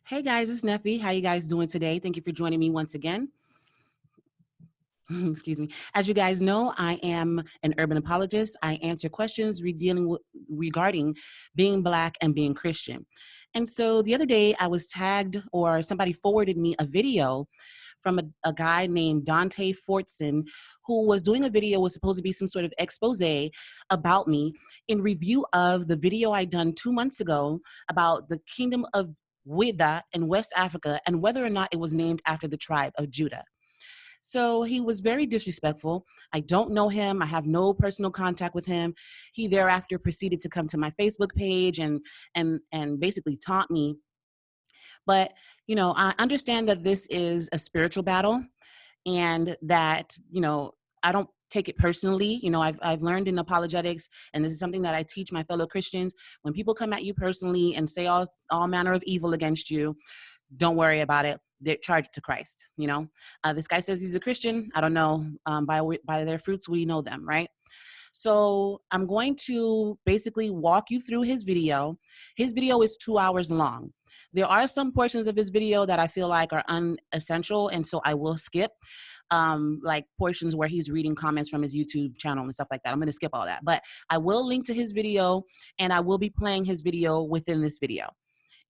Hey guys, it's Neffy. How you guys doing today? Thank you for joining me once again. Excuse me. As you guys know, I am an urban apologist. I answer questions regarding being Black and being Christian. And so the other day I was tagged, or somebody forwarded me a video from a guy named Dante Fortson, who was doing a video, was supposed to be some sort of expose about me in review of the video I done 2 months ago about the kingdom of Xweda in West Africa and whether or not it was named after the tribe of Judah. So he was very disrespectful. I don't know him. I have no personal contact with him. He thereafter proceeded to come to my Facebook page and basically taunt me. But, I understand that this is a spiritual battle and that, I don't take it personally. I've learned in apologetics, and this is something that I teach my fellow Christians. When people come at you personally and say all manner of evil against you, don't worry about it. They're charged to Christ. This guy says he's a Christian. I don't know. By their fruits, we know them, right? So I'm going to basically walk you through his video. His video is 2 hours long. There are some portions of his video that I feel like are unessential, and so I will skip, like portions where he's reading comments from his YouTube channel and stuff like that. I'm going to skip all that, but I will link to his video, and I will be playing his video within this video.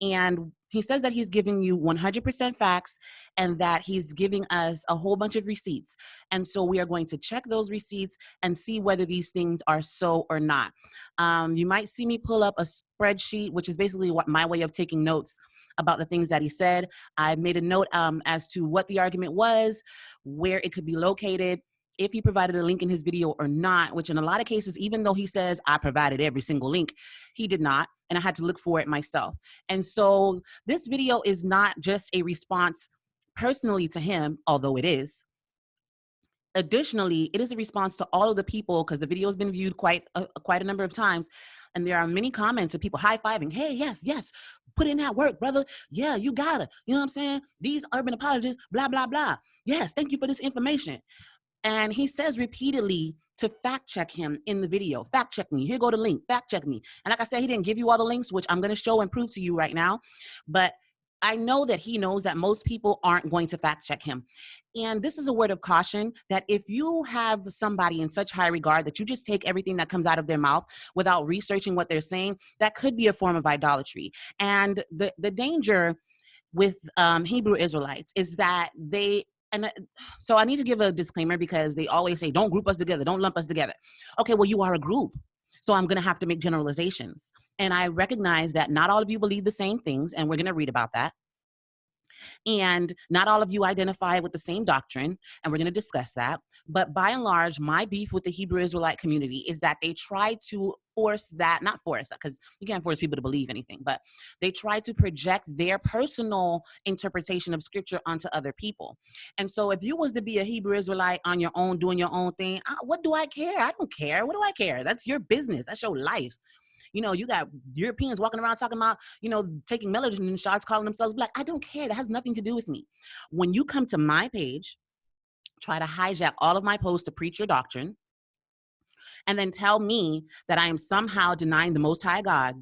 And he says that he's giving you 100% facts and that he's giving us a whole bunch of receipts. And so we are going to check those receipts and see whether these things are so or not. You might see me pull up a spreadsheet, which is basically my way of taking notes about the things that he said. I made a note as to what the argument was, where it could be located, if he provided a link in his video or not, which in a lot of cases, even though he says I provided every single link, he did not. And I had to look for it myself. And so this video is not just a response personally to him, although it is. Additionally, it is a response to all of the people, because the video has been viewed quite a number of times. And there are many comments of people high-fiving, hey, yes, put in that work, brother. Yeah, you got it. You know what I'm saying? These urban apologists, blah, blah, blah. Yes, thank you for this information. And he says repeatedly to fact check him in the video. Fact check me. Here go the link. Fact check me. And like I said, he didn't give you all the links, which I'm going to show and prove to you right now. But I know that he knows that most people aren't going to fact check him. And this is a word of caution, that if you have somebody in such high regard that you just take everything that comes out of their mouth without researching what they're saying, that could be a form of idolatry. And the danger with Hebrew Israelites is that so I need to give a disclaimer, because they always say, don't group us together, don't lump us together. Okay, well, you are a group. So I'm going to have to make generalizations. And I recognize that not all of you believe the same things, and we're going to read about that. And not all of you identify with the same doctrine, and we're going to discuss that. But by and large, my beef with the Hebrew Israelite community is that they try to not force, because you can't force people to believe anything, but they try to project their personal interpretation of scripture onto other people. And so if you was to be a Hebrew Israelite on your own, doing your own thing, what do I care? I don't care. What do I care? That's your business. That's your life. You got Europeans walking around talking about, taking melanin shots, calling themselves Black. I don't care. That has nothing to do with me. When you come to my page, try to hijack all of my posts to preach your doctrine, and then tell me that I am somehow denying the Most High God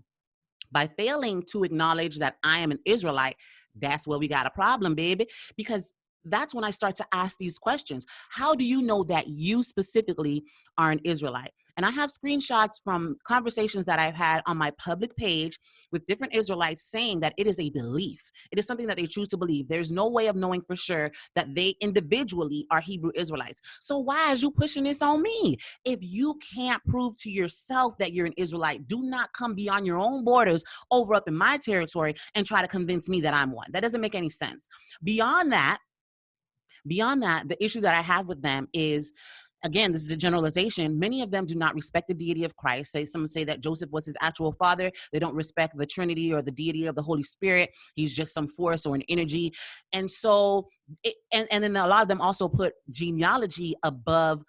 by failing to acknowledge that I am an Israelite, that's where we got a problem, baby. Because that's when I start to ask these questions. How do you know that you specifically are an Israelite? And I have screenshots from conversations that I've had on my public page with different Israelites saying that it is a belief. It is something that they choose to believe. There's no way of knowing for sure that they individually are Hebrew Israelites. So why is you pushing this on me? If you can't prove to yourself that you're an Israelite, do not come beyond your own borders over up in my territory and try to convince me that I'm one. That doesn't make any sense. Beyond that, the issue that I have with them is, again, this is a generalization. Many of them do not respect the deity of Christ. Some say that Joseph was his actual father. They don't respect the Trinity or the deity of the Holy Spirit. He's just some force or an energy. And so, and then a lot of them also put genealogy above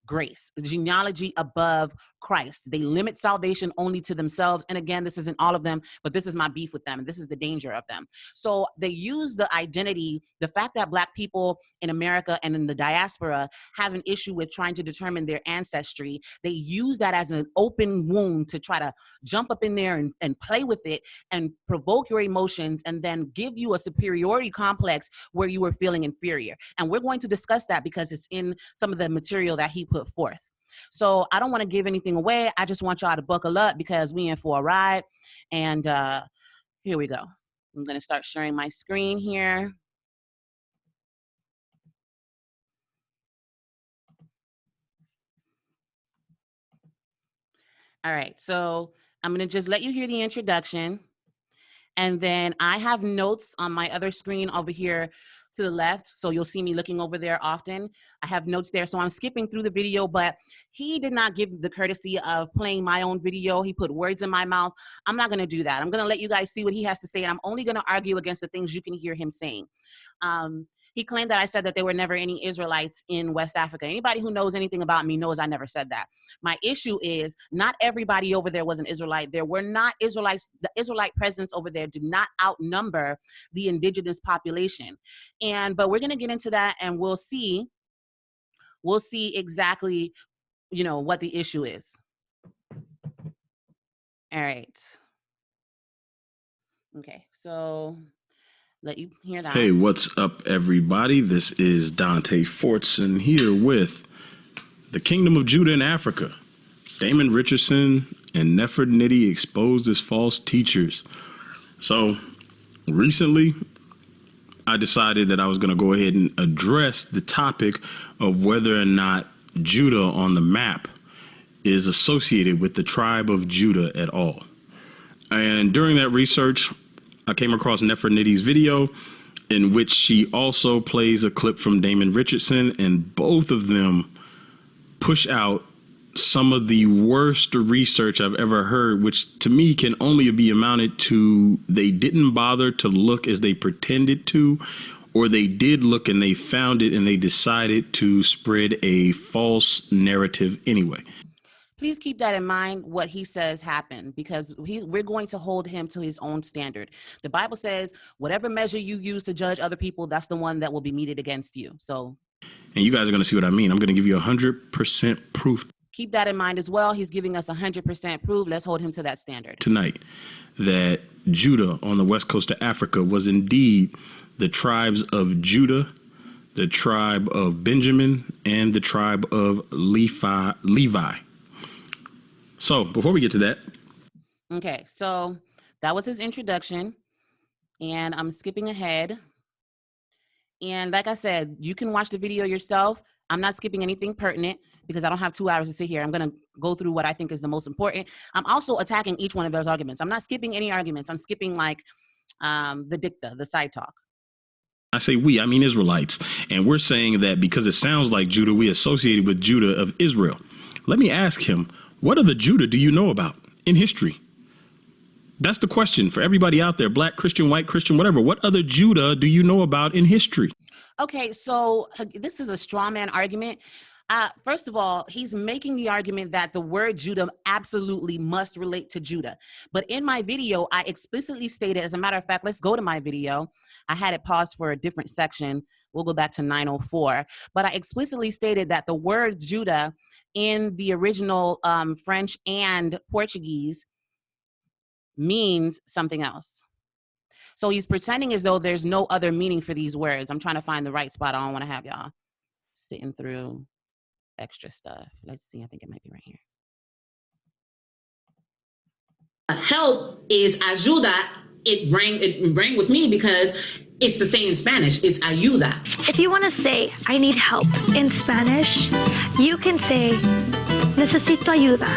grace, genealogy above Christ. They limit salvation only to themselves. And again, this isn't all of them, but this is my beef with them. And this is the danger of them. So they use the identity, the fact that Black people in America and in the diaspora have an issue with trying to determine their ancestry. They use that as an open wound to try to jump up in there and play with it and provoke your emotions and then give you a superiority complex where you were feeling inferior. And we're going to discuss that because it's in some of the material that he put forth. So I don't want to give anything away. I just want y'all to buckle up because we in for a ride. And here we go. I'm going to start sharing my screen here. All right, so I'm going to just let you hear the introduction. And then I have notes on my other screen over here to the left. So you'll see me looking over there often. I have notes there. So I'm skipping through the video, but he did not give the courtesy of playing my own video. He put words in my mouth. I'm not going to do that. I'm going to let you guys see what he has to say. And I'm only going to argue against the things you can hear him saying. He claimed that I said that there were never any Israelites in West Africa. Anybody who knows anything about me knows I never said that. My issue is not everybody over there was an Israelite. There were not Israelites. The Israelite presence over there did not outnumber the indigenous population. But we're going to get into that and we'll see exactly, what the issue is. All right. Okay, so let you hear that. Hey, what's up, everybody? This is Dante Fortson here with the Kingdom of Judah in Africa. Damon Richardson and Nefertiti exposed as false teachers. So recently, I decided that I was going to go ahead and address the topic of whether or not Judah on the map is associated with the tribe of Judah at all. And during that research, I came across Nefertiti's video in which she also plays a clip from Damon Richardson, and both of them push out some of the worst research I've ever heard, which to me can only be amounted to they didn't bother to look as they pretended to, or they did look and they found it and they decided to spread a false narrative anyway. Please keep that in mind, what he says happened, because we're going to hold him to his own standard. The Bible says, whatever measure you use to judge other people, that's the one that will be meted against you. So, and you guys are going to see what I mean. I'm going to give you 100% proof. Keep that in mind as well. He's giving us 100% proof. Let's hold him to that standard. Tonight, that Judah on the west coast of Africa was indeed the tribes of Judah, the tribe of Benjamin, and the tribe of Levi. So before we get to that. Okay, so that was his introduction, and I'm skipping ahead. And like I said, you can watch the video yourself. I'm not skipping anything pertinent because I don't have 2 hours to sit here. I'm going to go through what I think is the most important. I'm also attacking each one of those arguments. I'm not skipping any arguments. I'm skipping like the dicta, the side talk. I say we, I mean Israelites. And we're saying that because it sounds like Judah, we associated with Judah of Israel. Let me ask him, what other Judah do you know about in history? That's the question for everybody out there, Black Christian, white Christian, whatever. What other Judah do you know about in history? Okay, so this is a straw man argument. First of all, he's making the argument that the word Judah absolutely must relate to Judah. But in my video, I explicitly stated, as a matter of fact, let's go to my video. I had it paused for a different section. We'll go back to 904. But I explicitly stated that the word Judah in the original French and Portuguese means something else. So he's pretending as though there's no other meaning for these words. I'm trying to find the right spot. I don't want to have y'all sitting through extra stuff. Let's see. I think it might be right here. Help is ayuda. It rang with me because it's the same in Spanish. It's ayuda. If you want to say, I need help in Spanish, you can say, necesito ayuda.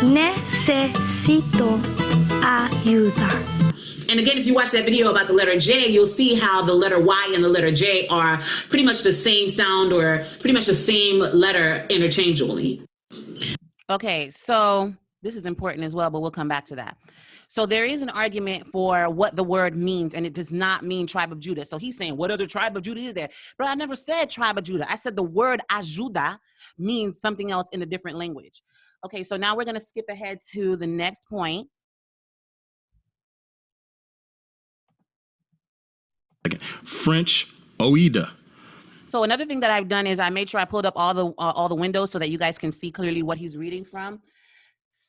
Necesito ayuda. And again, if you watch that video about the letter J, you'll see how the letter Y and the letter J are pretty much the same sound or pretty much the same letter interchangeably. Okay, so This is important as well, but we'll come back to that. So there is an argument for what the word means, and it does not mean tribe of Judah. So he's saying, what other tribe of Judah is there? But I never said tribe of Judah. I said the word ajuda means something else in a different language. Okay, so now we're going to skip ahead to the next point. French oida. So another thing that I've done is I made sure I pulled up all the windows so that you guys can see clearly what he's reading from.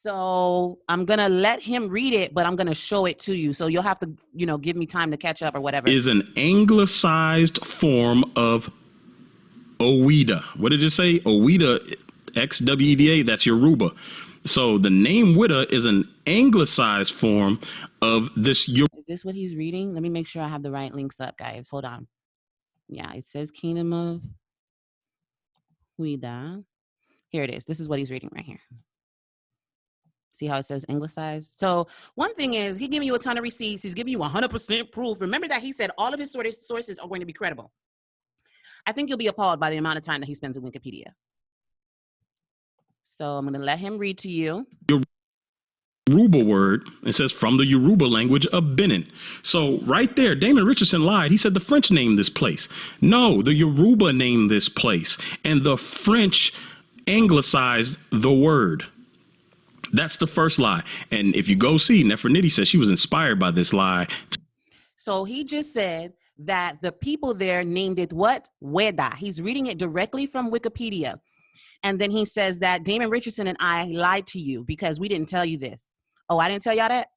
So I'm going to let him read it, but I'm going to show it to you. So you'll have to, you know, give me time to catch up or whatever. Is an anglicized form of Oweda. What did it say? Oweda, Xweda, that's Yoruba. So the name Wida is an anglicized form of this. Is this what he's reading? Let me make sure I have the right links up, guys. Hold on. Yeah, it says Kingdom of Wida. Here it is. This is what he's reading right here. See how it says anglicized? So one thing is he's giving you a ton of receipts. He's giving you 100% proof. Remember that he said all of his sources are going to be credible. I think you'll be appalled by the amount of time that he spends in Wikipedia. So I'm going to let him read to you. Yoruba word, it says from the Yoruba language of Benin. So right there, Damon Richardson lied. He said the French named this place. No, the Yoruba named this place. And the French anglicized the word. That's the first lie. And if you go see, Nefertiti says she was inspired by this lie. So he just said that the people there named it what? Xweda. He's reading it directly from Wikipedia. And then he says that Damon Richardson and I lied to you because we didn't tell you this. Oh, I didn't tell y'all that?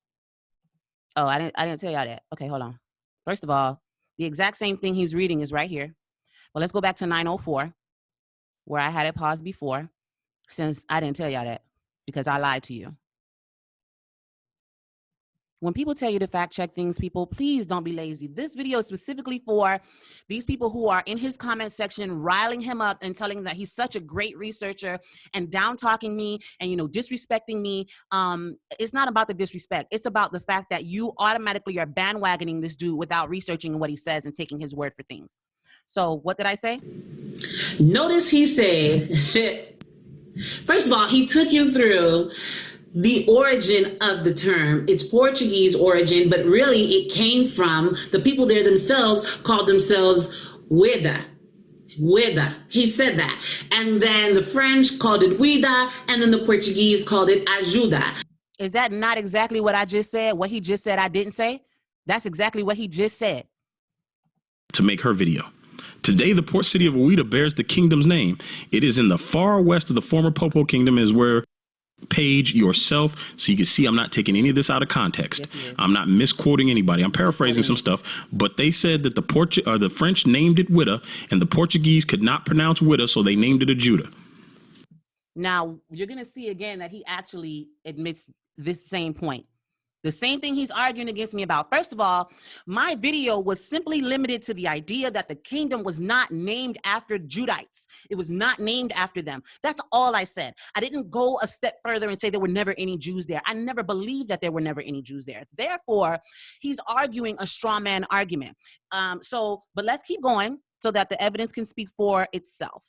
Oh, I didn't tell y'all that. Okay, hold on. First of all, the exact same thing he's reading is right here. Well, let's go back to 904, where I had it paused before, since I didn't tell y'all that because I lied to you. When people tell you to fact check things, people, please don't be lazy. This video is specifically for these people who are in his comment section, riling him up and telling him that he's such a great researcher and down talking me and, you know, disrespecting me. It's not about the disrespect. It's about the fact that you automatically are bandwagoning this dude without researching what he says and taking his word for things. So what did I say? Notice he said, first of all, he took you through the origin of the term. It's Portuguese origin, but really it came from the people there themselves called themselves Xweda. Xweda. He said that. And then the French called it Xweda, and then the Portuguese called it ajuda. Is that not exactly what I just said? What he just said I didn't say? That's exactly what he just said. To make her video. Today, the port city of Xweda bears the kingdom's name. It is in the far west of the former Popo kingdom, is where page yourself, so you can see I'm not taking any of this out of context. Yes, I'm not misquoting anybody. I'm paraphrasing some stuff, but they said that the French named it Wida, and the Portuguese could not pronounce Wida, so they named it Ajuda. Now, you're going to see again that he actually admits this same point. The same thing he's arguing against me about. First of all, my video was simply limited to the idea that the kingdom was not named after Judites. It was not named after them. That's all I said. I didn't go a step further and say there were never any Jews there. I never believed that there were never any Jews there. Therefore, he's arguing a straw man argument. But let's keep going so that the evidence can speak for itself.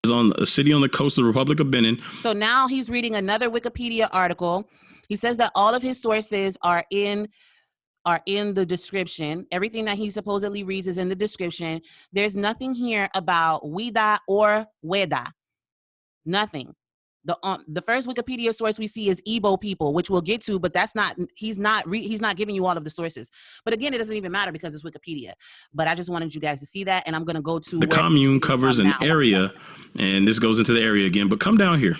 On a city on the coast of the Republic of Benin. So now he's reading another Wikipedia article. He says that all of his sources are in the description. Everything that he supposedly reads is in the description. There's nothing here about Wida or Xweda. Nothing. The first Wikipedia source we see is Igbo people, which we'll get to, but that's not, he's not giving you all of the sources. But again, it doesn't even matter because it's Wikipedia. But I just wanted you guys to see that, and I'm going to go to the commune covers an area, and this goes into the area again, but come down here.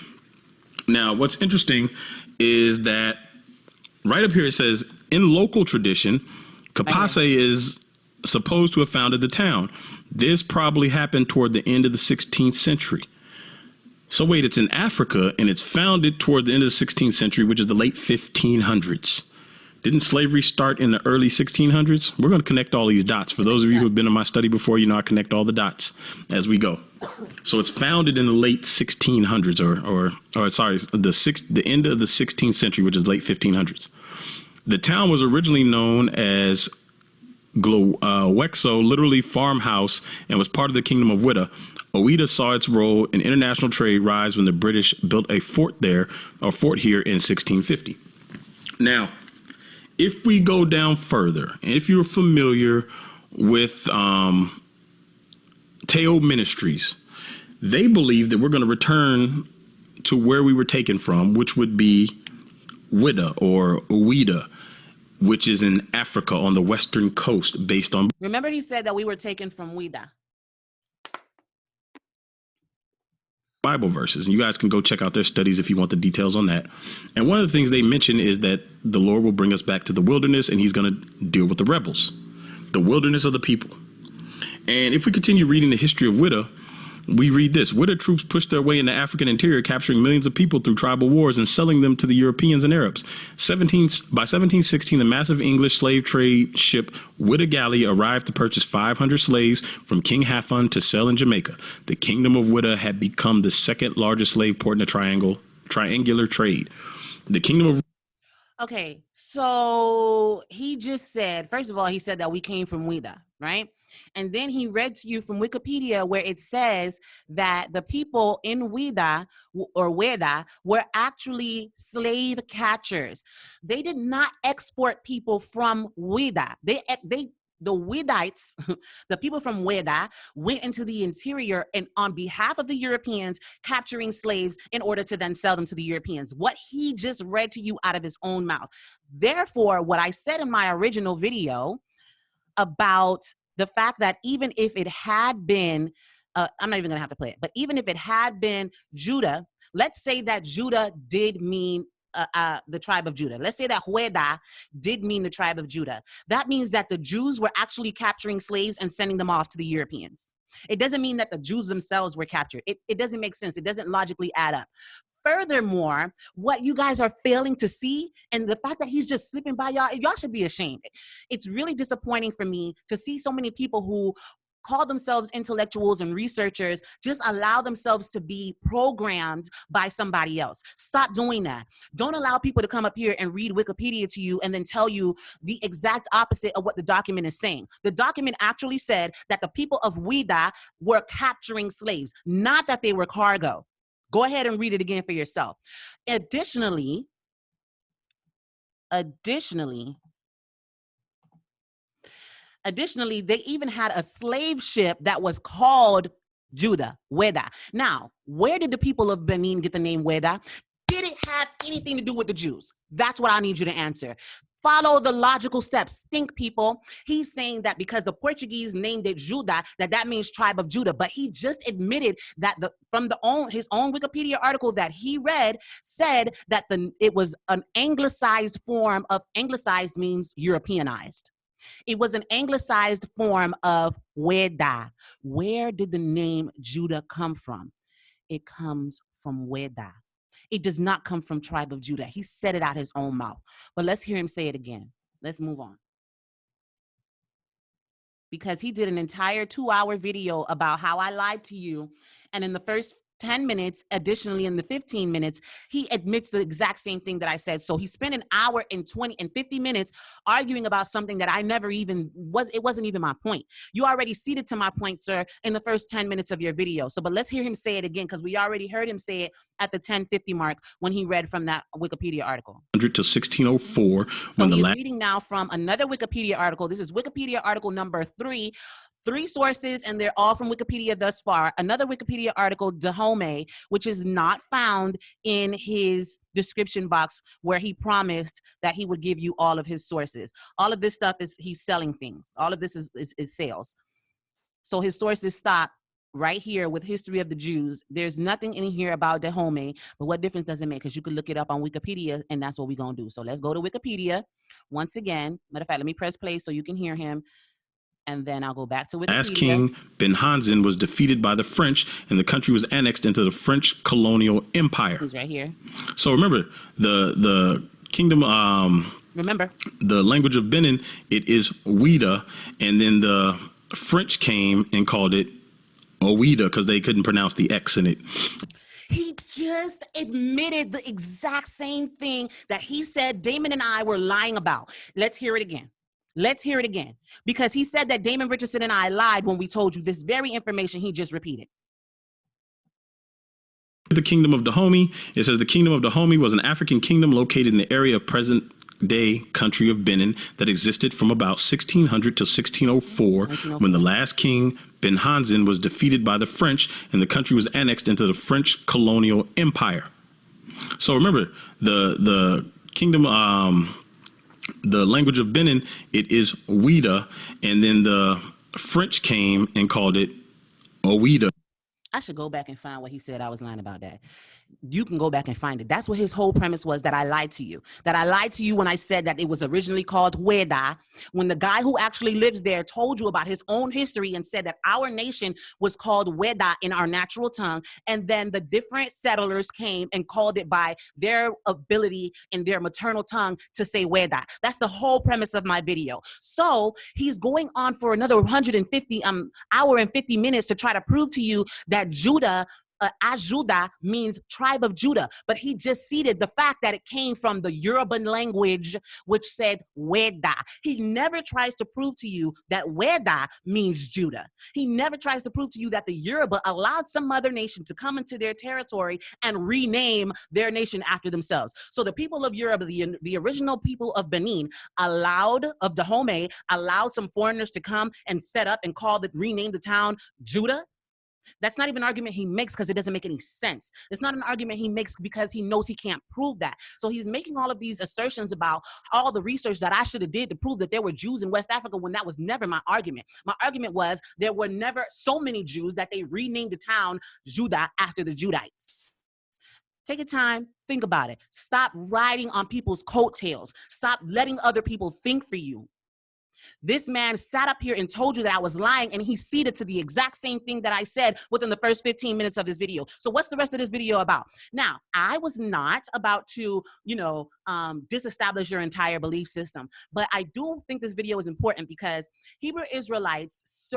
Now, what's interesting is that right up here it says, in local tradition, Kapase is supposed to have founded the town. This probably happened toward the end of the 16th century. So wait, it's in Africa, and it's founded toward the end of the 16th century, which is the late 1500s. Didn't slavery start in the early 1600s? We're going to connect all these dots. For those of you who have been in my study before, you know I connect all the dots as we go. So it's founded in the late 1600s, the end of the 16th century, which is late 1500s. The town was originally known as Wexo, literally farmhouse, and was part of the kingdom of Wida. Xweda saw its role in international trade rise when the British built a fort here in 1650. Now, if we go down further, and if you're familiar with Teo Ministries, they believe that we're going to return to where we were taken from, which would be Xweda or Xweda, which is in Africa on the western coast, based on... Remember he said that we were taken from Xweda. Bible verses. And you guys can go check out their studies if you want the details on that. And one of the things they mention is that the Lord will bring us back to the wilderness and he's going to deal with the rebels, the wilderness of the people. And if we continue reading the history of Xweda, we read this. Xweda troops pushed their way into African interior, capturing millions of people through tribal wars and selling them to the Europeans and Arabs. By 1716, the massive English slave trade ship Xweda Galley arrived to purchase 500 slaves from King Hafun to sell in Jamaica. The kingdom of Xweda had become the second largest slave port in the triangular trade. The kingdom of... Okay, so he just said, first of all, he said that we came from Xweda, right? And then he read to you from Wikipedia where it says that the people in Xweda were actually slave catchers. They did not export people from Xweda. The Xwedites, the people from Xweda, went into the interior and on behalf of the Europeans, capturing slaves in order to then sell them to the Europeans. What he just read to you out of his own mouth. Therefore, what I said in my original video about the fact that even if it had been, I'm not even going to have to play it, but even if it had been Judah, let's say that Judah did mean the tribe of Judah. Let's say that Xweda did mean the tribe of Judah. That means that the Jews were actually capturing slaves and sending them off to the Europeans. It doesn't mean that the Jews themselves were captured. It doesn't make sense. It doesn't logically add up. Furthermore, what you guys are failing to see, and the fact that he's just slipping by y'all should be ashamed. It's really disappointing for me to see so many people who call themselves intellectuals and researchers just allow themselves to be programmed by somebody else. Stop doing that. Don't allow people to come up here and read Wikipedia to you and then tell you the exact opposite of what the document is saying. The document actually said that the people of Xweda were capturing slaves, not that they were cargo. Go ahead and read it again for yourself. Additionally, they even had a slave ship that was called Judah, Xweda. Now, where did the people of Benin get the name Xweda? Did it have anything to do with the Jews? That's what I need you to answer. Follow the logical steps. Think, people. He's saying that because the Portuguese named it Judah, that means tribe of Judah. But he just admitted that his own Wikipedia article that he read said that it was an anglicized form of... Anglicized means Europeanized. It was an anglicized form of Xweda. Where did the name Judah come from? It comes from Xweda. It does not come from tribe of Judah. He said it out his own mouth. But let's hear him say it again. Let's move on. Because he did an entire 2-hour video about how I lied to you. And in the first 10 minutes, additionally in the 15 minutes, he admits the exact same thing that I said. So he spent an hour and 50 minutes arguing about something that I never even it wasn't even my point. You already ceded to my point, sir, in the first 10 minutes of your video. So, but let's hear him say it again, because we already heard him say it at the 10:50 mark when he read from that Wikipedia article. 100 to 1604. So he's reading now from another Wikipedia article. This is Wikipedia article number 3. 3 sources, and they're all from Wikipedia thus far. Another Wikipedia article, Dahomey, which is not found in his description box where he promised that he would give you all of his sources. All of this stuff he's selling things. All of this is sales. So his sources stop right here with History of the Jews. There's nothing in here about Dahomey, but what difference does it make? Because you could look it up on Wikipedia, and that's what we're going to do. So let's go to Wikipedia once again. Matter of fact, let me press play so you can hear him. And then I'll go back to Wikipedia. Last king, Benhanzin, was defeated by the French, and the country was annexed into the French colonial empire. He's right here. So remember, the kingdom, remember, the language of Benin, it is Xweda, and then the French came and called it Xweda because they couldn't pronounce the X in it. He just admitted the exact same thing that he said Damon and I were lying about. Let's hear it again. Let's hear it again, because he said that Damon Richardson and I lied when we told you this very information he just repeated. The kingdom of Dahomey. It says the kingdom of Dahomey was an African kingdom located in the area of present-day country of Benin that existed from about 1600 to 1604, when the last king, Ben Hanzin, was defeated by the French and the country was annexed into the French colonial empire. So remember, the kingdom, the language of Benin, it is Xweda, and then the French came and called it Oweda. I should go back and find what he said. I was lying about that. You can go back and find it. That's what his whole premise was, that I lied to you. That I lied to you when I said that it was originally called Xweda, when the guy who actually lives there told you about his own history and said that our nation was called Xweda in our natural tongue. And then the different settlers came and called it by their ability in their maternal tongue to say Xweda. That's the whole premise of my video. So he's going on for another 150 hour and 50 minutes to try to prove to you that Judah, Ajuda, means tribe of Judah, but he just ceded the fact that it came from the Yoruban language, which said Weda. He never tries to prove to you that Weda means Judah. He never tries to prove to you that the Yoruba allowed some other nation to come into their territory and rename their nation after themselves. So the people of Yoruba, the original people of Benin, of Dahomey, allowed some foreigners to come and set up and rename the town Judah. That's not even an argument he makes because it doesn't make any sense. It's not an argument he makes because he knows he can't prove that. So he's making all of these assertions about all the research that I should have did to prove that there were Jews in West Africa, when that was never my argument. My argument was there were never so many Jews that they renamed the town Judah after the Judites. Take your time, think about it. Stop riding on people's coattails. Stop letting other people think for you. This man sat up here and told you that I was lying, and he ceded to the exact same thing that I said within the first 15 minutes of his video. So what's the rest of this video about? Now, I was not about to, disestablish your entire belief system, but I do think this video is important because Hebrew Israelites,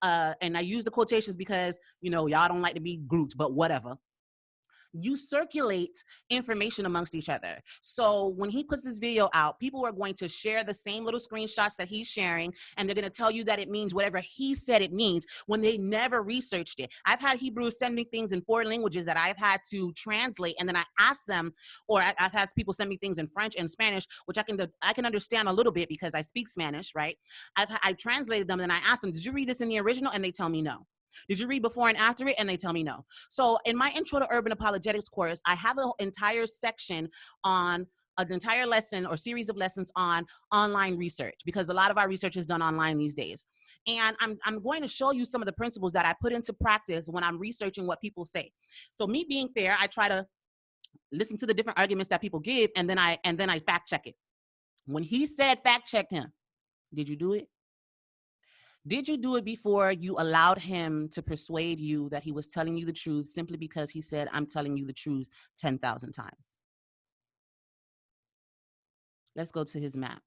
and I use the quotations because, y'all don't like to be grouped, but whatever. You circulate information amongst each other. So when he puts this video out, people are going to share the same little screenshots that he's sharing, and they're going to tell you that it means whatever he said it means when they never researched it. I've had Hebrews send me things in foreign languages that I've had to translate, and then I ask them, or I've had people send me things in French and Spanish, which I can understand a little bit because I speak Spanish, right? I translated them, and I asked them, did you read this in the original? And they tell me no. Did you read before and after it? And they tell me no. So in my Intro to Urban Apologetics course, I have an entire section on an entire lesson or series of lessons on online research, because a lot of our research is done online these days. And I'm going to show you some of the principles that I put into practice when I'm researching what people say. So me being fair, I try to listen to the different arguments that people give, and then I fact check it. When he said fact check him, did you do it? Did you do it before you allowed him to persuade you that he was telling you the truth simply because he said, I'm telling you the truth 10,000 times? Let's go to his map.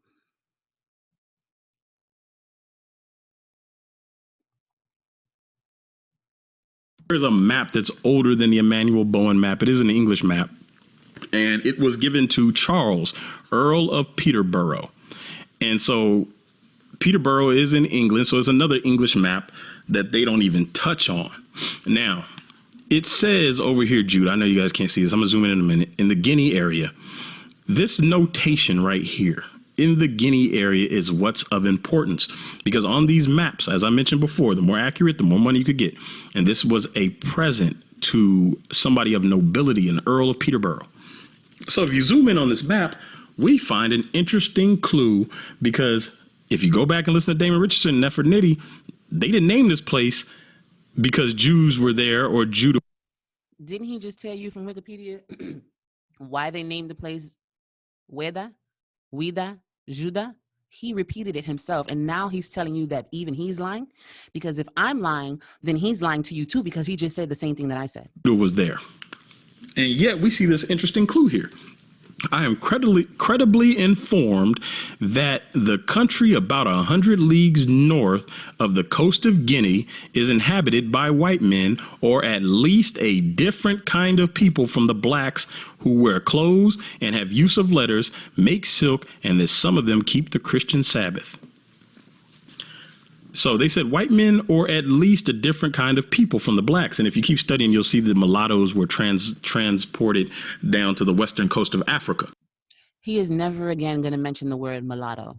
There's a map that's older than the Emmanuel Bowen map. It is an English map, and it was given to Charles, Earl of Peterborough. And so Peterborough is in England, so it's another English map that they don't even touch on. Now, it says over here, Jude, I know you guys can't see this. I'm going to zoom in a minute. In the Guinea area, this notation right here in the Guinea area is what's of importance, because on these maps, as I mentioned before, the more accurate, the more money you could get. And this was a present to somebody of nobility, an Earl of Peterborough. So if you zoom in on this map, we find an interesting clue, because if you go back and listen to Damon Richardson and Nefer Nitti, they didn't name this place because Jews were there or Judah. Didn't he just tell you from Wikipedia why they named the place Weda, Judah? He repeated it himself, and now he's telling you that even he's lying? Because if I'm lying, then he's lying to you too, because he just said the same thing that I said. It was there. And yet we see this interesting clue here. I am credibly informed that the country about 100 leagues north of the coast of Guinea is inhabited by white men, or at least a different kind of people from the blacks who wear clothes and have use of letters, make silk, and that some of them keep the Christian Sabbath. So they said white men, or at least a different kind of people from the blacks. And if you keep studying, you'll see the mulattoes were transported down to the western coast of Africa. He is never again going to mention the word mulatto.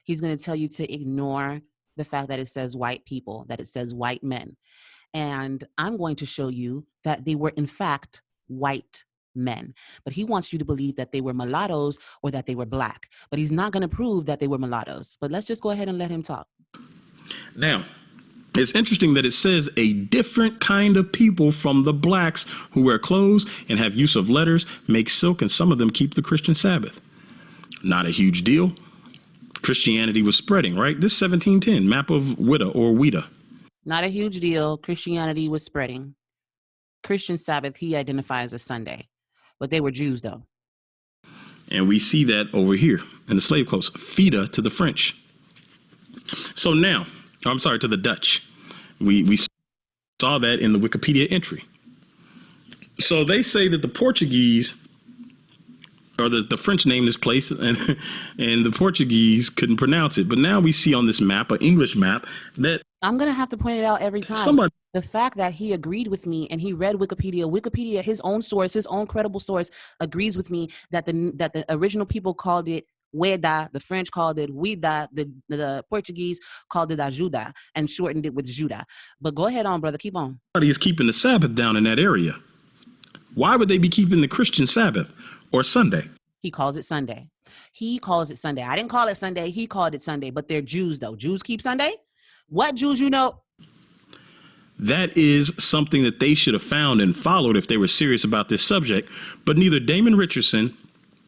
He's going to tell you to ignore the fact that it says white people, that it says white men. And I'm going to show you that they were, in fact, white men. But he wants you to believe that they were mulattoes or that they were black. But he's not going to prove that they were mulattoes. But let's just go ahead and let him talk. Now, it's interesting that it says a different kind of people from the blacks who wear clothes and have use of letters, make silk, and some of them keep the Christian Sabbath. Not a huge deal. Christianity was spreading, right? This 1710 map of Xweda or Xweda. Not a huge deal. Christianity was spreading. Christian Sabbath, he identifies as Sunday. But they were Jews, though. And we see that over here in the slave clothes. Fida to the French. So now, I'm sorry, to the Dutch. We saw that in the Wikipedia entry. So they say that the Portuguese, or the French named this place, and the Portuguese couldn't pronounce it. But now we see on this map, an English map, that I'm going to have to point it out every time. The fact that he agreed with me and he read Wikipedia, his own source, his own credible source, agrees with me that the original people called it Xweda, the French called it Xweda, the Portuguese called it Ajuda and shortened it with Judah. But go ahead on, brother. Keep on. Somebody is keeping the Sabbath down in that area. Why would they be keeping the Christian Sabbath or Sunday? He calls it Sunday. He calls it Sunday. I didn't call it Sunday. He called it Sunday. But they're Jews, though. Jews keep Sunday? What Jews you know? That is something that they should have found and followed if they were serious about this subject. But neither Damon Richardson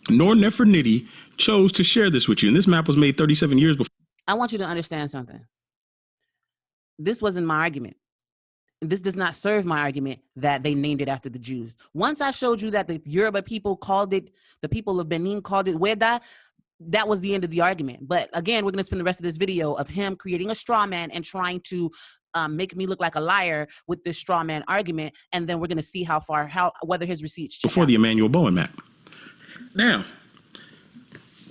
nor Nefertiti chose to share this with you. And this map was made 37 years before. I want you to understand something. This wasn't my argument. This does not serve my argument that they named it after the Jews. Once I showed you that the Yoruba people called it, the people of Benin called it Xweda, that was the end of the argument. But again, we're going to spend the rest of this video of him creating a straw man and trying to make me look like a liar with this straw man argument. And then we're going to see whether his receipts check before out. The Emmanuel Bowen map. Now,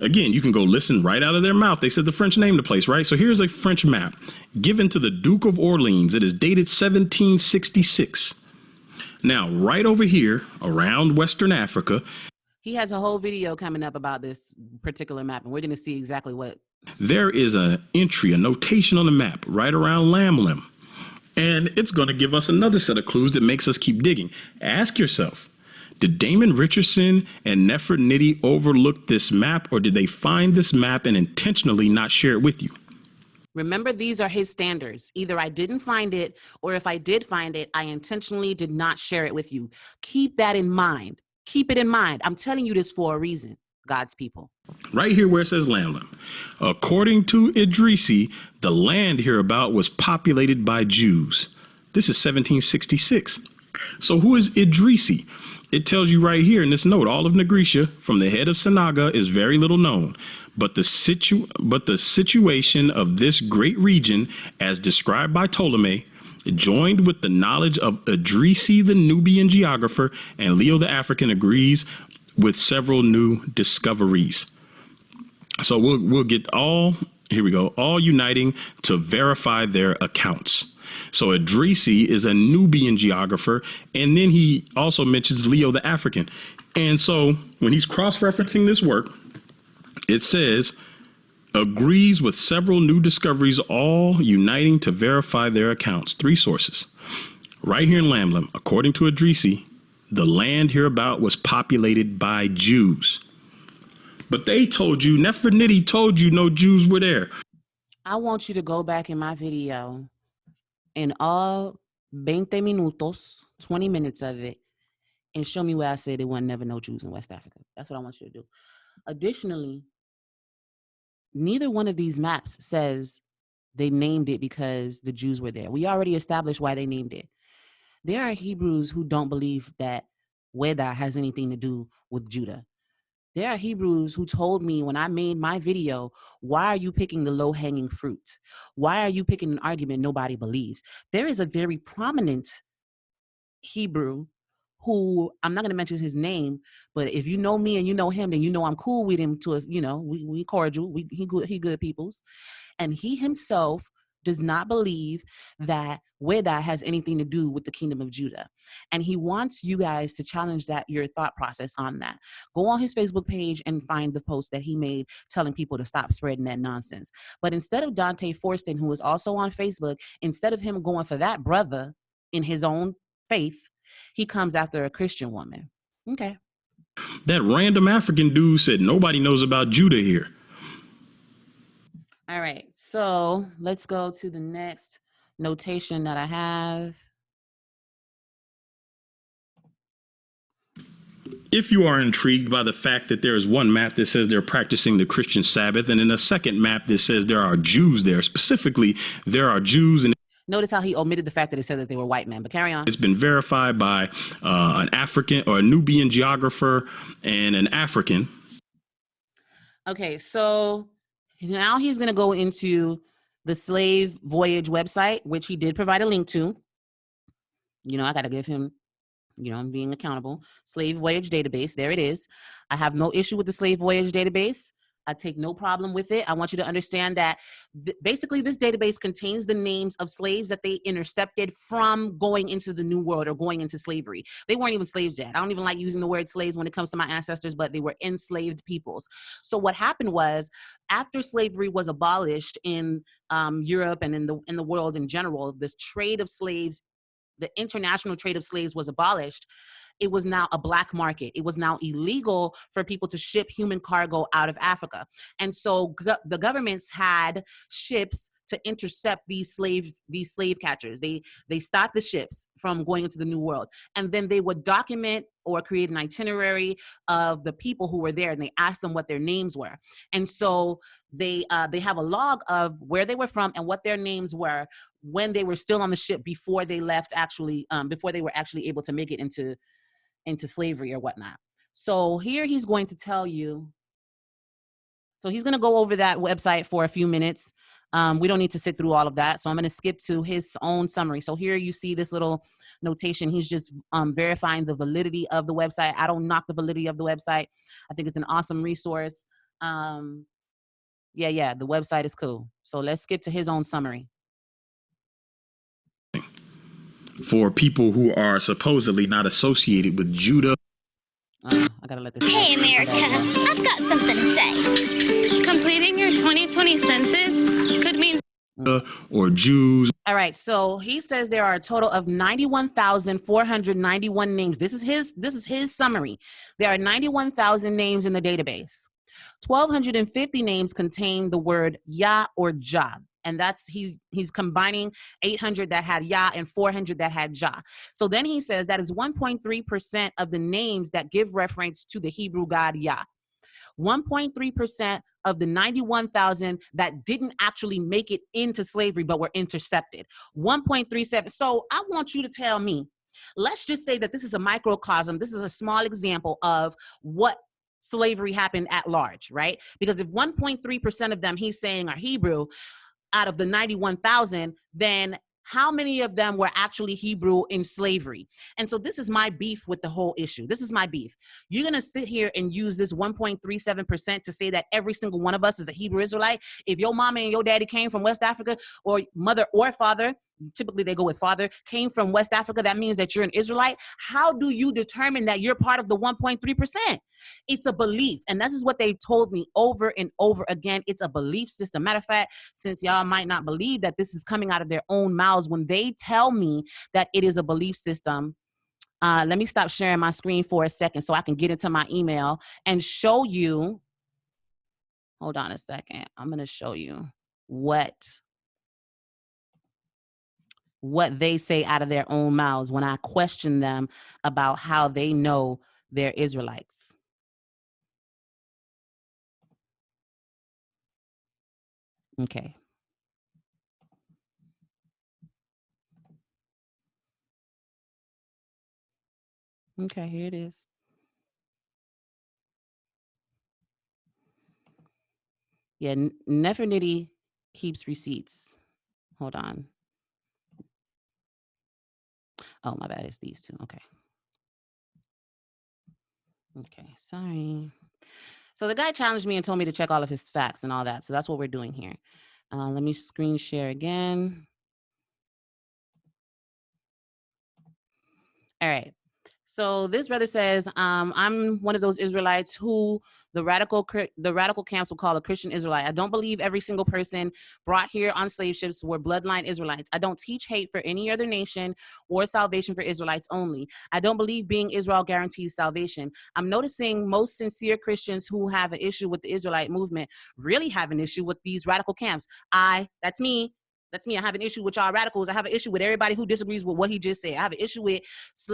again, you can go listen right out of their mouth. They said the French named the place, right? So here's a French map given to the Duke of Orleans. It is dated 1766. Now, right over here around Western Africa, he has a whole video coming up about this particular map, and we're going to see exactly what. There is an entry, a notation on the map right around Lamb. And it's going to give us another set of clues that makes us keep digging. Ask yourself, did Damon Richardson and Nefertiti overlook this map, or did they find this map and intentionally not share it with you? Remember, these are his standards. Either I didn't find it, or if I did find it, I intentionally did not share it with you. Keep that in mind. Keep it in mind. I'm telling you this for a reason, God's people. Right here where it says Lamb. According to Idrisi, the land hereabout was populated by Jews. This is 1766. So who is Idrisi? It tells you right here in this note, all of Nagricia from the head of Sanaga is very little known, but the situation of this great region, as described by Ptolemy, joined with the knowledge of Idrisi, the Nubian geographer, and Leo the African, agrees with several new discoveries. So we'll get all uniting to verify their accounts. So Idrisi is a Nubian geographer, and then he also mentions Leo the African. And so when he's cross-referencing this work, it says, agrees with several new discoveries, all uniting to verify their accounts. 3 sources. Right here in Lamb, according to Idrisi, the land hereabout was populated by Jews. But they told you, Nefertiti told you no Jews were there. I want you to go back in my video in all 20 minutos, 20 minutes of it, and show me where I said there weren't never no Jews in West Africa. That's what I want you to do. Additionally, neither one of these maps says they named it because the Jews were there. We already established why they named it. There are Hebrews who don't believe that Xweda has anything to do with Judah. There are Hebrews who told me when I made my video, why are you picking the low-hanging fruit? Why are you picking an argument nobody believes? There is a very prominent Hebrew who, I'm not going to mention his name, but if you know me and you know him, then you know I'm cool with him to us. You know, we cordial, he good peoples. And he himself does not believe that Xweda has anything to do with the kingdom of Judah. And he wants you guys to challenge your thought process on that. Go on his Facebook page and find the post that he made telling people to stop spreading that nonsense. But instead of Dante Fortson, who is also on Facebook, instead of him going for that brother in his own faith, he comes after a Christian woman. Okay. That random African dude said nobody knows about Judah here. All right, so let's go to the next notation that I have. If you are intrigued by the fact that there is one map that says they're practicing the Christian Sabbath, and in a second map that says there are Jews there, specifically there are Jews, and notice how he omitted the fact that it said that they were white men, but carry on. It's been verified by an African or a Nubian geographer and an African. Okay, so now he's going to go into the slave voyage website, which he did provide a link to. You know, I got to give him, you know, I'm being accountable. Slave voyage database. There it is. I have no issue with the slave voyage database. I take no problem with it. I want you to understand that basically this database contains the names of slaves that they intercepted from going into the New World or going into slavery. They weren't even slaves yet. I don't even like using the word slaves when it comes to my ancestors, but they were enslaved peoples. So what happened was, after slavery was abolished in Europe and in the world in general, this trade of slaves, the international trade of slaves was abolished. It was now a black market. It was now illegal for people to ship human cargo out of Africa. And so the governments had ships to intercept these slave catchers. They stopped the ships from going into the New World. And then they would document or create an itinerary of the people who were there, and they asked them what their names were. And so they have a log of where they were from and what their names were when they were still on the ship before they left, before they were actually able to make it into slavery or whatnot. So here he's going to tell you. So he's going to go over that website for a few minutes. We don't need to sit through all of that. So I'm going to skip to his own summary. So here you see this little notation. He's just verifying the validity of the website. I don't knock the validity of the website. I think it's an awesome resource. The website is cool. So let's skip to his own summary. For people who are supposedly not associated with Judah. I gotta let this. Hey, America, I've got something to say. Completing your 2020 census could mean or Jews. All right, so he says there are a total of 91,491 names. This is his summary. There are 91,000 names in the database. 1,250 names contain the word Yah or Jah. And that's he's combining 800 that had Yah and 400 that had Jah. So then he says that is 1.3% of the names that give reference to the Hebrew God Yah. 1.3% of the 91,000 that didn't actually make it into slavery but were intercepted. 1.37. So I want you to tell me, let's just say that this is a microcosm. This is a small example of what slavery happened at large, right? Because if 1.3% of them he's saying are Hebrew, out of the 91,000, then how many of them were actually Hebrew in slavery? And so this is my beef with the whole issue. This is my beef. You're going to sit here and use this 1.37% to say that every single one of us is a Hebrew Israelite. If your mama and your daddy came from West Africa, or mother or father, typically they go with father, came from West Africa, that means that you're an Israelite. How do you determine that you're part of the 1.3%? It's a belief. And this is what they've told me over and over again. It's a belief system. Matter of fact, since y'all might not believe that this is coming out of their own mouths, when they tell me that it is a belief system, let me stop sharing my screen for a second so I can get into my email and show you. Hold on a second. I'm going to show you what they say out of their own mouths when I question them about how they know they're Israelites. Okay. Okay, here it is. Yeah, Nefertiti keeps receipts. Hold on. Oh, my bad. It's these two. Okay. Okay, sorry. So the guy challenged me and told me to check all of his facts and all that. So that's what we're doing here. Let me screen share again. All right. So this brother says, I'm one of those Israelites who the radical camps will call a Christian Israelite. I don't believe every single person brought here on slave ships were bloodline Israelites. I don't teach hate for any other nation or salvation for Israelites only. I don't believe being Israel guarantees salvation. I'm noticing most sincere Christians who have an issue with the Israelite movement really have an issue with these radical camps. That's me. That's me. I have an issue with y'all radicals. I have an issue with everybody who disagrees with what he just said. I have an issue with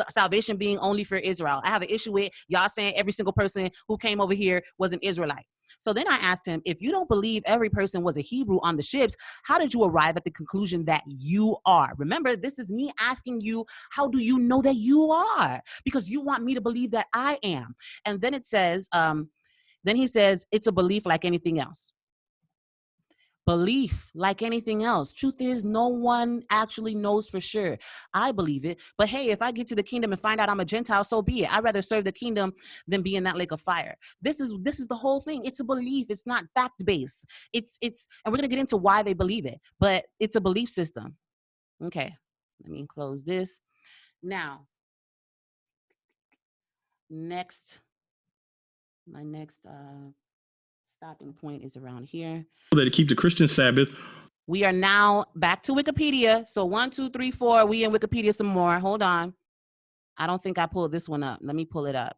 salvation being only for Israel. I have an issue with y'all saying every single person who came over here was an Israelite. So then I asked him, if you don't believe every person was a Hebrew on the ships, how did you arrive at the conclusion that you are? Remember, this is me asking you, how do you know that you are? Because you want me to believe that I am. And then it says, then he says, it's a belief like anything else. Belief like anything else. Truth is, no one actually knows for sure. I believe it, but hey, if I get to the kingdom and find out I'm a Gentile, so be it. I'd rather serve the kingdom than be in that lake of fire. This is the whole thing. It's a belief. It's not fact-based. It's and we're gonna get into why they believe it, but it's a belief system. Okay, let me close this. Now, my next stopping point is around here. That keep the Christian Sabbath. We are now back to Wikipedia. So 1, 2, 3, 4. We in Wikipedia some more. Hold on. I don't think I pulled this one up. Let me pull it up.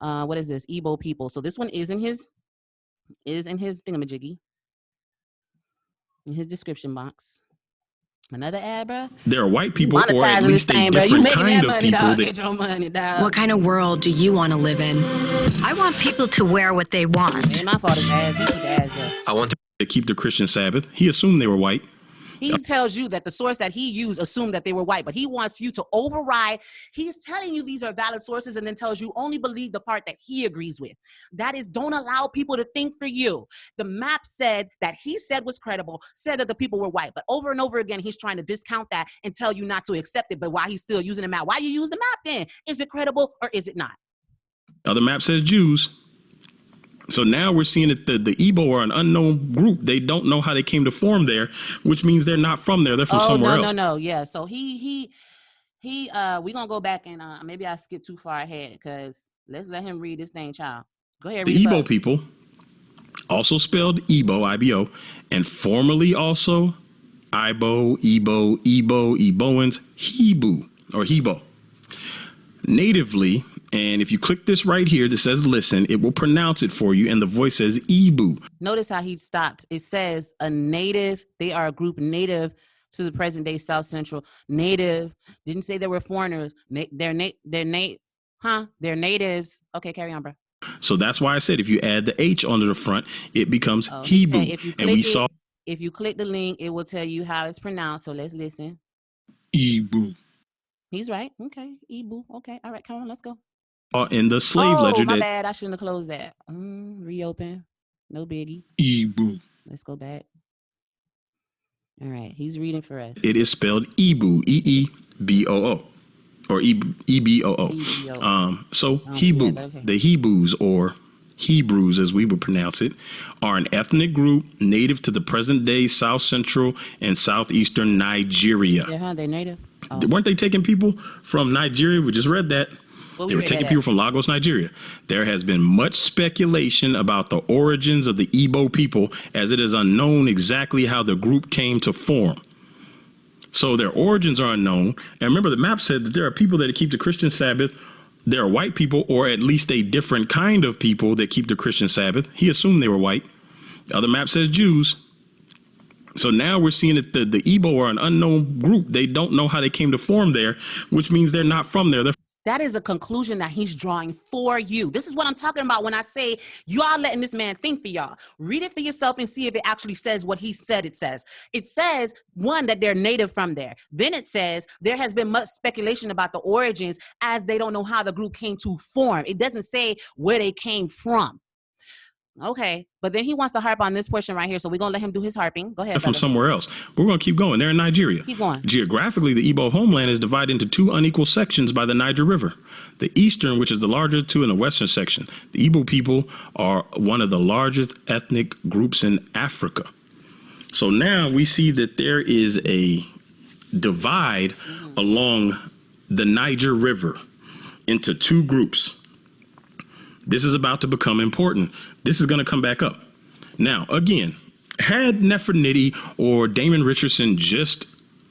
What is this? Igbo people. So this one is in his thingamajiggy. In his description box. Another ad, bro. There are white people, or at monetizing least this a thing, bro. You different making kind that of money, people dog. that Get your money, dog. What kind of world do you want to live in? I want people to wear what they want. Ain't my fault. It's ads. He put the ads there. I want to keep the Christian Sabbath. He assumed they were white. He tells you that the source that he used assumed that they were white, but he wants you to override. He's telling you these are valid sources and then tells you only believe the part that he agrees with. That is, don't allow people to think for you. The map said that he said was credible, said that the people were white, but over and over again, he's trying to discount that and tell you not to accept it, but why he's still using the map. Why you use the map then? Is it credible or is it not? The map says Jews. So now we're seeing that the Igbo are an unknown group. They don't know how they came to form there, which means they're not from there. They're from somewhere else. No. Yeah. So we gonna go back and maybe I skipped too far ahead because let's let him read this thing, child. Go ahead. The Igbo people, also spelled Igbo, I-B-O, and formerly also Ibo, Iboans, Hebrew or Hebo. Natively, and if you click this right here that says listen, it will pronounce it for you, and the voice says Ibu. Notice how he stopped. It says a native. They are a group native to the present day South Central. Native. Didn't say they were foreigners. They're natives. Okay, carry on, bro. So that's why I said if you add the H onto the front, it becomes Hebrew. If you click the link, it will tell you how it's pronounced. So let's listen. Ibu. He's right. Okay. Ibu. Okay. All right. Come on. Let's go. In the slave ledger. My bad. I shouldn't have closed that. Reopen. No biggie. Ibu. Let's go back. All right. He's reading for us. It is spelled Ibu. E-E-B-O-O. Or E-B-O-O. So Hebrew. Okay. The Hebrews, or Hebrews as we would pronounce it, are an ethnic group native to the present day South Central and Southeastern Nigeria. Yeah, they're native. Weren't they taking people from Nigeria? We just read that. They were taking people from Lagos, Nigeria. There has been much speculation about the origins of the Igbo people, as it is unknown exactly how the group came to form. So their origins are unknown. And remember, the map said that there are people that keep the Christian Sabbath. There are white people, or at least a different kind of people that keep the Christian Sabbath. He assumed they were white. The other map says Jews. So now we're seeing that the Igbo are an unknown group. They don't know how they came to form there, which means they're not from there. That is a conclusion that he's drawing for you. This is what I'm talking about when I say you are letting this man think for y'all. Read it for yourself and see if it actually says what he said it says. It says, one, that they're native from there. Then it says there has been much speculation about the origins, as they don't know how the group came to form. It doesn't say where they came from. Okay, but then he wants to harp on this portion right here, so we're going to let him do his harping. Go ahead, from somewhere else. We're going to keep going. They're in Nigeria. Keep going. Geographically, the Igbo homeland is divided into two unequal sections by the Niger River. The eastern, which is the larger two, and the western section. The Igbo people are one of the largest ethnic groups in Africa. So now we see that there is a divide along the Niger River into two groups. This is about to become important. This is going to come back up. Now, again, had Nefertiti or Damon Richardson just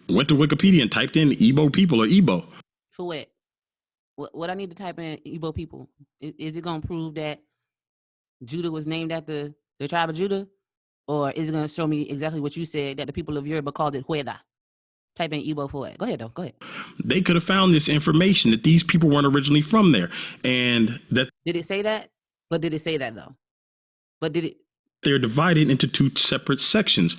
went to Wikipedia and typed in Igbo people or Igbo. For what? What I need to type in Igbo people? Is it going to prove that Judah was named after the tribe of Judah? Or is it going to show me exactly what you said, that the people of Yoruba called it Xweda? Type in Igbo for it. Go ahead, though. Go ahead. They could have found this information that these people weren't originally from there. And that. Did it say that? But did it say that, though? But did it? They're divided into two separate sections.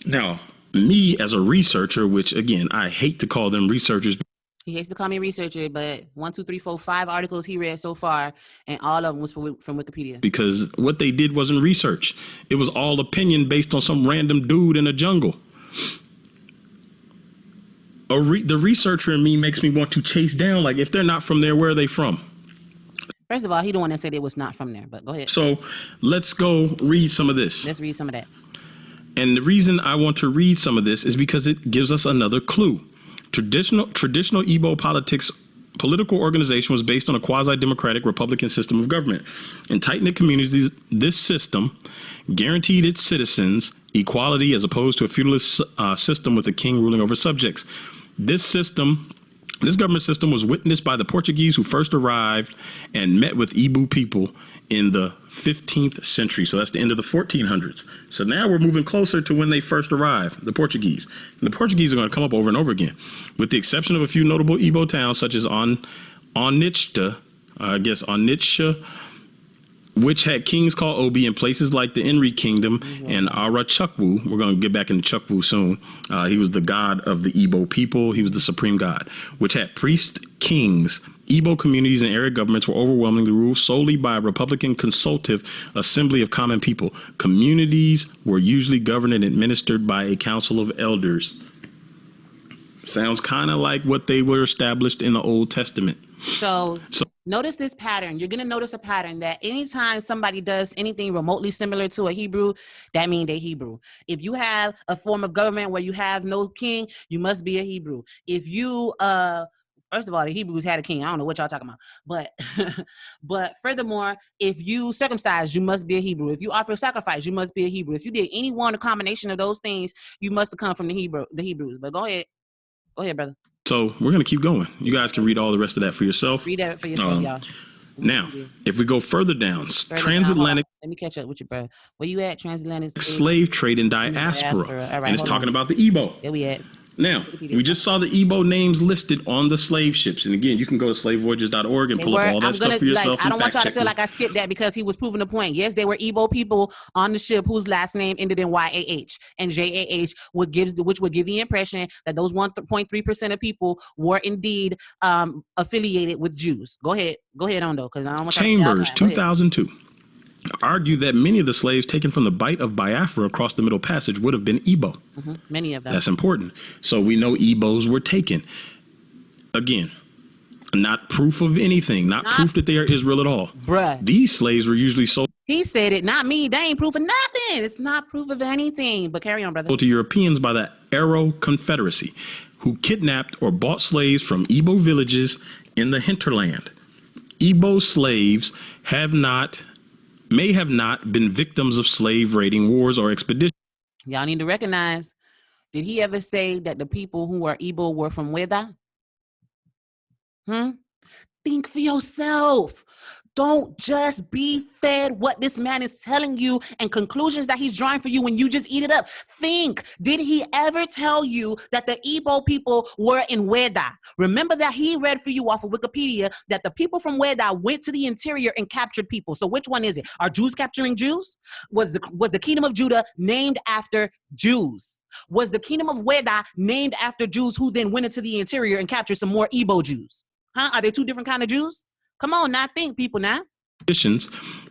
Now, me as a researcher, which, again, I hate to call them researchers. He hates to call me a researcher, but 1, 2, 3, 4, 5 articles he read so far, and all of them was from Wikipedia. Because what they did wasn't research. It was all opinion based on some random dude in a jungle. The researcher in me makes me want to chase down, like, if they're not from there, where are they from? First of all, he the one that said it was not from there, but go ahead. So let's go read some of this. Let's read some of that. And the reason I want to read some of this is because it gives us another clue. Traditional Igbo political organization was based on a quasi-democratic Republican system of government. In tight-knit communities, this system guaranteed its citizens equality as opposed to a feudalist system with the king ruling over subjects. This government system was witnessed by the Portuguese who first arrived and met with Igbo people in the 15th century. So that's the end of the 1400s. So now we're moving closer to when they first arrived, the Portuguese. And the Portuguese are going to come up over and over again, with the exception of a few notable Igbo towns such as Onitsha, which had kings called Obi, in places like the Inri Kingdom and Ara Chukwu. We're going to get back into Chukwu soon. He was the god of the Igbo people. He was the supreme god, which had priest kings. Igbo communities and area governments were overwhelmingly ruled solely by a Republican consultative assembly of common people. Communities were usually governed and administered by a council of elders. Sounds kind of like what they were established in the Old Testament. So notice this pattern. You're going to notice a pattern that anytime somebody does anything remotely similar to a Hebrew, that means they're Hebrew. If you have a form of government where you have no king, you must be a Hebrew. If you, first of all, the Hebrews had a king. I don't know what y'all talking about. But furthermore, if you circumcise, you must be a Hebrew. If you offer a sacrifice, you must be a Hebrew. If you did any one, a combination of those things, you must have come from the Hebrews. But go ahead. Go ahead, brother. So we're going to keep going. You guys can read all the rest of that for yourself. Read that for yourself, y'all. Now, if we go further down, transatlantic. Let me catch up with you, bro. Where you at? Transatlantic slave trade and diaspora. All right, and it's talking about the Igbo. Where we at? Now, we just saw the Igbo names listed on the slave ships. And again, you can go to slavevoyages.org and pull up all that stuff for yourself. I don't want y'all to feel like I skipped that because he was proving the point. Yes, there were Igbo people on the ship whose last name ended in YAH and JAH, which would give the impression that those 1.3% of people were indeed affiliated with Jews. Go ahead on though, because I don't want Chambers, 2002. Argue that many of the slaves taken from the Bight of Biafra across the Middle Passage would have been Igbo. Many of them. That's important. So we know Igbos were taken. Again, not proof of anything, not proof that they are Israel at all. Bruh. These slaves were usually sold. He said it, not me. They ain't proof of nothing. It's not proof of anything. But carry on, brother. To Europeans by the Arrow Confederacy, who kidnapped or bought slaves from Igbo villages in the hinterland. Igbo slaves may have not been victims of slave raiding wars or expeditions. Y'all need to recognize, did he ever say that the people who are Igbo were from Xweda? Think for yourself. Don't just be fed what this man is telling you and conclusions that he's drawing for you when you just eat it up. Think, did he ever tell you that the Igbo people were in Xweda? Remember that he read for you off of Wikipedia that the people from Xweda went to the interior and captured people. So which one is it? Are Jews capturing Jews? Was the kingdom of Judah named after Jews? Was the kingdom of Xweda named after Jews who then went into the interior and captured some more Igbo Jews? Are they two different kind of Jews? Come on, now think, people, now.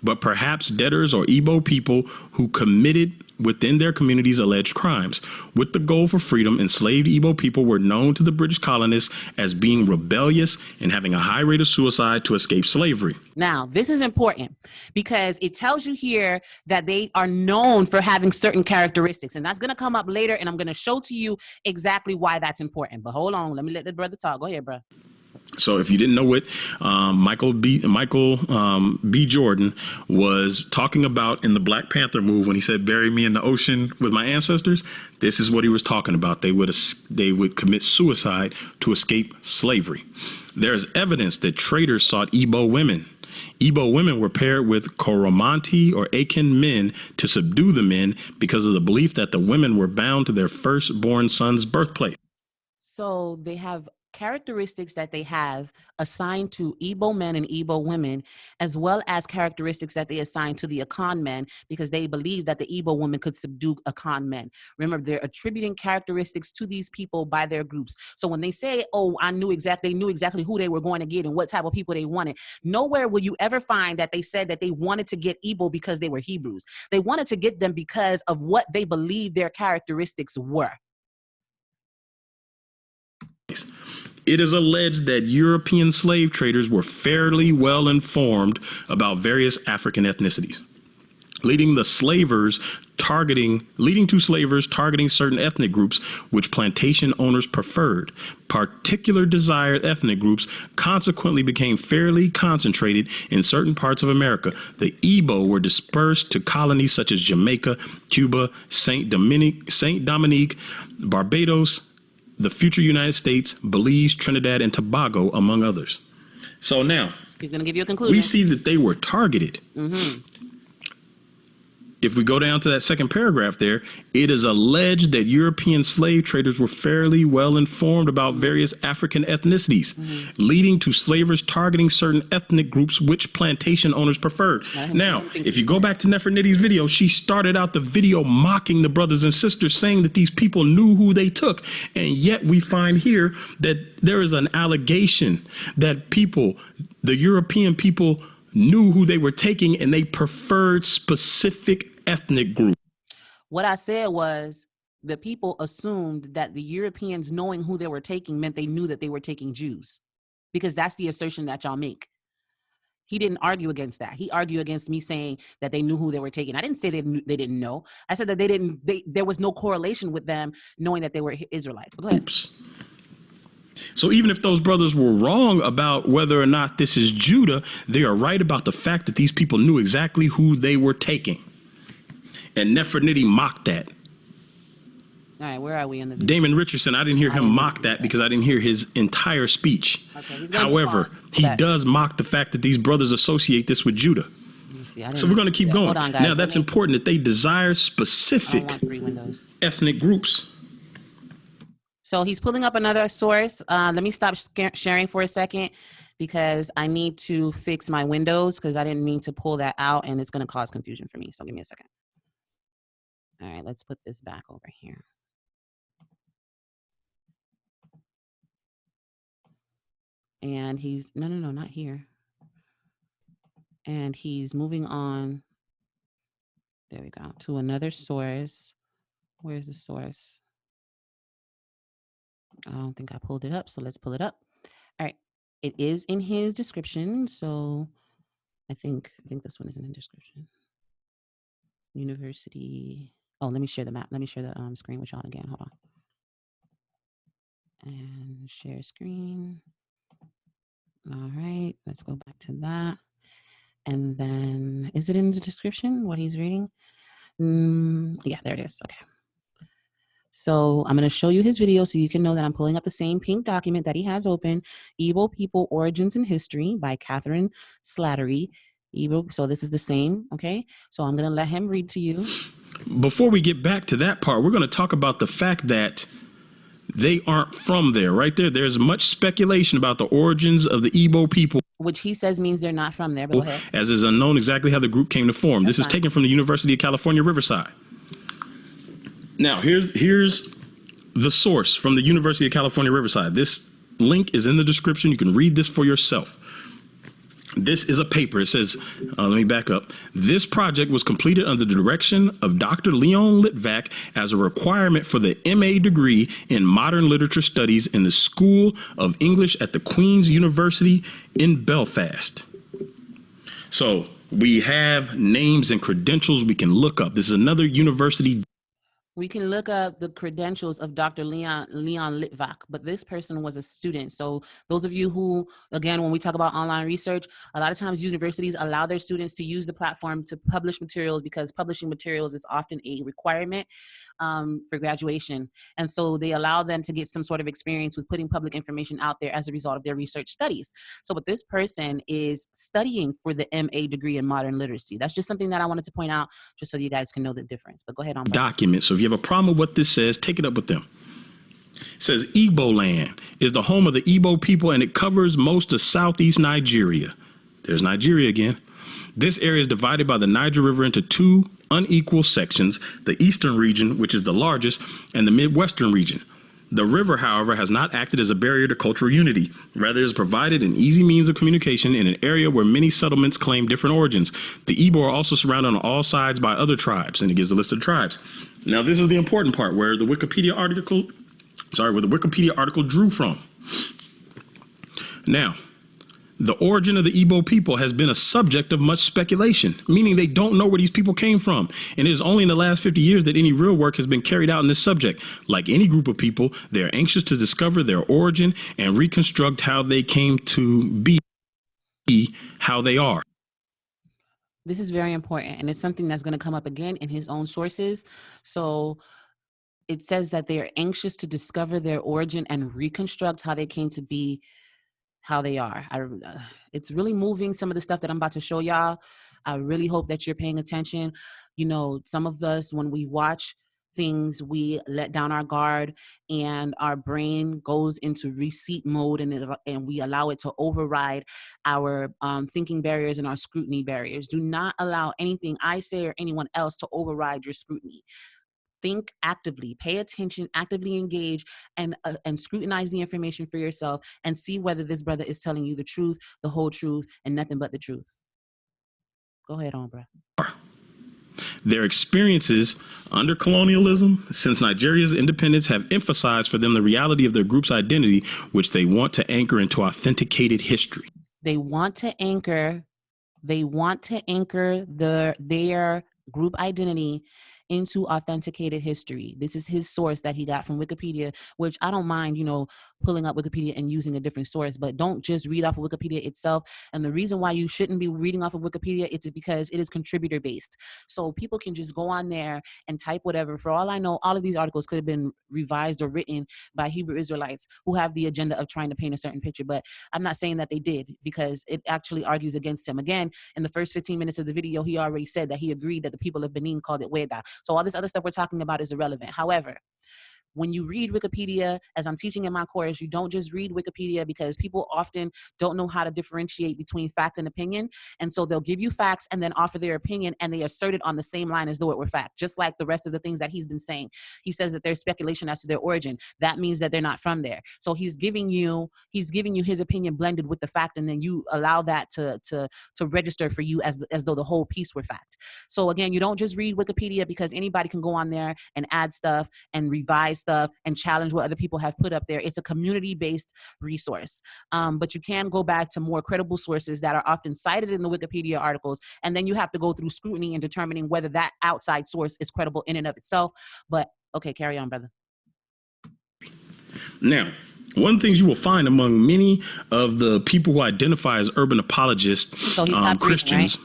but perhaps debtors or Igbo people who committed within their communities alleged crimes. With the goal for freedom, enslaved Igbo people were known to the British colonists as being rebellious and having a high rate of suicide to escape slavery. Now, this is important because it tells you here that they are known for having certain characteristics, and that's going to come up later, and I'm going to show to you exactly why that's important. But hold on, let me let the brother talk. Go ahead, bro. So if you didn't know it, Michael B. Jordan was talking about in the Black Panther movie when he said, "Bury me in the ocean with my ancestors." This is what he was talking about. They would commit suicide to escape slavery. There is evidence that traders sought Igbo women. Igbo women were paired with Koromanti or Akin men to subdue the men because of the belief that the women were bound to their firstborn son's birthplace. So they have characteristics that they have assigned to Igbo men and Igbo women, as well as characteristics that they assign to the Akan men, because they believe that the Igbo woman could subdue Akan men. Remember, they're attributing characteristics to these people by their groups. So when they say, oh, they knew exactly who they were going to get and what type of people they wanted, nowhere will you ever find that they said that they wanted to get Igbo because they were Hebrews. They wanted to get them because of what they believed their characteristics were. It is alleged that European slave traders were fairly well informed about various African ethnicities, leading to slavers targeting certain ethnic groups which plantation owners preferred. Particular desired ethnic groups consequently became fairly concentrated in certain parts of America. The Igbo were dispersed to colonies such as Jamaica, Cuba, Saint Dominique, Barbados, the future United States, Belize, Trinidad, and Tobago, among others. So now, he's going to give you a conclusion. We see that they were targeted. Mm-hmm. If we go down to that second paragraph there, it is alleged that European slave traders were fairly well informed about various African ethnicities, leading to slavers targeting certain ethnic groups which plantation owners preferred. Now, if you go back to Nefertiti's video, she started out the video mocking the brothers and sisters, saying that these people knew who they took. And yet we find here that there is an allegation that the European people, knew who they were taking and they preferred specific ethnic groups. What I said was the people assumed that the Europeans knowing who they were taking meant they knew that they were taking Jews, because that's the assertion that y'all make. He didn't argue against that. He argued against me saying that they knew who they were taking. I didn't say they didn't know. I said that there was no correlation with them knowing that they were Israelites. But go ahead. Oops. So even if those brothers were wrong about whether or not this is Judah, they are right about the fact that these people knew exactly who they were taking. And Nefertiti mocked that. All right, where are we in the video? Damon Richardson, I didn't hear him mock that because I didn't hear his entire speech. Okay, however, he does mock the fact that these brothers associate this with Judah. So we're going to keep going. Hold on, guys. Now, that's important that they desire specific ethnic groups. So he's pulling up another source. Let me stop sharing for a second because I need to fix my windows because I didn't mean to pull that out and it's going to cause confusion for me. So give me a second. All right, let's put this back over here. And he's, no, not here. And he's moving on. There we go, to another source. Where's the source? I don't think I pulled it up, so let's pull it up. All right, it is in his description, so I think this one is in the description. University. Oh, let me share the map. Let me share the screen with y'all again. Hold on. And share screen. All right, let's go back to that. And then, is it in the description what he's reading? Yeah, there it is. Okay. So I'm going to show you his video so you can know that I'm pulling up the same pink document that he has open, Igbo People Origins and History by Catherine Slattery. So this is the same, okay? So I'm going to let him read to you. Before we get back to that part, we're going to talk about the fact that they aren't from there. Right there, there's much speculation about the origins of the Igbo people. Which he says means they're not from there, but go ahead. As is unknown exactly how the group came to form. This is taken from the University of California, Riverside. Now, here's the source from the University of California, Riverside. This link is in the description. You can read this for yourself. This is a paper. It says, let me back up. This project was completed under the direction of Dr. Leon Litvak as a requirement for the MA degree in Modern Literature Studies in the School of English at the Queen's University in Belfast. So we have names and credentials we can look up. This is another university. We can look up the credentials of Dr. Leon Litvak, but this person was a student. So those of you who, again, when we talk about online research, a lot of times universities allow their students to use the platform to publish materials because publishing materials is often a requirement for graduation. And so they allow them to get some sort of experience with putting public information out there as a result of their research studies. So what this person is studying for the MA degree in modern literacy. That's just something that I wanted to point out just so you guys can know the difference. But go ahead on. Document. So if you have a problem with what this says, take it up with them. It says Igbo land is the home of the Igbo people and it covers most of southeast Nigeria. There's Nigeria again. This area is divided by the Niger River into two unequal sections, the eastern region, which is the largest, and the midwestern region. The river, however, has not acted as a barrier to cultural unity. Rather, it has provided an easy means of communication in an area where many settlements claim different origins. The Igbo are also surrounded on all sides by other tribes, and it gives a list of tribes. Now, this is the important part where the Wikipedia article drew from. Now, the origin of the Igbo people has been a subject of much speculation, meaning they don't know where these people came from. And it is only in the last 50 years that any real work has been carried out in this subject. Like any group of people, they are anxious to discover their origin and reconstruct how they came to be how they are. This is very important, and it's something that's going to come up again in his own sources. So it says that they are anxious to discover their origin and reconstruct how they came to be how they are. It's really moving, some of the stuff that I'm about to show y'all. I really hope that you're paying attention. You know, some of us, when we watch things, we let down our guard and our brain goes into receipt mode and we allow it to override our thinking barriers and our scrutiny barriers. Do not allow anything I say or anyone else to override your scrutiny. Think actively, pay attention, actively engage, and scrutinize the information for yourself and see whether this brother is telling you the truth, the whole truth, and nothing but the truth. Go ahead on, bro. Their experiences under colonialism since Nigeria's independence have emphasized for them the reality of their group's identity, which they want to anchor into authenticated history. They want to anchor their group identity into authenticated history. This is his source that he got from Wikipedia, which I don't mind, pulling up Wikipedia and using a different source, but don't just read off of Wikipedia itself. And the reason why you shouldn't be reading off of Wikipedia, it's because it is contributor based. So people can just go on there and type whatever. For all I know, all of these articles could have been revised or written by Hebrew Israelites who have the agenda of trying to paint a certain picture, but I'm not saying that they did because it actually argues against him. Again, in the first 15 minutes of the video, he already said that he agreed that the people of Benin called it Xweda. So all this other stuff we're talking about is irrelevant. However, when you read Wikipedia, as I'm teaching in my course, you don't just read Wikipedia because people often don't know how to differentiate between fact and opinion. And so they'll give you facts and then offer their opinion and they assert it on the same line as though it were fact, just like the rest of the things that he's been saying. He says that there's speculation as to their origin. That means that they're not from there. So he's giving you his opinion blended with the fact, and then you allow that to register for you as though the whole piece were fact. So again, you don't just read Wikipedia because anybody can go on there and add stuff and revise stuff and challenge what other people have put up there. It's a community-based resource. But you can go back to more credible sources that are often cited in the Wikipedia articles, and then you have to go through scrutiny in determining whether that outside source is credible in and of itself. But okay, carry on, brother. Now, one of the things you will find among many of the people who identify as urban apologists, Christians, reading, right?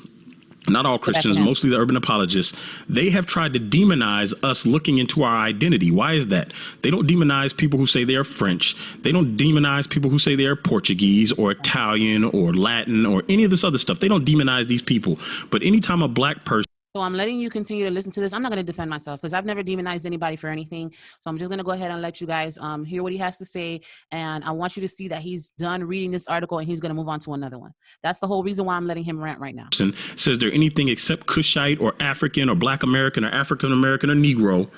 Not all Christians, mostly the urban apologists, they have tried to demonize us looking into our identity. Why is that? They don't demonize people who say they are French. They don't demonize people who say they are Portuguese or Italian or Latin or any of this other stuff. They don't demonize these people. But anytime a black person So I'm letting you continue to listen to this. I'm not going to defend myself because I've never demonized anybody for anything. So I'm just going to go ahead and let you guys hear what he has to say. And I want you to see that he's done reading this article and he's going to move on to another one. That's the whole reason why I'm letting him rant right now. Says there anything except Cushite or African or Black American or African American or Negro,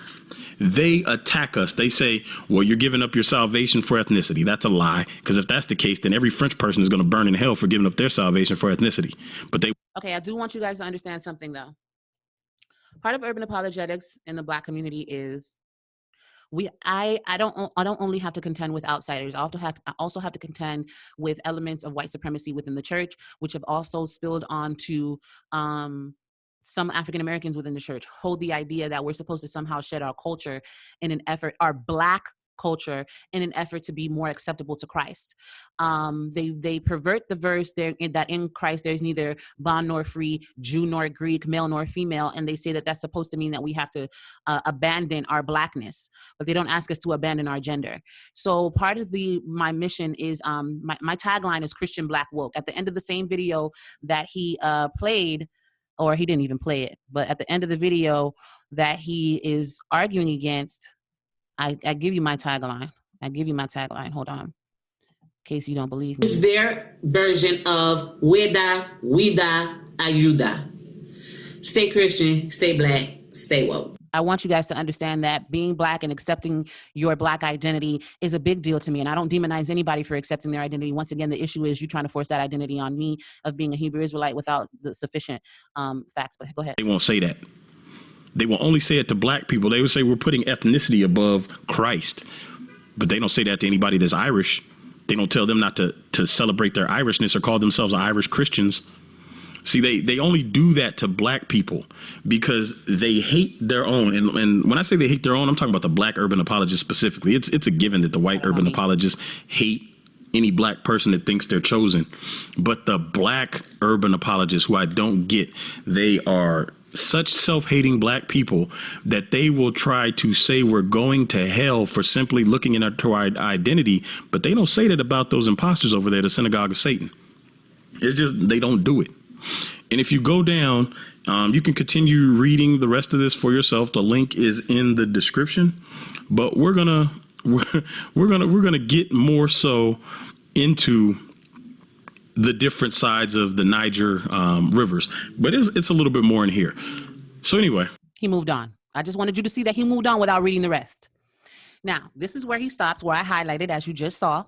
they attack us. They say, well, you're giving up your salvation for ethnicity. That's a lie. Because if that's the case, then every French person is going to burn in hell for giving up their salvation for ethnicity. But they... Okay, I do want you guys to understand something though. Part of urban apologetics in the Black community is I don't only have to contend with outsiders. I also have to contend with elements of white supremacy within the church, which have also spilled onto some African Americans within the church. Hold the idea that we're supposed to somehow shed our culture in an effort, our Black culture, in an effort to be more acceptable to Christ. They pervert the verse there that in Christ there's neither bond nor free, Jew nor Greek, male nor female, and they say that that's supposed to mean that we have to abandon our Blackness, but they don't ask us to abandon our gender. So part of my mission is my tagline is Christian Black woke. At the end of the same video that he played, or he didn't even play it, but at the end of the video that he is arguing against, I give you my tagline. Hold on. In case you don't believe me. It's their version of Xweda, Ayuda. Stay Christian, stay Black, stay woke. I want you guys to understand that being Black and accepting your Black identity is a big deal to me. And I don't demonize anybody for accepting their identity. Once again, the issue is you trying to force that identity on me of being a Hebrew Israelite without the sufficient facts. But go ahead. They won't say that. They will only say it to Black people. They would say we're putting ethnicity above Christ. But they don't say that to anybody that's Irish. They don't tell them not to celebrate their Irishness or call themselves Irish Christians. See, they only do that to Black people because they hate their own. And when I say they hate their own, I'm talking about the Black urban apologists specifically. It's a given that the white urban apologists hate any Black person that thinks they're chosen. But the Black urban apologists, who I don't get, they are such self-hating Black people that they will try to say we're going to hell for simply looking into our identity, but they don't say that about those imposters over there, the synagogue of Satan. It's just they don't do it. And if you go down, you can continue reading the rest of this for yourself. The link is in the description, but we're gonna get more so into the different sides of the Niger rivers, but it's a little bit more in here. So anyway, he moved on. I just wanted you to see that he moved on without reading the rest. Now, this is where he stopped, where I highlighted, as you just saw.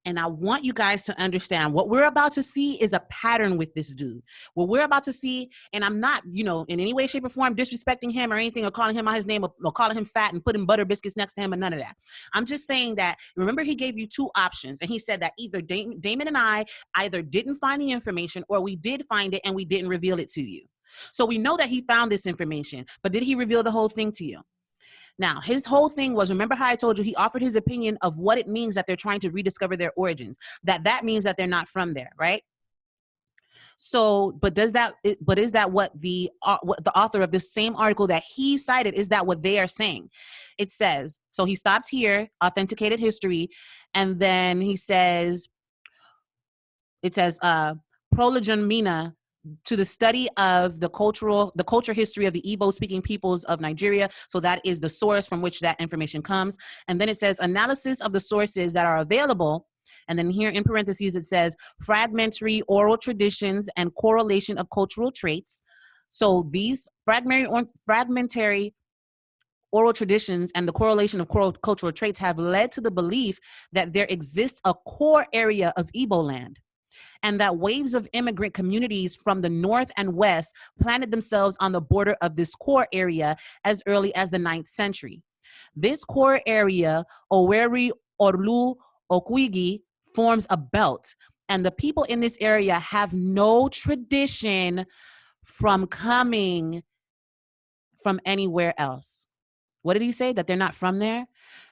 And I want you guys to understand what we're about to see is a pattern with this dude. What we're about to see, and I'm not, in any way, shape, or form disrespecting him or anything, or calling him by his name, or calling him fat and putting butter biscuits next to him, and none of that. I'm just saying that, remember, he gave you two options, and he said that either Damon and I either didn't find the information, or we did find it and we didn't reveal it to you. So we know that he found this information, but did he reveal the whole thing to you? Now, his whole thing was, remember how I told you, he offered his opinion of what it means that they're trying to rediscover their origins, that means that they're not from there, right? So, is that what the author of this same article that he cited, is that what they are saying? It says, so he stopped here, authenticated history, and then he says, it says, Prologemina, to the study of the culture history of the Igbo-speaking peoples of Nigeria. So that is the source from which that information comes. And then it says analysis of the sources that are available. And then here in parentheses, it says fragmentary oral traditions and correlation of cultural traits. So these fragmentary oral traditions and the correlation of cultural traits have led to the belief that there exists a core area of Igbo land, and that waves of immigrant communities from the north and west planted themselves on the border of this core area as early as the 9th century. This core area, Oweri, Orlu, Okwigi, forms a belt, and the people in this area have no tradition from coming from anywhere else. What did he say? That they're not from there?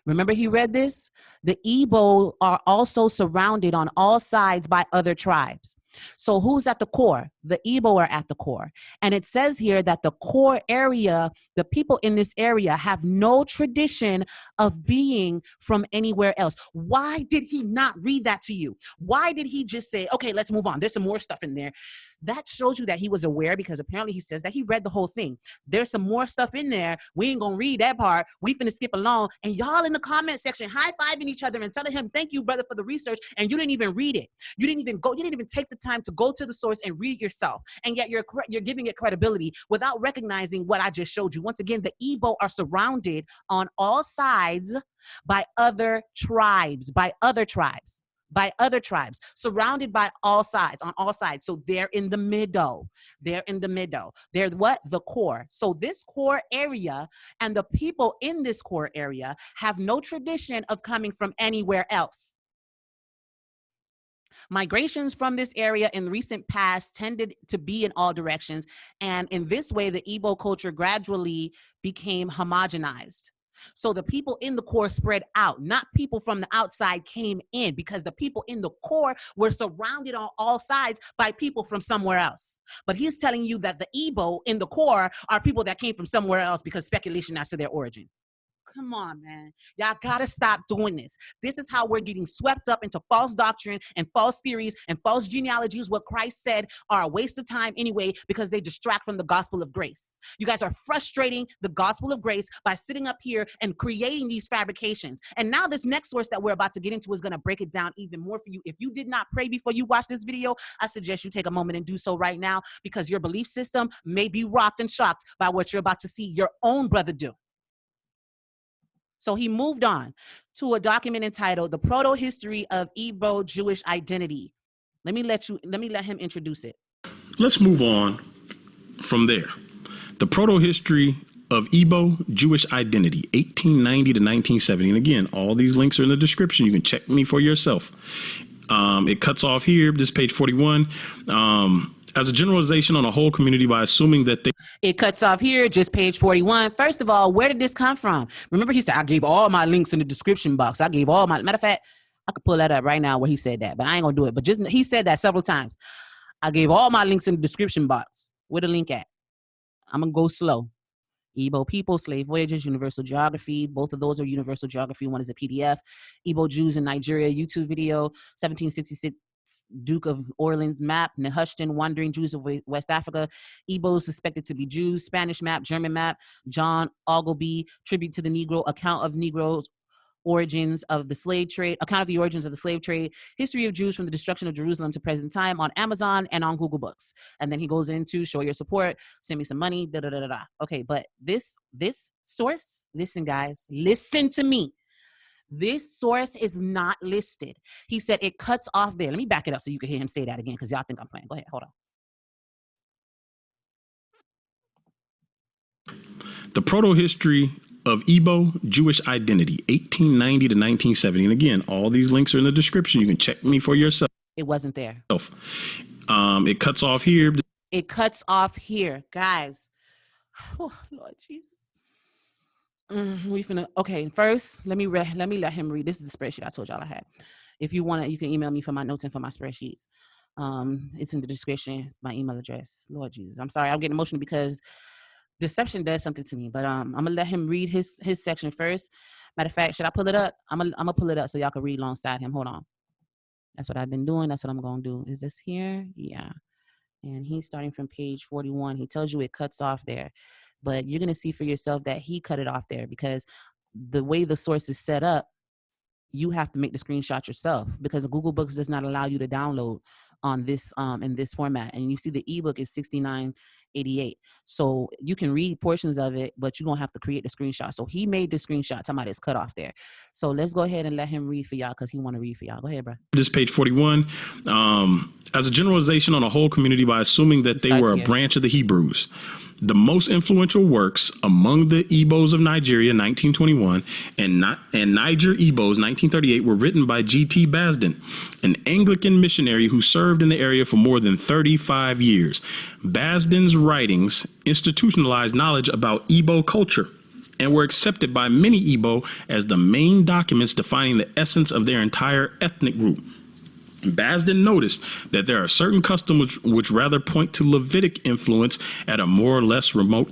Remember he read this? The Igbo are also surrounded on all sides by other tribes. So who's at the core? the Igbo are at the core. And it says here that the core area, the people in this area have no tradition of being from anywhere else. Why did he not read that to you? Why did he just say, okay, let's move on. There's some more stuff in there. That shows you that he was aware, because apparently he says that he read the whole thing. There's some more stuff in there. We ain't gonna read that part. We finna skip along. And y'all in the comment section high-fiving each other and telling him, thank you, brother, for the research. And you didn't even read it. You didn't even take the time to go to the source and read it yourself. And yet you're giving it credibility without recognizing what I just showed you. Once again, the Igbo are surrounded on all sides by other tribes, surrounded by all sides, on all sides. So they're in the middle. They're what? The core. So this core area and the people in this core area have no tradition of coming from anywhere else. Migrations from this area in recent past tended to be in all directions. And in this way, the Igbo culture gradually became homogenized. So the people in the core spread out, not people from the outside came in, because the people in the core were surrounded on all sides by people from somewhere else. But he's telling you that the Igbo in the core are people that came from somewhere else because speculation as to their origin. Come on, man. Y'all gotta stop doing this. This is how we're getting swept up into false doctrine and false theories and false genealogies, what Christ said are a waste of time anyway, because they distract from the gospel of grace. You guys are frustrating the gospel of grace by sitting up here and creating these fabrications. And now this next source that we're about to get into is gonna break it down even more for you. If you did not pray before you watch this video, I suggest you take a moment and do so right now, because your belief system may be rocked and shocked by what you're about to see your own brother do. So he moved on to a document entitled The Prroto History of Igbo-Jewish Identity. Let me let him introduce it. Let's move on from there. The Prroto History of Igbo-Jewish Identity, 1890 to 1970. And again, all these links are in the description. You can check me for yourself. It cuts off here, this page 41. As a generalization on a whole community by assuming that It cuts off here, just page 41. First of all, where did this come from? Remember, he said, I gave all my links in the description box. Matter of fact, I could pull that up right now where he said that, but I ain't gonna do it. But just, he said that several times. I gave all my links in the description box. Where the link at? I'm gonna go slow. Igbo people, slave voyages, universal geography. Both of those are universal geography. One is a PDF. Igbo Jews in Nigeria, YouTube video, 1766. Duke of Orleans map, Nehushtan, wandering Jews of West Africa, Igbos suspected to be Jews, Spanish map, German map, John Ogilby, tribute to the Negro, account of Negroes, origins of the slave trade, account of the origins of the slave trade, history of Jews from the destruction of Jerusalem to present time on Amazon and on Google Books. And then he goes into show your support, send me some money, da da da da. Okay, but this source, listen guys, listen to me. This source is not listed. He said it cuts off there. Let me back it up so you can hear him say that again, because y'all think I'm playing. Go ahead, hold on. The Prroto History of Igbo-Jewish Identity, 1890 to 1970. And again, all these links are in the description. You can check me for yourself. It wasn't there. It cuts off here. It cuts off here, guys. Oh, Lord Jesus. Okay, first, let me let him read. This is the spreadsheet I told y'all I had. If you want it, you can email me for my notes and for my spreadsheets. It's in the description, my email address. Lord Jesus, I'm sorry, I'm getting emotional because deception does something to me. But I'm gonna let him read his section first. Matter of fact, should I pull it up? I'm gonna pull it up so y'all can read alongside him. Hold on. That's what I've been doing. That's what I'm gonna do. Is this here? Yeah. And he's starting from page 41. He tells you it cuts off there. But you're going to see for yourself that he cut it off there, because the way the source is set up, you have to make the screenshot yourself, because Google Books does not allow you to download on this in this format. And you see the ebook is $69.88. So you can read portions of it, but you're going to have to create the screenshot. So he made the screenshot talking about it's cut off there. So let's go ahead and let him read for y'all, because he want to read for y'all. Go ahead, bro. This page 41. As a generalization on a whole community by assuming that they were a branch of the Hebrews. The most influential works among the Igbos of Nigeria, 1921, and Niger Igbos, 1938, were written by G.T. Basden, an Anglican missionary who served in the area for more than 35 years. Basden's writings institutionalized knowledge about Igbo culture and were accepted by many Igbo as the main documents defining the essence of their entire ethnic group. Basden noticed that there are certain customs which rather point to Levitic influence at a more or less remote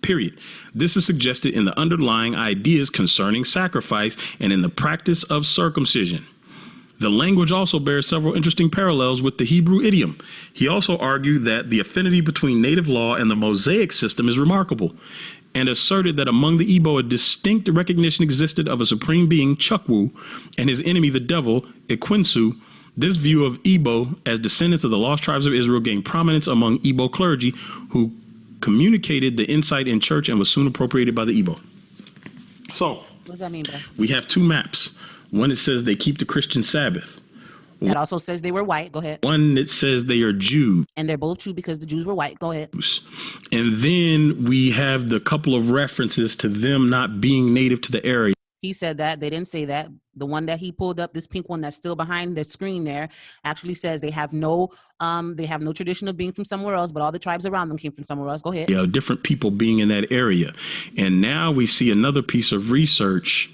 period. This is suggested in the underlying ideas concerning sacrifice and in the practice of circumcision. The language also bears several interesting parallels with the Hebrew idiom. He also argued that the affinity between native law and the Mosaic system is remarkable, and asserted that among the Igbo a distinct recognition existed of a supreme being, Chukwu, and his enemy, the devil, Ekwensu. This view of Igbo as descendants of the lost tribes of Israel gained prominence among Igbo clergy, who communicated the insight in church and was soon appropriated by the Igbo. So, what does that mean, bro? We have two maps. One that says they keep the Christian Sabbath. That also says they were white. Go ahead. One that says they are Jews. And they're both true because the Jews were white. Go ahead. And then we have the couple of references to them not being native to the area. He said that. They didn't say that. The one that he pulled up, this pink one that's still behind the screen there, actually says they have no tradition of being from somewhere else, but all the tribes around them came from somewhere else. Go ahead. Yeah, different people being in that area. And now we see another piece of research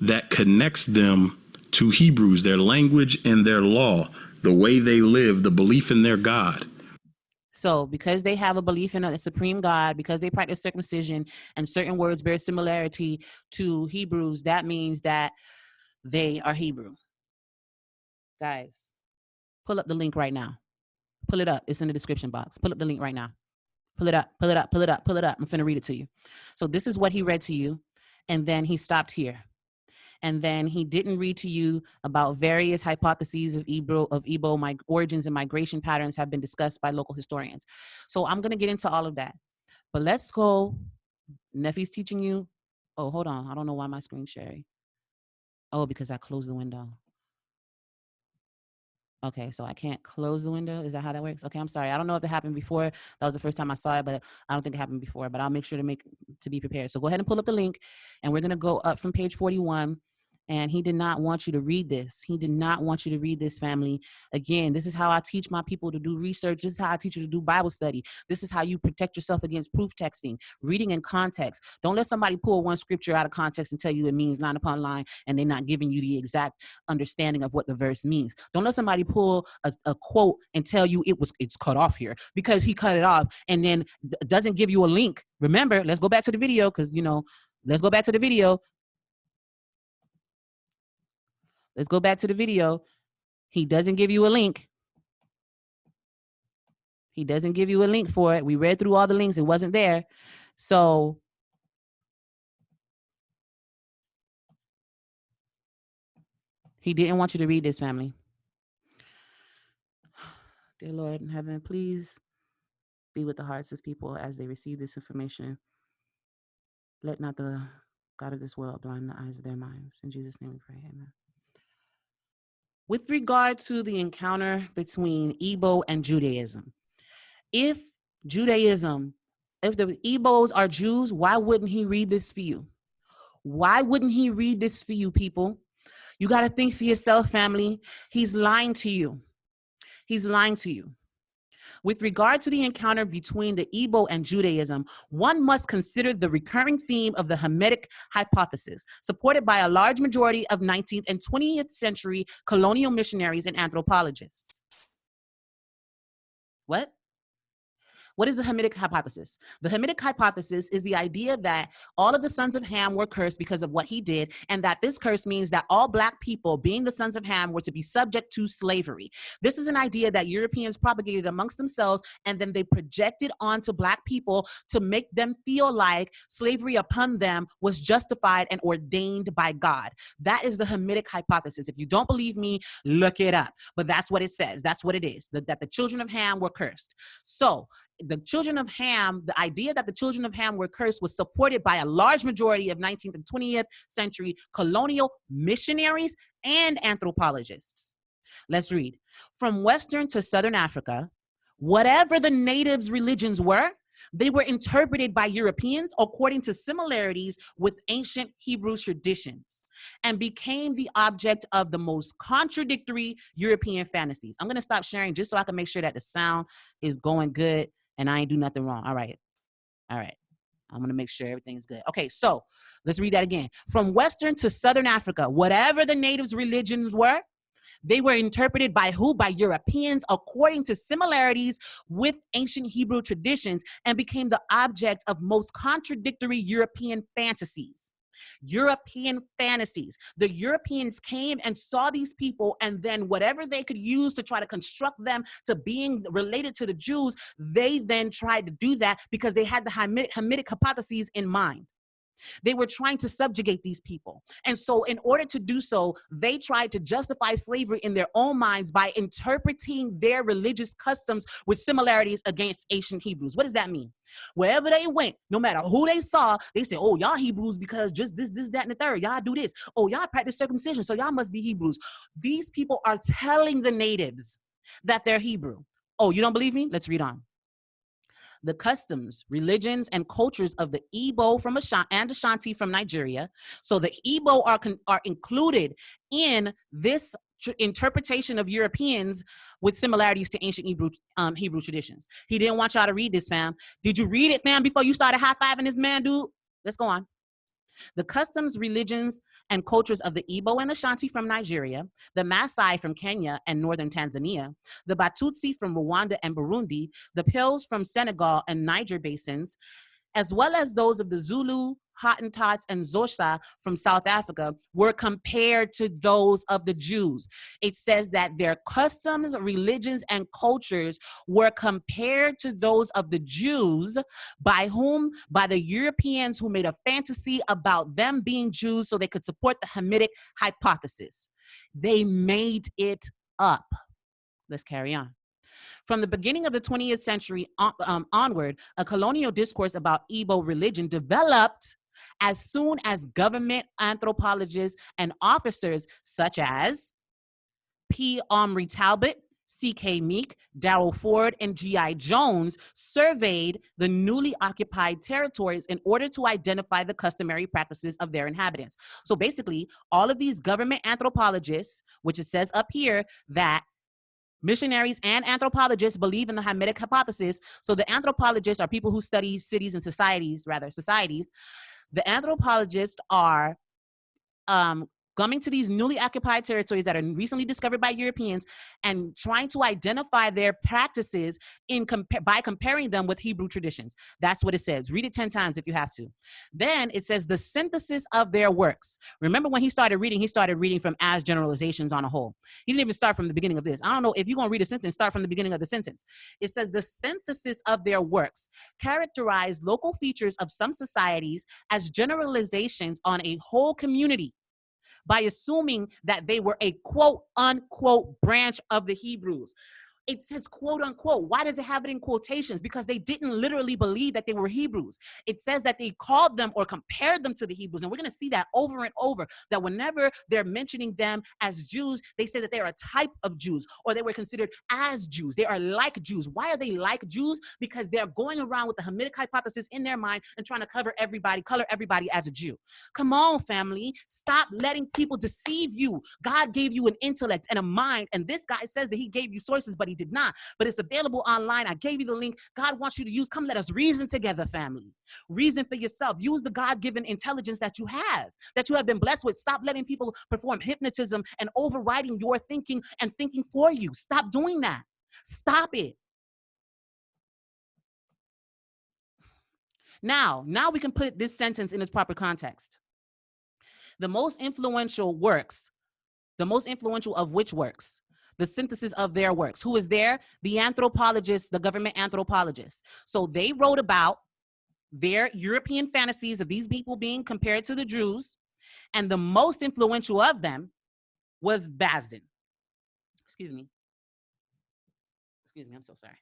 that connects them to Hebrews, their language and their law, the way they live, the belief in their God. So because they have a belief in a supreme God, because they practice circumcision and certain words bear similarity to Hebrews, that means that they are Hebrew. Guys, pull up the link right now. Pull it up. It's in the description box. Pull up the link right now. Pull it up, pull it up, pull it up, pull it up. I'm finna read it to you. So this is what he read to you. And then he stopped here. And then he didn't read to you about various hypotheses of Igbo origins and migration patterns have been discussed by local historians. So I'm going to get into all of that. But let's go. Neffy's teaching you. Oh, hold on. I don't know why my screen's sharing. Oh, because I closed the window. Okay, so I can't close the window. Is that how that works? Okay, I'm sorry. I don't know if it happened before. That was the first time I saw it, but I don't think it happened before. But I'll make sure to be prepared. So go ahead and pull up the link, and we're going to go up from page 41. And he did not want you to read this. He did not want you to read this, family. Again, this is how I teach my people to do research. This is how I teach you to do Bible study. This is how you protect yourself against proof texting, reading in context. Don't let somebody pull one scripture out of context and tell you it means line upon line, and they're not giving you the exact understanding of what the verse means. Don't let somebody pull a quote and tell you it's cut off here because he cut it off and then doesn't give you a link. Remember, let's go back to the video because, let's go back to the video. Let's go back to the video. He doesn't give you a link. He doesn't give you a link for it. We read through all the links. It wasn't there. So he didn't want you to read this, family. Dear Lord in heaven, please be with the hearts of people as they receive this information. Let not the God of this world blind the eyes of their minds. In Jesus' name we pray, amen. With regard to the encounter between Igbo and Judaism, if the Igbos are Jews, why wouldn't he read this for you? Why wouldn't he read this for you, people? You got to think for yourself, family. He's lying to you. He's lying to you. With regard to the encounter between the Igbo and Judaism, one must consider the recurring theme of the Hamitic hypothesis, supported by a large majority of 19th and 20th century colonial missionaries and anthropologists. What? What is the Hamitic hypothesis? The Hamitic hypothesis is the idea that all of the sons of Ham were cursed because of what he did, and that this curse means that all Black people, being the sons of Ham, were to be subject to slavery. This is an idea that Europeans propagated amongst themselves, and then they projected onto Black people to make them feel like slavery upon them was justified and ordained by God. That is the Hamitic hypothesis. If you don't believe me, look it up. But that's what it says. That's what it is, that the children of Ham were cursed. So the children of Ham, the idea that the children of Ham were cursed was supported by a large majority of 19th and 20th century colonial missionaries and anthropologists. Let's read. From Western to Southern Africa, whatever the natives' religions were, they were interpreted by Europeans according to similarities with ancient Hebrew traditions and became the object of the most contradictory European fantasies. I'm going to stop sharing just so I can make sure that the sound is going good and I ain't do nothing wrong. All right. I'm going to make sure everything's good. Okay, so let's read that again. From Western to Southern Africa, whatever the natives' religions were, they were interpreted by who? By Europeans according to similarities with ancient Hebrew traditions and became the object of most contradictory European fantasies. European fantasies. The Europeans came and saw these people, and then whatever they could use to try to construct them to being related to the Jews, they then tried to do that because they had the Hamitic hypotheses in mind. They were trying to subjugate these people. And so in order to do so, they tried to justify slavery in their own minds by interpreting their religious customs with similarities against ancient Hebrews. What does that mean? Wherever they went, no matter who they saw, they said, oh, y'all Hebrews because just this, that, and the third. Y'all do this. Oh, y'all practice circumcision, so y'all must be Hebrews. These people are telling the natives that they're Hebrew. Oh, you don't believe me? Let's read on. The customs, religions, and cultures of the Igbo and Ashanti from Nigeria. So the Igbo are included in this interpretation of Europeans with similarities to ancient Hebrew traditions. He didn't want y'all to read this, fam. Did you read it, fam, before you started high-fiving this man, dude? Let's go on. The customs, religions, and cultures of the Igbo and Ashanti from Nigeria, the Maasai from Kenya and northern Tanzania, the Batutsi from Rwanda and Burundi, the Pils from Senegal and Niger basins, as well as those of the Zulu, Hottentots, and Xhosa from South Africa were compared to those of the Jews. It says that their customs, religions, and cultures were compared to those of the Jews, by whom? By the Europeans who made a fantasy about them being Jews so they could support the Hamitic hypothesis. They made it up. Let's carry on. From the beginning of the 20th century onward, a colonial discourse about Igbo religion developed as soon as government anthropologists and officers such as P. Omri Talbot, C.K. Meek, Darrell Ford, and G.I. Jones surveyed the newly occupied territories in order to identify the customary practices of their inhabitants. So basically, all of these government anthropologists, which it says up here that missionaries and anthropologists believe in the Hamitic hypothesis. So the anthropologists are people who study cities and societies. The anthropologists are coming to these newly occupied territories that are recently discovered by Europeans and trying to identify their practices by comparing them with Hebrew traditions. That's what it says. Read it 10 times if you have to. Then it says the synthesis of their works. Remember when he started reading from as generalizations on a whole. He didn't even start from the beginning of this. I don't know if you're going to read a sentence, start from the beginning of the sentence. It says the synthesis of their works characterize local features of some societies as generalizations on a whole community, by assuming that they were a quote unquote branch of the Hebrews. It says quote unquote. Why does it have it in quotations? Because they didn't literally believe that they were Hebrews. It says that they called them or compared them to the Hebrews. And we're going to see that over and over, that whenever they're mentioning them as Jews, they say that they're a type of Jews, or they were considered as Jews. They are like Jews. Why are they like Jews? Because they're going around with the Hamitic hypothesis in their mind and trying to color everybody as a Jew. Come on, family. Stop letting people deceive you. God gave you an intellect and a mind, and this guy says that he gave you sources, but he did not, but it's available online. I gave you the link. God wants you to use. Come, let us reason together, family. Reason for yourself. Use the God-given intelligence that you have been blessed with. Stop letting people perform hypnotism and overriding your thinking and thinking for you. Stop doing that. Stop it. Now we can put this sentence in its proper context. The most influential of which works? The synthesis of their works. Who is there? The anthropologists, the government anthropologists. So they wrote about their European fantasies of these people being compared to the Jews, and the most influential of them was Basden. Excuse me, I'm so sorry.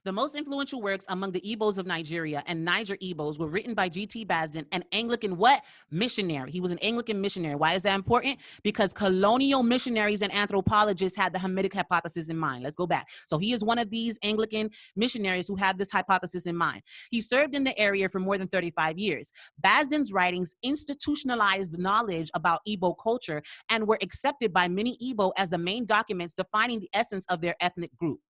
The most influential works among the Igbos of Nigeria and Niger Igbos were written by G.T. Basden, an Anglican missionary. He was an Anglican missionary. Why is that important? Because colonial missionaries and anthropologists had the Hamitic hypothesis in mind. Let's go back. So he is one of these Anglican missionaries who had this hypothesis in mind. He served in the area for more than 35 years. Basden's writings institutionalized knowledge about Igbo culture and were accepted by many Igbo as the main documents defining the essence of their ethnic group.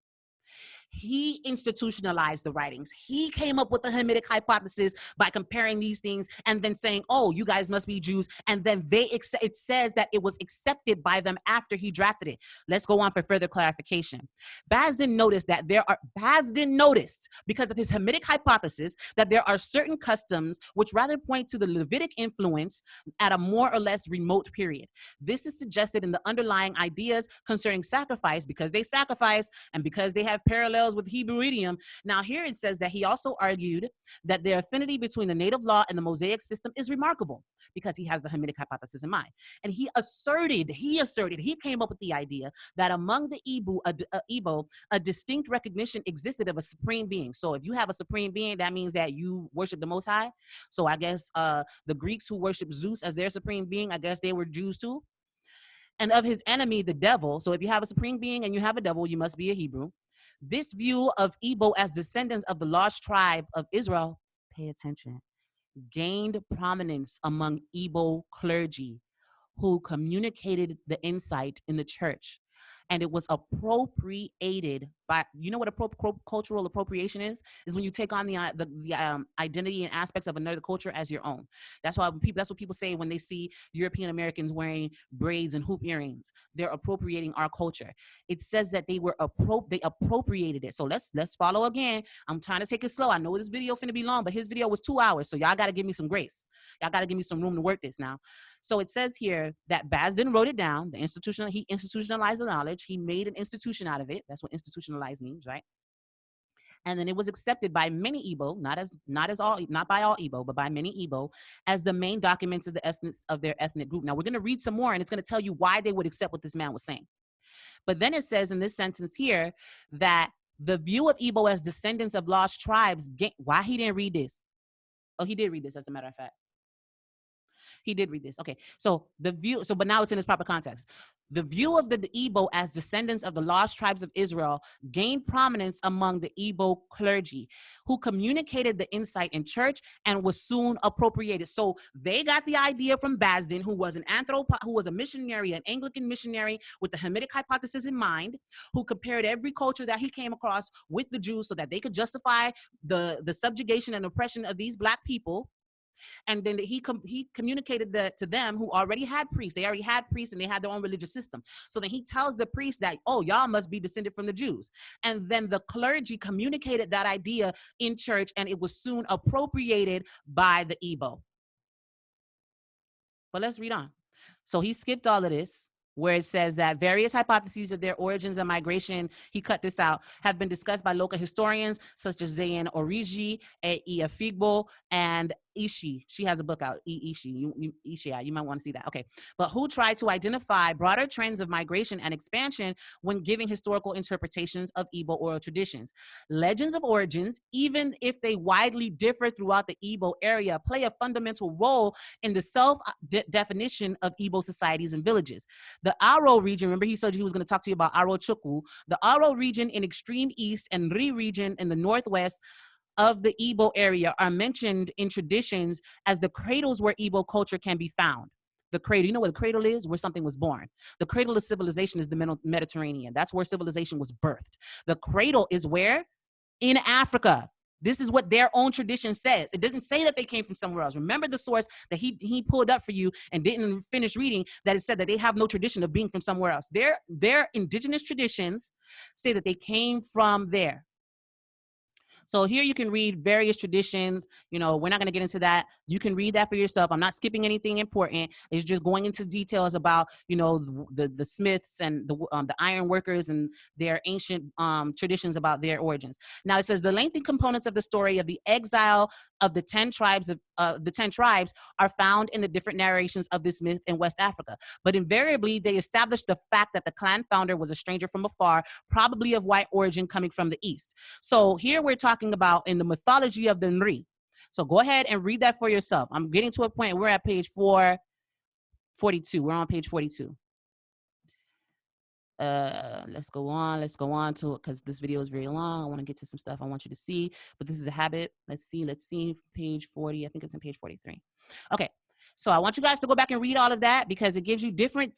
He institutionalized the writings. He came up with the Hamitic hypothesis by comparing these things and then saying, oh, you guys must be Jews. And then it says that it was accepted by them after he drafted it. Let's go on for further clarification. Basden noticed, because of his Hamitic hypothesis, that there are certain customs which rather point to the Levitic influence at a more or less remote period. This is suggested in the underlying ideas concerning sacrifice, because they sacrifice and because they have parallels with Hebrew idiom. Now here it says that he also argued that the affinity between the native law and the Mosaic system is remarkable, because he has the Hamitic hypothesis in mind. And he came up with the idea that among the Igbo, a distinct recognition existed of a supreme being. So if you have a supreme being, that means that you worship the Most High. So I guess the Greeks who worship Zeus as their supreme being, I guess they were Jews too. And of his enemy, the devil. So if you have a supreme being and you have a devil, you must be a Hebrew. This view of Igbo as descendants of the lost tribe of Israel, pay attention, gained prominence among Igbo clergy who communicated the insight in the church. And it was appropriated by, you know what cultural appropriation is? Is when you take on the identity and aspects of another culture as your own. That's what people say when they see European Americans wearing braids and hoop earrings. They're appropriating our culture. It says that they appropriated it. So let's follow again. I'm trying to take it slow. I know this video finna be long, but his video was 2 hours. So y'all got to give me some grace. Y'all got to give me some room to work this now. So it says here that Basden wrote it down. He institutionalized the knowledge. He made an institution out of it. That's what institutionalized means, right? And then it was accepted by many Igbo, not by all Igbo, but by many Igbo, as the main documents of the essence of their ethnic group. Now we're going to read some more, and it's going to tell you why they would accept what this man was saying. But then it says in this sentence here that the view of Igbo as descendants of lost tribes. Why he didn't read this? Oh, he did read this, as a matter of fact. He did read this. Okay, but now it's in its proper context. The view of the Igbo as descendants of the lost tribes of Israel gained prominence among the Igbo clergy, who communicated the insight in church and was soon appropriated. So they got the idea from Basden, who was a missionary, an Anglican missionary with the Hamitic hypothesis in mind, who compared every culture that he came across with the Jews so that they could justify the subjugation and oppression of these Black people. And then he communicated that to them who already had priests. They already had priests and they had their own religious system. So then he tells the priests that, oh, y'all must be descended from the Jews. And then the clergy communicated that idea in church, and it was soon appropriated by the Igbo. But let's read on. So he skipped all of this, where it says that various hypotheses of their origins and migration, he cut this out, have been discussed by local historians such as Zayn Origi, Iafigbo, and Ishi. She has a book out, Ishi. You might want to see that. Okay. But who try to identify broader trends of migration and expansion when giving historical interpretations of Igbo oral traditions. Legends of origins, even if they widely differ throughout the Igbo area, play a fundamental role in the self-definition of Igbo societies and villages. The Aro region, remember he said he was going to talk to you about Aro Chukwu. The Aro region in extreme east and Nri region in the northwest of the Igbo area are mentioned in traditions as the cradles where Igbo culture can be found. The cradle, you know what the cradle is? Where something was born. The cradle of civilization is the Mediterranean. That's where civilization was birthed. The cradle is where? In Africa. This is what their own tradition says. It doesn't say that they came from somewhere else. Remember the source that he pulled up for you and didn't finish reading, that it said that they have no tradition of being from somewhere else. Their indigenous traditions say that they came from there. So here you can read various traditions. You know, we're not going to get into that. You can read that for yourself. I'm not skipping anything important. It's just going into details about, you know, the Smiths and the iron workers and their ancient traditions about their origins. Now it says the lengthy components of the story of the exile of the 10 tribes are found in the different narrations of this myth in West Africa. But invariably, they establish the fact that the clan founder was a stranger from afar, probably of white origin coming from the east. So here we're talking about in the mythology of the Nri. So go ahead and read that for yourself. I'm getting to a point. We're at page 442. We're on page 42. Let's go on to it because this video is very long. I want to get to some stuff I want you to see, but this is a habit. Let's see page 40. I think it's in page 43. Okay. So I want you guys to go back and read all of that because it gives you different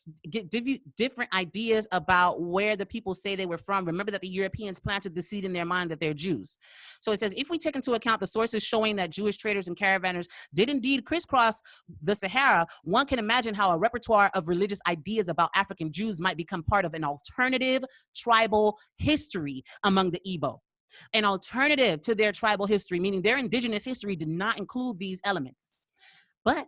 ideas about where the people say they were from. Remember that the Europeans planted the seed in their mind that they're Jews. So it says, if we take into account the sources showing that Jewish traders and caravanners did indeed crisscross the Sahara, one can imagine how a repertoire of religious ideas about African Jews might become part of an alternative tribal history among the Igbo. An alternative to their tribal history, meaning their indigenous history did not include these elements. But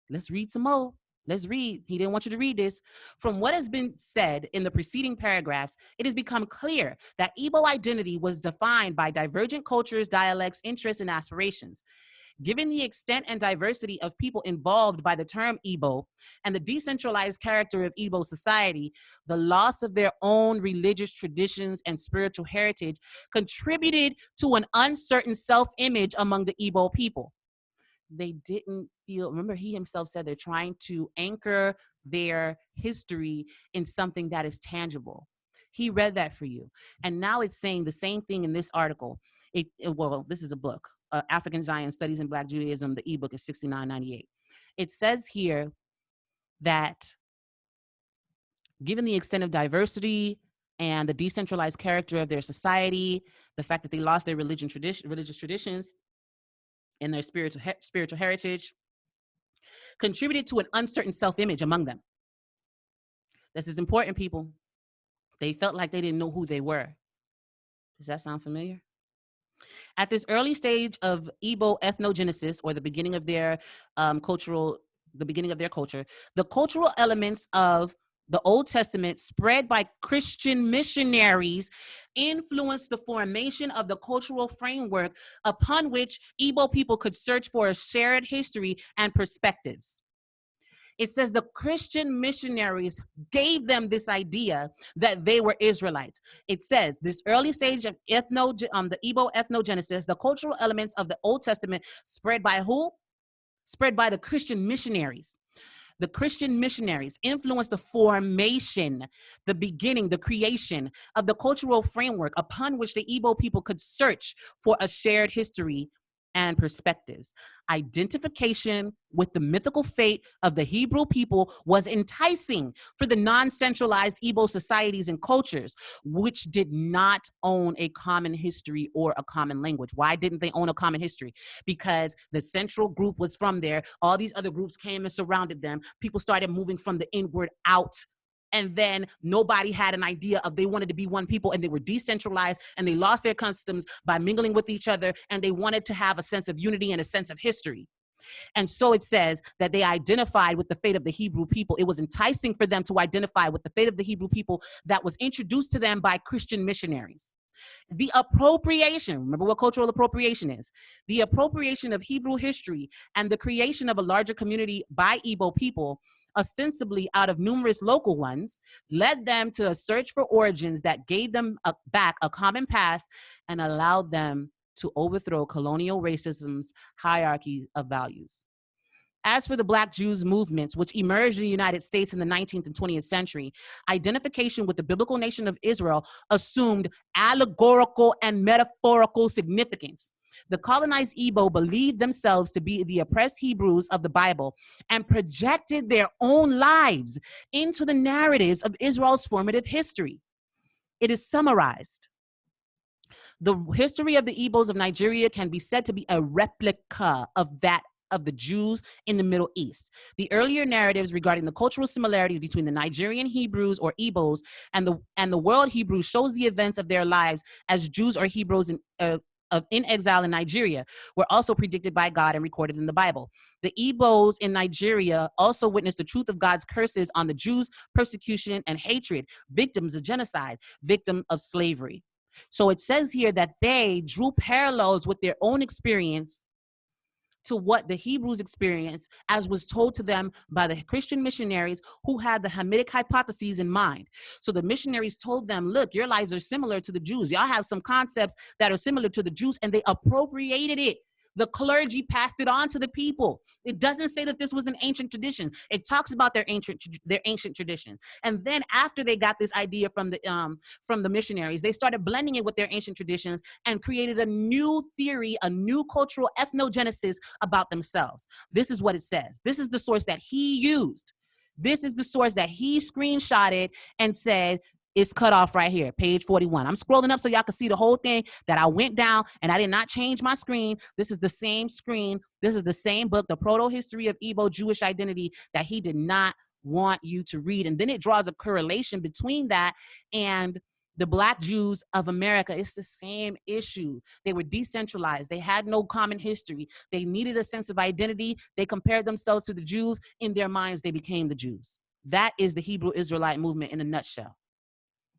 let's read some more. Let's read. He didn't want you to read this. From what has been said in the preceding paragraphs, it has become clear that Igbo identity was defined by divergent cultures, dialects, interests, and aspirations. Given the extent and diversity of people involved by the term Igbo and the decentralized character of Igbo society, the loss of their own religious traditions and spiritual heritage contributed to an uncertain self-image among the Igbo people. They didn't feel, remember he himself said they're trying to anchor their history in something that is tangible. He read that for you. And now it's saying the same thing in this article. Well, this is a book, African Zion Studies in Black Judaism. The ebook is $69.98. It says here that given the extent of diversity and the decentralized character of their society, the fact that they lost their religious traditions, and their spiritual heritage contributed to an uncertain self-image among them. This is important, people. They felt like they didn't know who they were. Does that sound familiar? At this early stage of Igbo ethnogenesis, or the beginning of their culture, the cultural elements of the Old Testament spread by Christian missionaries influenced the formation of the cultural framework upon which Igbo people could search for a shared history and perspectives. It says the Christian missionaries gave them this idea that they were Israelites. It says this early stage of the Igbo ethnogenesis, the cultural elements of the Old Testament spread by who? Spread by the Christian missionaries. The Christian missionaries influenced the formation, the beginning, the creation of the cultural framework upon which the Igbo people could search for a shared history and perspectives. Identification with the mythical fate of the Hebrew people was enticing for the non-centralized Igbo societies and cultures, which did not own a common history or a common language. Why didn't they own a common history? Because the central group was from there. All these other groups came and surrounded them. People started moving from the inward out. And then nobody had an idea of they wanted to be one people, and they were decentralized, and they lost their customs by mingling with each other, and they wanted to have a sense of unity and a sense of history. And so it says that they identified with the fate of the Hebrew people. It was enticing for them to identify with the fate of the Hebrew people that was introduced to them by Christian missionaries. The appropriation, remember what cultural appropriation is, the appropriation of Hebrew history and the creation of a larger community by Igbo people, ostensibly out of numerous local ones, led them to a search for origins that gave them back a common past and allowed them to overthrow colonial racism's hierarchy of values. As for the Black Jews movements, which emerged in the United States in the 19th and 20th century, identification with the biblical nation of Israel assumed allegorical and metaphorical significance. The colonized Igbo believed themselves to be the oppressed Hebrews of the Bible and projected their own lives into the narratives of Israel's formative history. It is summarized. The history of the Igbos of Nigeria can be said to be a replica of that of the Jews in the Middle East. The earlier narratives regarding the cultural similarities between the Nigerian Hebrews or Igbos and the world Hebrews shows the events of their lives as Jews or Hebrews in exile in Nigeria were also predicted by God and recorded in the Bible. The Igbos in Nigeria also witnessed the truth of God's curses on the Jews, persecution and hatred, victims of genocide, victim of slavery. So it says here that they drew parallels with their own experience to what the Hebrews experienced, as was told to them by the Christian missionaries who had the Hamitic hypotheses in mind. So the missionaries told them, look, your lives are similar to the Jews. Y'all have some concepts that are similar to the Jews, and they appropriated it The clergy passed it on to the people. It doesn't say that this was an ancient tradition. It talks about their ancient traditions. And then after they got this idea from the missionaries, they started blending it with their ancient traditions and created a new theory, a new cultural ethnogenesis about themselves. This is what it says. This is the source that he used. This is the source that he screenshotted and said, it's cut off right here, page 41. I'm scrolling up so y'all can see the whole thing that I went down, and I did not change my screen. This is the same screen. This is the same book, The Prroto History of Igbo-Jewish Identity, that he did not want you to read. And then it draws a correlation between that and the Black Jews of America. It's the same issue. They were decentralized. They had no common history. They needed a sense of identity. They compared themselves to the Jews. In their minds, they became the Jews. That is the Hebrew Israelite movement in a nutshell.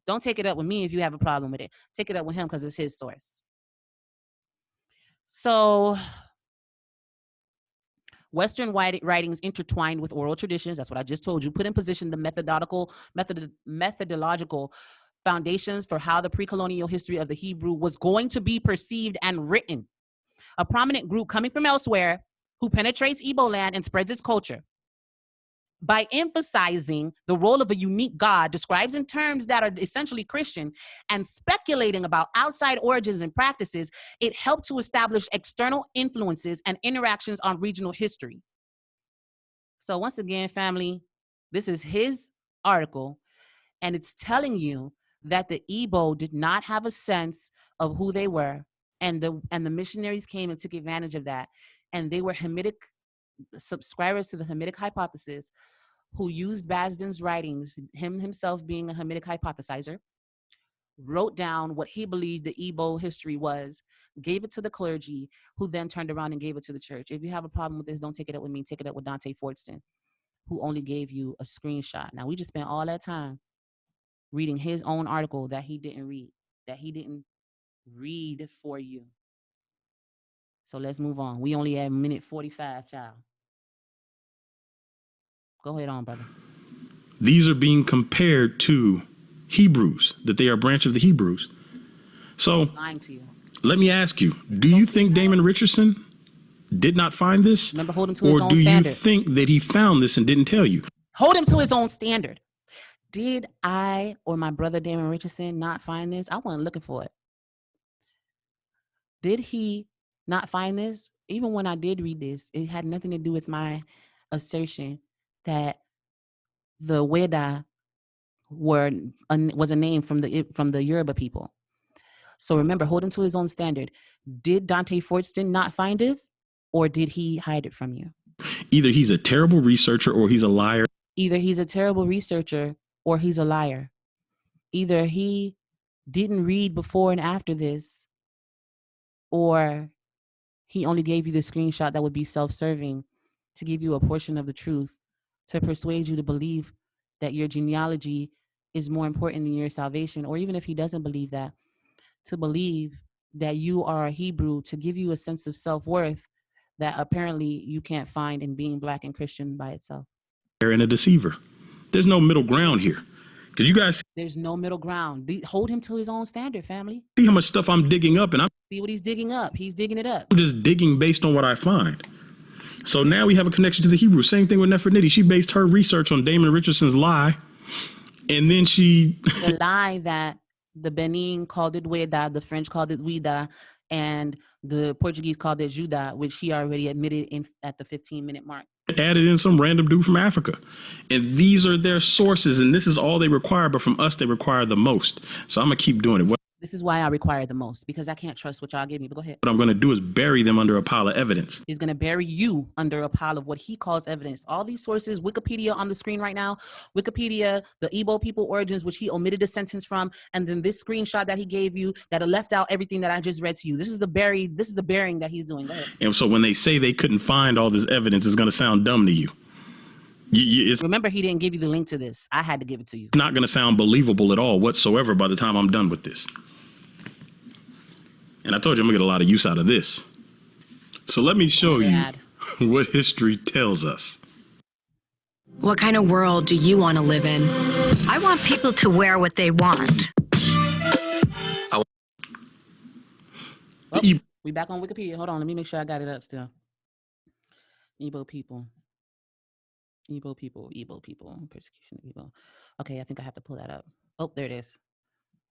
Don't take it up with me if you have a problem with it. Take it up with him because it's his source. So, Western writings intertwined with oral traditions, that's what I just told you, put in position the methodological foundations for how the pre-colonial history of the Hebrew was going to be perceived and written. A prominent group coming from elsewhere who penetrates Igbo land and spreads its culture. By emphasizing the role of a unique God describes in terms that are essentially Christian and speculating about outside origins and practices, it helped to establish external influences and interactions on regional history. So once again, family, this is his article, and it's telling you that the Igbo did not have a sense of who they were, and the missionaries came and took advantage of that, and they were Hamitic subscribers to the Hamitic hypothesis who used Basden's writings, him himself being a Hamitic hypothesizer, wrote down what he believed the Igbo history was, gave it to the clergy, who then turned around and gave it to the church. If you have a problem with this, don't take it up with me, take it up with Dante Fortson, who only gave you a screenshot. Now, we just spent all that time reading his own article that he didn't read for you. So let's move on. We only have minute 45, child. Go ahead on, brother. These are being compared to Hebrews, that they are a branch of the Hebrews. So Lying to you. Let me ask you, do you think Damon Richardson did not find this? Remember, hold him to his own standard. Or do standard. you think that he found this and didn't tell you? Hold him to his own standard. Did I or my brother Damon Richardson not find this? I wasn't looking for it. Did he not find this? Even when I did read this, it had nothing to do with my assertion that the Xweda was a name from the Yoruba people. So remember, hold him to his own standard. Did Dante Fortson not find this, or did he hide it from you? Either he's a terrible researcher or he's a liar. Either he's a terrible researcher or he's a liar. Either he didn't read before and after this, or he only gave you the screenshot that would be self-serving to give you a portion of the truth, to persuade you to believe that your genealogy is more important than your salvation, or even if he doesn't believe that, to believe that you are a Hebrew, to give you a sense of self-worth that apparently you can't find in being Black and Christian by itself. And a deceiver. There's no middle ground here. Because you guys, there's no middle ground. Hold him to his own standard, family. See how much stuff I'm digging up, and I'm see what he's digging up. He's digging it up. I'm just digging based on what I find. So now we have a connection to the Hebrew. Same thing with Nefertiti. She based her research on Damon Richardson's lie, and then she the lie that the Benin called it Xweda, the French called it Xweda, and the Portuguese called it Juda, which she already admitted at the 15-minute mark. Added in some random dude from Africa. And these are their sources, and this is all they require, but from us they require the most. So I'm going to keep doing it. This is why I require the most, because I can't trust what y'all give me, but go ahead. What I'm going to do is bury them under a pile of evidence. He's going to bury you under a pile of what he calls evidence. All these sources, Wikipedia on the screen right now, Wikipedia, the Igbo people origins, which he omitted a sentence from, and then this screenshot that he gave you that left out everything that I just read to you. This is the burying that he's doing. Go ahead. And so when they say they couldn't find all this evidence, it's going to sound dumb to you. Remember, he didn't give you the link to this. I had to give it to you. It's not going to sound believable at all whatsoever by the time I'm done with this. And I told you I'm going to get a lot of use out of this. So let me show you what history tells us. What kind of world do you want to live in? I want people to wear what they want. We back on Wikipedia. Hold on, let me make sure I got it up still. Igbo people. Igbo people. Persecution of Igbo. Okay, I think I have to pull that up. Oh, there it is.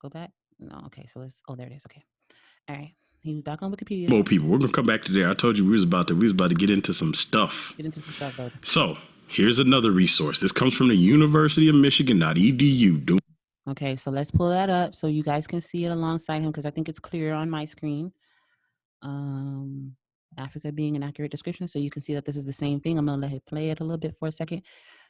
Go back. No, okay, so let's, there it is. Okay. All right. He was back on Wikipedia. Igbo people. We're gonna come back to there. I told you we was about to get into some stuff. Brother. So here's another resource. This comes from the University of Michigan.edu. Okay, so let's pull that up so you guys can see it alongside him, because I think it's clear on my screen. Africa being an accurate description, so you can see that this is the same thing. I'm gonna let it play it a little bit for a second.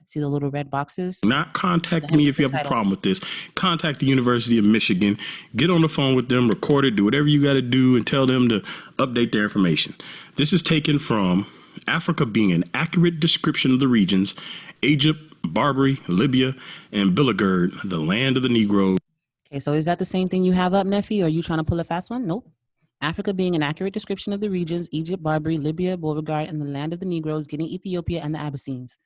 See the little red boxes? Not contact me if you have a problem with this. Contact the University of Michigan. Get on the phone with them, record it, do whatever you got to do, and tell them to update their information. This is taken from Africa being an accurate description of the regions: Egypt, Barbary, Libya, and Billigerd, the land of the Negroes. Okay, so is that the same thing you have up, Nephi, or are you trying to pull a fast one? Nope. Africa being an accurate description of the regions: Egypt, Barbary, Libya, Billigerd, and the land of the Negroes, Guinea, Ethiopia, and the Abyssines.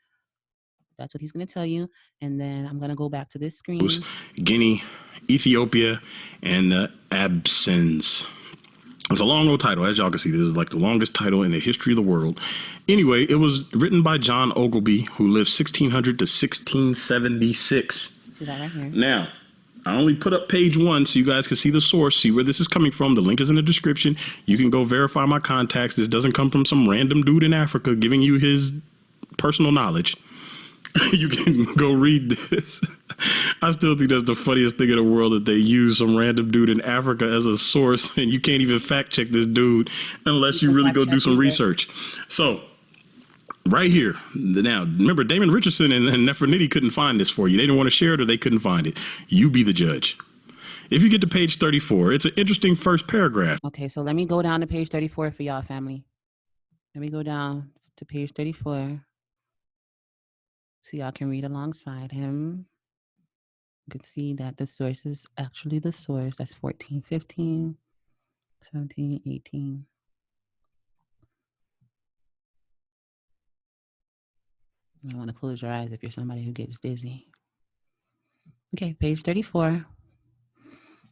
That's what he's going to tell you. And then I'm going to go back to this screen. Guinea, Ethiopia, and the Abyssines. It's a long old title. As y'all can see, this is like the longest title in the history of the world. Anyway, it was written by John Ogilby, who lived 1600 to 1676. See that right here. Now, I only put up page 1 so you guys can see the source, see where this is coming from. The link is in the description. You can go verify my contacts. This doesn't come from some random dude in Africa giving you his personal knowledge. You can go read this. I still think that's the funniest thing in the world, that they use some random dude in Africa as a source, and you can't even fact check this dude unless you really go do some research. So right here. Now, remember, Damon Richardson and Nefertiti couldn't find this for you. They didn't want to share it, or they couldn't find it. You be the judge. If you get to page 34, it's an interesting first paragraph. Okay, so let me go down to page 34 for y'all, family. Let me go down to page 34. So y'all can read alongside him. You can see that the source is actually the source. That's 14, 15, 17, 18. You don't want to close your eyes if you're somebody who gets dizzy. Okay, page 34.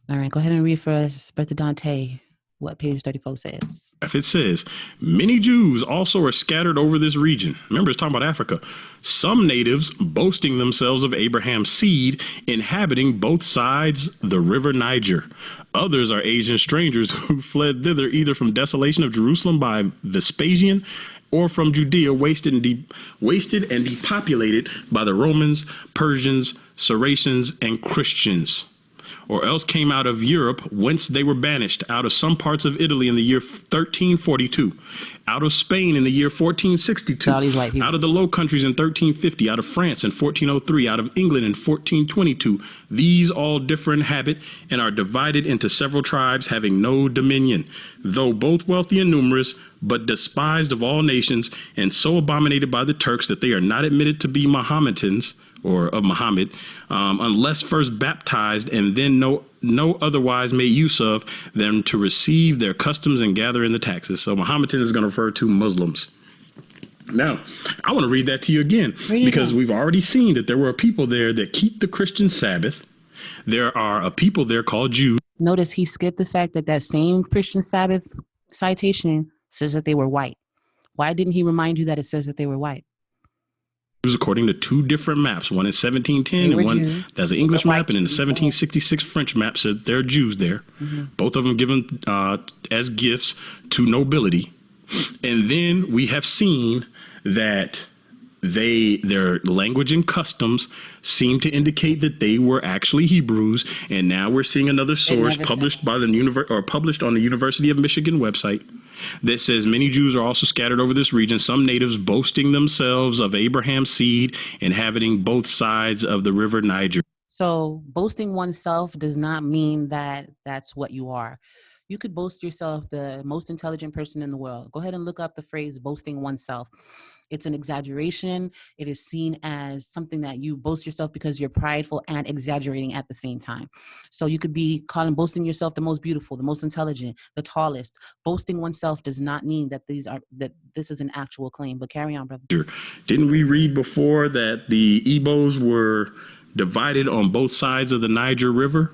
All right, go ahead and read for us, Brother Dante, what page 34 says. It says, many Jews also are scattered over this region. Remember, it's talking about Africa. Some natives boasting themselves of Abraham's seed, inhabiting both sides the river Niger. Others are Asian strangers who fled thither either from desolation of Jerusalem by Vespasian, or from Judea, wasted and depopulated by the Romans, Persians, Saracens, and Christians. Or else came out of Europe, whence they were banished, out of some parts of Italy in the year 1342, out of Spain in the year 1462, out of the Low Countries in 1350, out of France in 1403, out of England in 1422. These all differ in habit and are divided into several tribes, having no dominion, though both wealthy and numerous, but despised of all nations, and so abominated by the Turks that they are not admitted to be Mahometans, or of Muhammad, unless first baptized, and then no otherwise made use of them to receive their customs and gather in the taxes. So Mohammedan is going to refer to Muslims. Now, I want to read that to you again, because we've already seen that there were people there that keep the Christian Sabbath. There are a people there called Jews. Notice he skipped the fact that that same Christian Sabbath citation says that they were white. Why didn't he remind you that it says that they were white? According to two different maps, one in 1710 and one Jews. That's an English map, and in the 1766 French map said there are Jews there. Mm-hmm. Both of them given as gifts to nobility. And then we have seen that their language and customs seem to indicate that they were actually Hebrews. And now we're seeing another source published by published on the University of Michigan website that says many Jews are also scattered over this region, some natives boasting themselves of Abraham's seed, inhabiting both sides of the river Niger. So boasting oneself does not mean that that's what you are. You could boast yourself the most intelligent person in the world. Go ahead and look up the phrase boasting oneself. It's an exaggeration. It is seen as something that you boast yourself because you're prideful and exaggerating at the same time. So you could be boasting yourself the most beautiful, the most intelligent, the tallest. Boasting oneself does not mean that this is an actual claim. But carry on, brother. Sure. Didn't we read before that the Igbos were divided on both sides of the Niger River?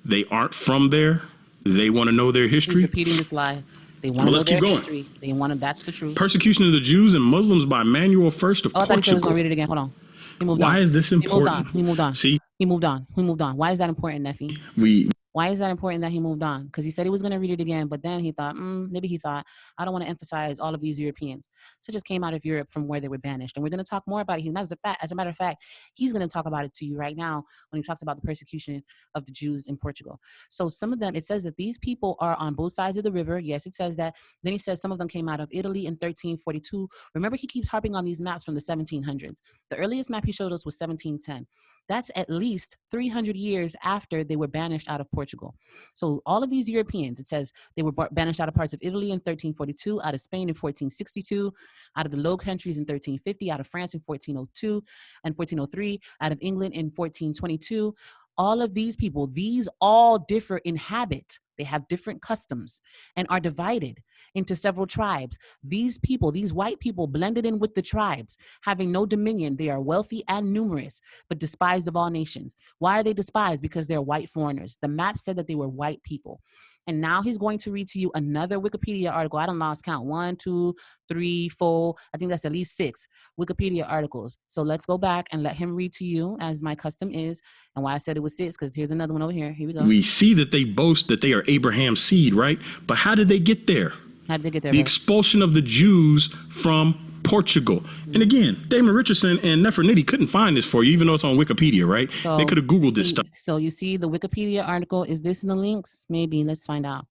They aren't from there. They want to know their history. He's repeating this lie. They want to know let's their keep going. history. They want to. That's the truth. Persecution of the Jews and Muslims by Manuel First of Oh, I thought he said he was Portugal. going to read it again. Hold on. He moved Why on. is this important? He moved on. See, He moved on. He moved on. Why is that important, Neffy? we Why is that important that he moved on? Because he said he was going to read it again, but then he thought, maybe he thought, I don't want to emphasize all of these Europeans. So just came out of Europe from where they were banished. And we're going to talk more about it. As a matter of fact, he's going to talk about it to you right now when he talks about the persecution of the Jews in Portugal. So some of them, it says that these people are on both sides of the river. Yes, it says that. Then he says some of them came out of Italy in 1342. Remember, he keeps harping on these maps from the 1700s. The earliest map he showed us was 1710. That's at least 300 years after they were banished out of Portugal. So all of these Europeans, it says they were banished out of parts of Italy in 1342, out of Spain in 1462, out of the Low Countries in 1350, out of France in 1402 and 1403, out of England in 1422. All of these people, these all differ in habit. They have different customs and are divided into several tribes. These people, these white people blended in with the tribes, having no dominion. They are wealthy and numerous, but despised of all nations. Why are they despised? Because they're white foreigners. The map said that they were white people. And now he's going to read to you another Wikipedia article. I don't lost count. 1, 2, 3, 4. I think that's at least 6 Wikipedia articles. So let's go back and let him read to you, as my custom is. And why I said it was 6, because here's another one over here. Here we go. We see that they boast that they are Abraham's seed, right? But how did they get there? How did they get there? The expulsion of the Jews from Portugal. And again, Damon Richardson and Nefertiti couldn't find this for you, even though it's on Wikipedia, right? So, they could have Googled this stuff. So you see the Wikipedia article. Is this in the links? Maybe. Let's find out.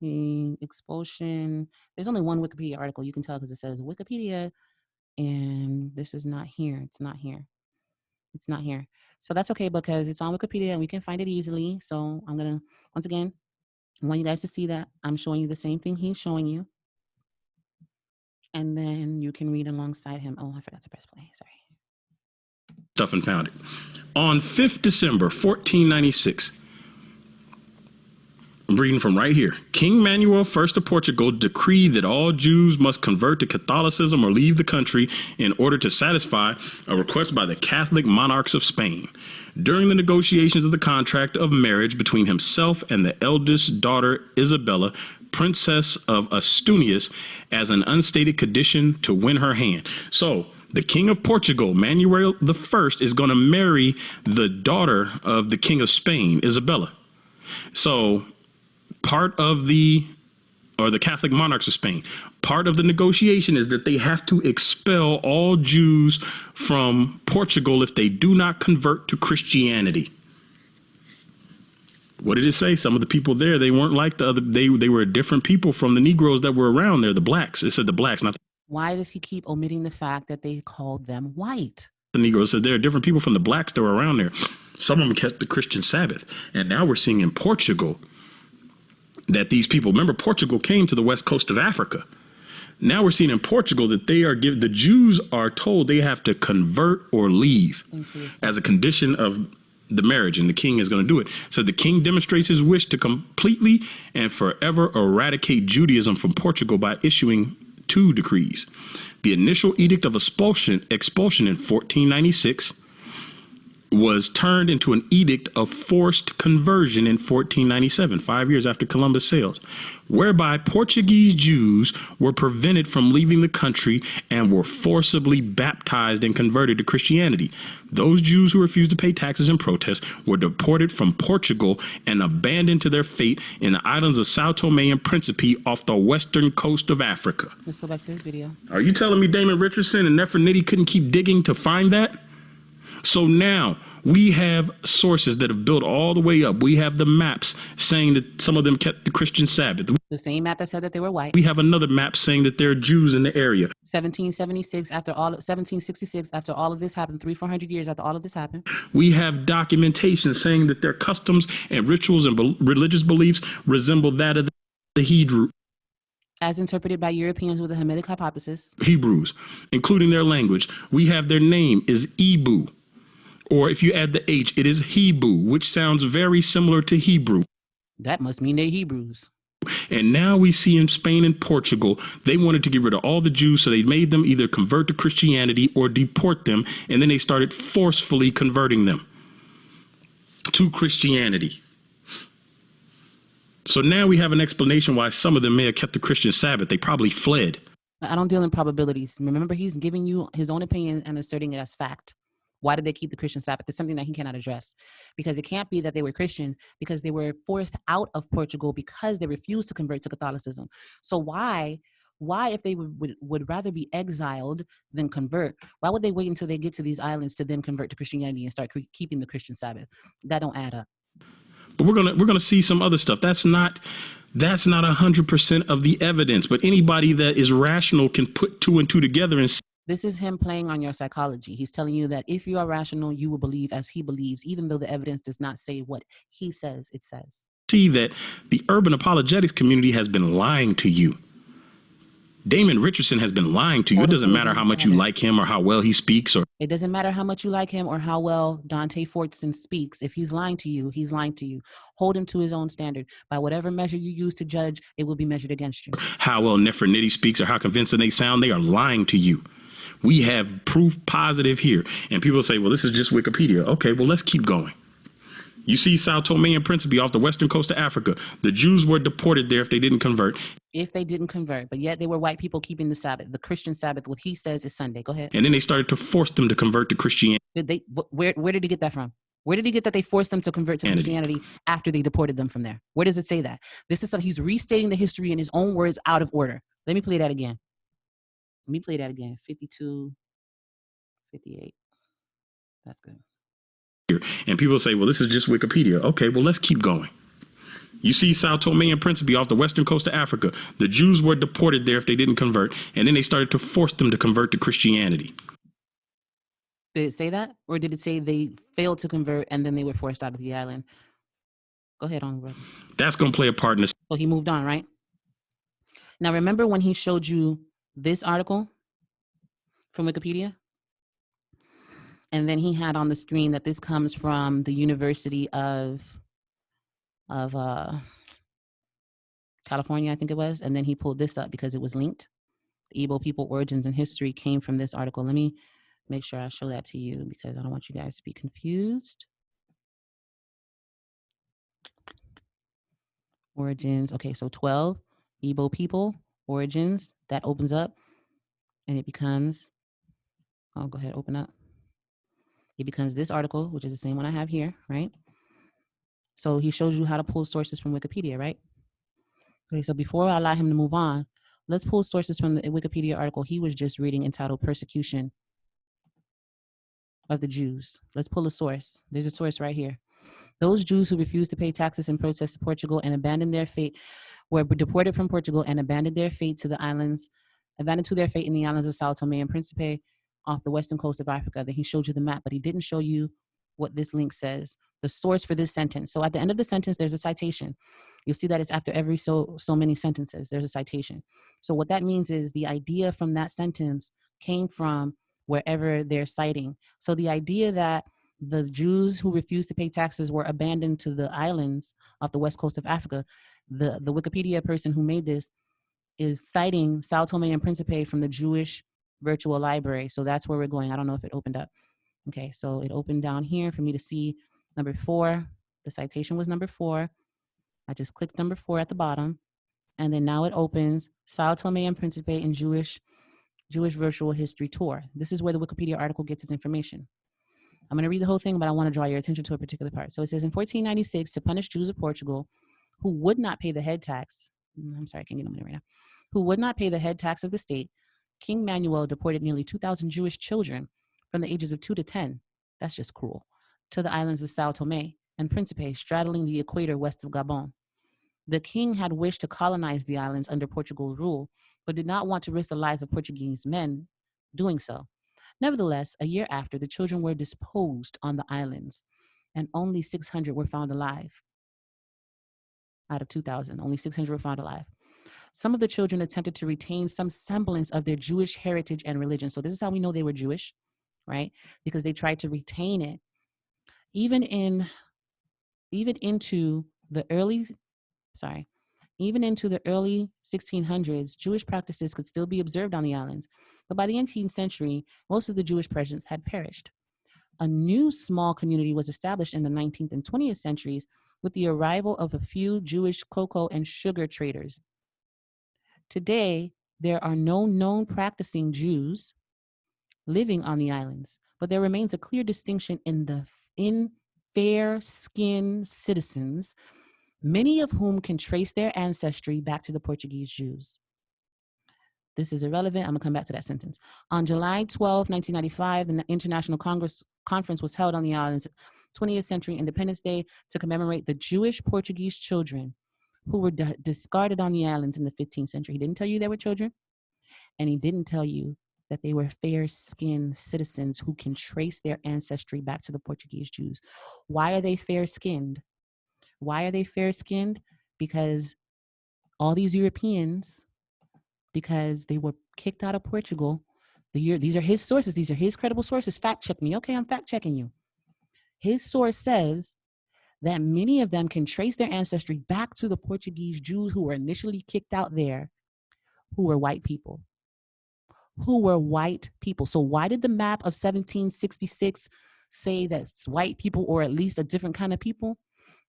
Expulsion. There's only one Wikipedia article. You can tell because it says Wikipedia. And this is not here. It's not here. It's not here. So that's okay because it's on Wikipedia and we can find it easily. So I'm going to, once again, I want you guys to see that I'm showing you the same thing he's showing you. And then you can read alongside him. Oh, I forgot to press play. Sorry. Stuff and found it. On 5th December, 1496, I'm reading from right here. King Manuel I of Portugal decreed that all Jews must convert to Catholicism or leave the country in order to satisfy a request by the Catholic monarchs of Spain. During the negotiations of the contract of marriage between himself and the eldest daughter Isabella, Princess of Asturias, as an unstated condition to win her hand. So the King of Portugal, Manuel I, is going to marry the daughter of the King of Spain, Isabella. So part of the Catholic monarchs of Spain, part of the negotiation is that they have to expel all Jews from Portugal if they do not convert to Christianity. What did it say? Some of the people there, they weren't like the other. They were different people from the Negroes that were around there, the blacks. It said the blacks, not Why does he keep omitting the fact that they called them white? the Negroes. It said there are different people from the blacks that were around there. Some of them kept the Christian Sabbath. And now we're seeing in Portugal that these people, remember Portugal came to the west coast of Africa. Now we're seeing in Portugal that the Jews are told they have to convert or leave as a condition of the marriage, and the king is going to do it. So the king demonstrates his wish to completely and forever eradicate Judaism from Portugal by issuing 2 decrees. The initial edict of expulsion in 1496 was turned into an edict of forced conversion in 1497, 5 years after Columbus sailed, whereby Portuguese Jews were prevented from leaving the country and were forcibly baptized and converted to Christianity. Those Jews who refused to pay taxes in protest were deported from Portugal and abandoned to their fate in the islands of Sao Tome and Principe off the western coast of Africa. Let's go back to this video. Are you telling me Damon Richardson and Nefertiti couldn't keep digging to find that? So now we have sources that have built all the way up. We have the maps saying that some of them kept the Christian Sabbath. The same map that said that they were white. We have another map saying that there are Jews in the area. 1766 after all 1766 after all of this happened, 300-400 years after all of this happened. We have documentation saying that their customs and rituals and religious beliefs resemble that of the Hebrew. As interpreted by Europeans with a Hamitic hypothesis. Hebrews, including their language. We have their name is Ibu. Or if you add the H, it is Hebrew, which sounds very similar to Hebrew. That must mean they're Hebrews. And now we see in Spain and Portugal, they wanted to get rid of all the Jews, so they made them either convert to Christianity or deport them, and then they started forcefully converting them to Christianity. So now we have an explanation why some of them may have kept the Christian Sabbath. They probably fled. I don't deal in probabilities. Remember, he's giving you his own opinion and asserting it as fact. Why did they keep the Christian Sabbath? It's something that he cannot address, because it can't be that they were Christian because they were forced out of Portugal because they refused to convert to Catholicism. So why if they would rather be exiled than convert, why would they wait until they get to these islands to then convert to Christianity and start keeping the Christian Sabbath? That don't add up. But we're gonna see some other stuff. That's not 100% of the evidence, but anybody that is rational can put two and two together and see. This is him playing on your psychology. He's telling you that if you are rational, you will believe as he believes, even though the evidence does not say what he says it says. See that the urban apologetics community has been lying to you. Damon Richardson has been lying to you. It doesn't matter how much you like him or how well he speaks, or it doesn't matter how much you like him or how well Dante Fortson speaks. If he's lying to you, he's lying to you. Hold him to his own standard. By whatever measure you use to judge, it will be measured against you. How well Nefertiti speaks or how convincing they sound, they are lying to you. We have proof positive here. And people say, well, this is just Wikipedia. Okay, well, let's keep going. You see Sao Tome and Principe off the western coast of Africa. The Jews were deported there if they didn't convert. If they didn't convert, but yet they were white people keeping the Sabbath. The Christian Sabbath, what he says is Sunday. Go ahead. And then they started to force them to convert to Christianity. Where did he get that from? Where did he get that they forced them to convert to Christianity after they deported them from there? Where does it say that? This is something he's restating the history in his own words out of order. Let me play that again. 52, 58. That's good. And people say, well, this is just Wikipedia. Okay, well, let's keep going. You see Sao Tome and Principe off the western coast of Africa. The Jews were deported there if they didn't convert. And then they started to force them to convert to Christianity. Did it say that? Or did it say they failed to convert and then they were forced out of the island? Go ahead on, brother. That's going to play a part in this. So he moved on, right? Now, remember when he showed you this article from Wikipedia? And then he had on the screen that this comes from the University of California, I think it was. And then he pulled this up because it was linked. The Igbo people origins and history came from this article. Let me make sure I show that to you because I don't want you guys to be confused. Origins. Okay, so 12 Igbo people origins. That opens up and it becomes, oh, go ahead, open up. It becomes this article, which is the same one I have here, right? So he shows you how to pull sources from Wikipedia, right? Okay, so before I allow him to move on, let's pull sources from the Wikipedia article he was just reading entitled Persecution of the Jews. Let's pull a source. There's a source right here. Those Jews who refused to pay taxes in protest to Portugal and abandoned their fate were deported from Portugal and abandoned their fate to the islands, abandoned to their fate in the islands of Sao Tome and Principe off the western coast of Africa. Then he showed you the map, but he didn't show you what this link says, the source for this sentence. So at the end of the sentence, there's a citation. You'll see that it's after every so many sentences, there's a citation. So what that means is the idea from that sentence came from wherever they're citing. So the idea that the Jews who refused to pay taxes were abandoned to the islands off the west coast of Africa, the Wikipedia person who made this is citing Sao Tome and Principe from the Jewish virtual library. So that's where we're going. I don't know if it opened up. Okay, so it opened down here for me to see number 4. The citation was number 4. I just clicked number 4 at the bottom. And then now it opens Sao Tome and Principe in Jewish Virtual History Tour. This is where the Wikipedia article gets its information. I'm going to read the whole thing, but I want to draw your attention to a particular part. So it says in 1496, to punish Jews of Portugal who would not pay the head tax. I'm sorry, I can't get them right now. Who would not pay the head tax of the state, King Manuel deported nearly 2,000 Jewish children from the ages of 2 to 10. That's just cruel. To the islands of Sao Tome and Principe, straddling the equator west of Gabon. The king had wished to colonize the islands under Portugal's rule, but did not want to risk the lives of Portuguese men doing so. Nevertheless, a year after, the children were disposed on the islands, and only 600 were found alive. Out of 2,000, only 600 were found alive. Some of the children attempted to retain some semblance of their Jewish heritage and religion. So this is how we know they were Jewish, right? Because they tried to retain it. Even into the early 1600s, Jewish practices could still be observed on the islands. But by the 18th century, most of the Jewish presence had perished. A new small community was established in the 19th and 20th centuries with the arrival of a few Jewish cocoa and sugar traders. Today, there are no known practicing Jews living on the islands, but there remains a clear distinction in fair-skinned citizens, many of whom can trace their ancestry back to the Portuguese Jews. This is irrelevant. I'm going to come back to that sentence. On July 12, 1995, the International Conference was held on the island's 20th century Independence Day to commemorate the Jewish Portuguese children who were discarded on the islands in the 15th century. He didn't tell you they were children, and he didn't tell you that they were fair-skinned citizens who can trace their ancestry back to the Portuguese Jews. Why are they fair-skinned? Why are they fair-skinned? Because all these Europeans, because they were kicked out of Portugal, these are his sources, these are his credible sources. Fact check me. Okay, I'm fact checking you. His source says that many of them can trace their ancestry back to the Portuguese Jews who were initially kicked out there, who were white people. So why did the map of 1766 say that white people, or at least a different kind of people?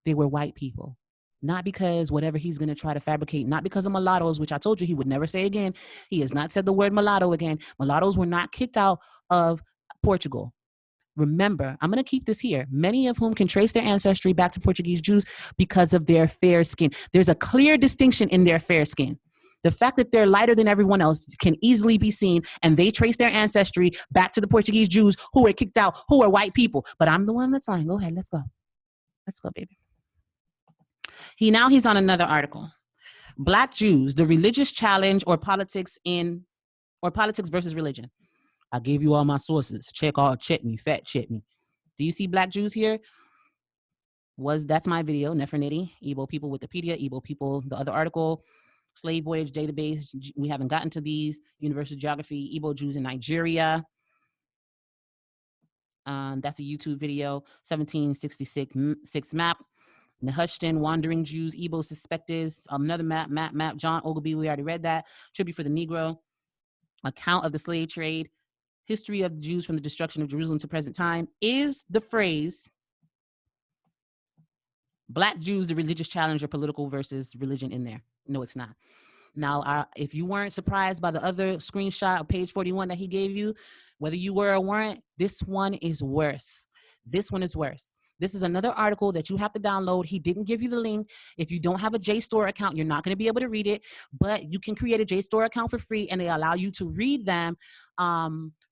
They were white people. Not because whatever he's going to try to fabricate, not because of mulattoes, which I told you he would never say again. He has not said the word mulatto again. Mulattoes were not kicked out of Portugal. Remember, I'm going to keep this here. Many of whom can trace their ancestry back to Portuguese Jews because of their fair skin. There's a clear distinction in their fair skin. The fact that they're lighter than everyone else can easily be seen, and they trace their ancestry back to the Portuguese Jews who were kicked out, who are white people. But I'm the one that's lying. Go ahead. Let's go. Let's go, baby. He's on another article. Black Jews, the religious challenge or politics versus religion. I gave you all my sources. Check me, fact check me. Do you see Black Jews here? That's my video, Nefertiti, Igbo people Wikipedia, Igbo people, the other article, Slave Voyage Database. We haven't gotten to these. University of Geography, Igbo Jews in Nigeria. That's a YouTube video. 1766 map. Nehushtan, Wandering Jews, Igbo Suspectors. Another map. John Ogilvie, we already read that. Tribute for the Negro. Account of the slave trade. History of the Jews from the destruction of Jerusalem to present time. Is the phrase Black Jews, the religious challenge or political versus religion in there? No, it's not. Now, if you weren't surprised by the other screenshot of page 41 that he gave you, whether you were or weren't, this one is worse. This one is worse. This is another article that you have to download. He didn't give you the link. If you don't have a JSTOR account, you're not going to be able to read it, but you can create a JSTOR account for free, and they allow you to read them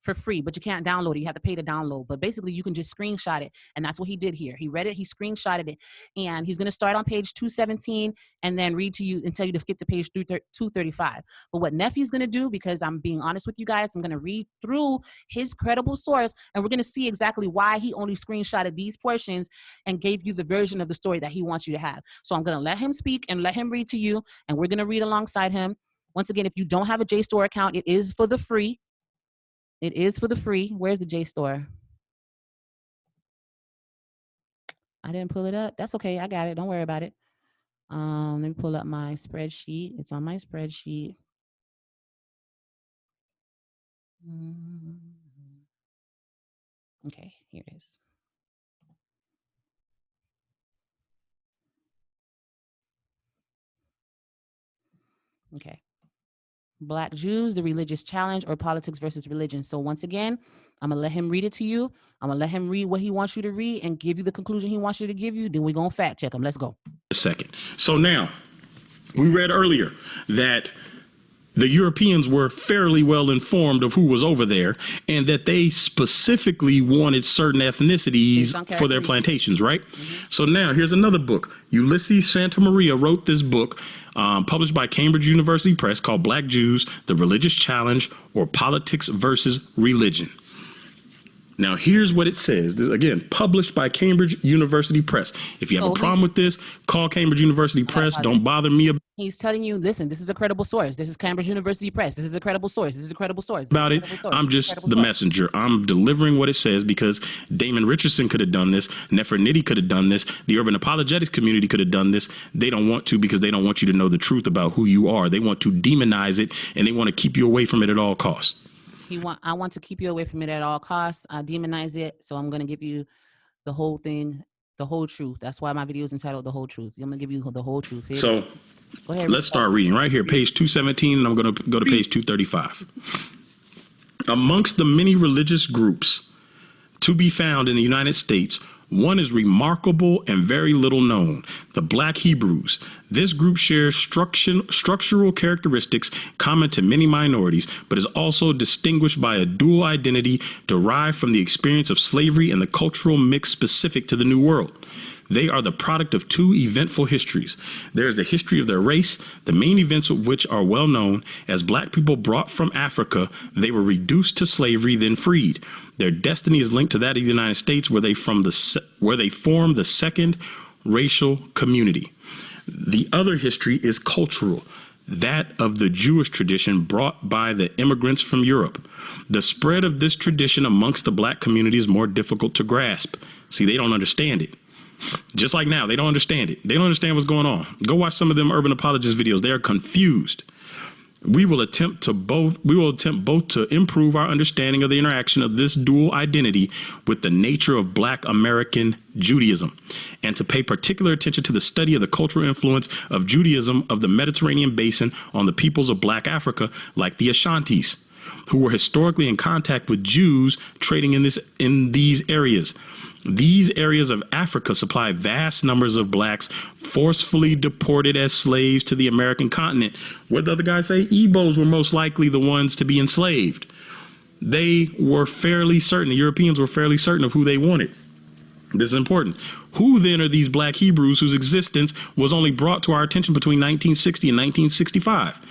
for free, but you can't download it. You have to pay to download. But basically, you can just screenshot it, and that's what he did here. He read it, he screenshotted it, and he's going to start on page 217 and then read to you and tell you to skip to page 235. But what Nephew's going to do, because I'm being honest with you guys, I'm going to read through his credible source, and we're going to see exactly why he only screenshotted these portions and gave you the version of the story that he wants you to have. So I'm going to let him speak and let him read to you, and we're going to read alongside him. Once again, if you don't have a JSTOR account, it is for the free. It is for the free. Where's the JSTOR? I didn't pull it up. That's okay. I got it. Don't worry about it. Let me pull up my spreadsheet. It's on my spreadsheet. Okay, here it is. Okay. Black Jews, the religious challenge or politics versus religion. So once again, I'm going to let him read it to you. I'm going to let him read what he wants you to read and give you the conclusion he wants you to give you. Then we're going to fact check him. Let's go. A second. So now, we read earlier that the Europeans were fairly well informed of who was over there, and that they specifically wanted certain ethnicities for their plantations, right? Mm-hmm. So now here's another book. Ulysses Santa Maria wrote this book, published by Cambridge University Press, called Black Jews, The Religious Challenge or Politics versus Religion. Now, here's what it says. This, again, published by Cambridge University Press. If you have a problem with this, call Cambridge University Press. Don't bother me about He's telling you, listen, this is a credible source. This is Cambridge University Press. This is a credible source. This is a credible source. About it. I'm just the messenger. I'm delivering what it says because Damon Richardson could have done this. Nefertiti could have done this. The urban apologetics community could have done this. They don't want to because they don't want you to know the truth about who you are. They want to demonize it, and they want to keep you away from it at all costs. I want to keep you away from it at all costs. I demonize it, so I'm going to give you the whole thing The whole truth. That's why my video is entitled The Whole Truth. I'm going to give you the whole truth. So go ahead, let's start reading right here, page 217, and I'm going to go to page 235. Amongst the many religious groups to be found in the United States, one is remarkable and very little known, the Black Hebrews. This group shares structural characteristics common to many minorities, but is also distinguished by a dual identity derived from the experience of slavery and the cultural mix specific to the New World. They are the product of two eventful histories. There is the history of their race, the main events of which are well known. As Black people brought from Africa, they were reduced to slavery, then freed. Their destiny is linked to that of the United States, where they form the second racial community. The other history is cultural, that of the Jewish tradition brought by the immigrants from Europe. The spread of this tradition amongst the Black community is more difficult to grasp. See, they don't understand it. Just like now, they don't understand it. They don't understand what's going on. Go watch some of them urban apologist videos. They are confused. We will attempt both to improve our understanding of the interaction of this dual identity with the nature of Black American Judaism, and to pay particular attention to the study of the cultural influence of Judaism of the Mediterranean basin on the peoples of Black Africa, like the Ashantis, who were historically in contact with Jews trading in these areas. These areas of Africa supply vast numbers of Blacks forcefully deported as slaves to the American continent. What did the other guy say? Igbos were most likely the ones to be enslaved. They were fairly certain, the Europeans were fairly certain of who they wanted. This is important. Who then are these Black Hebrews whose existence was only brought to our attention between 1960 and 1965?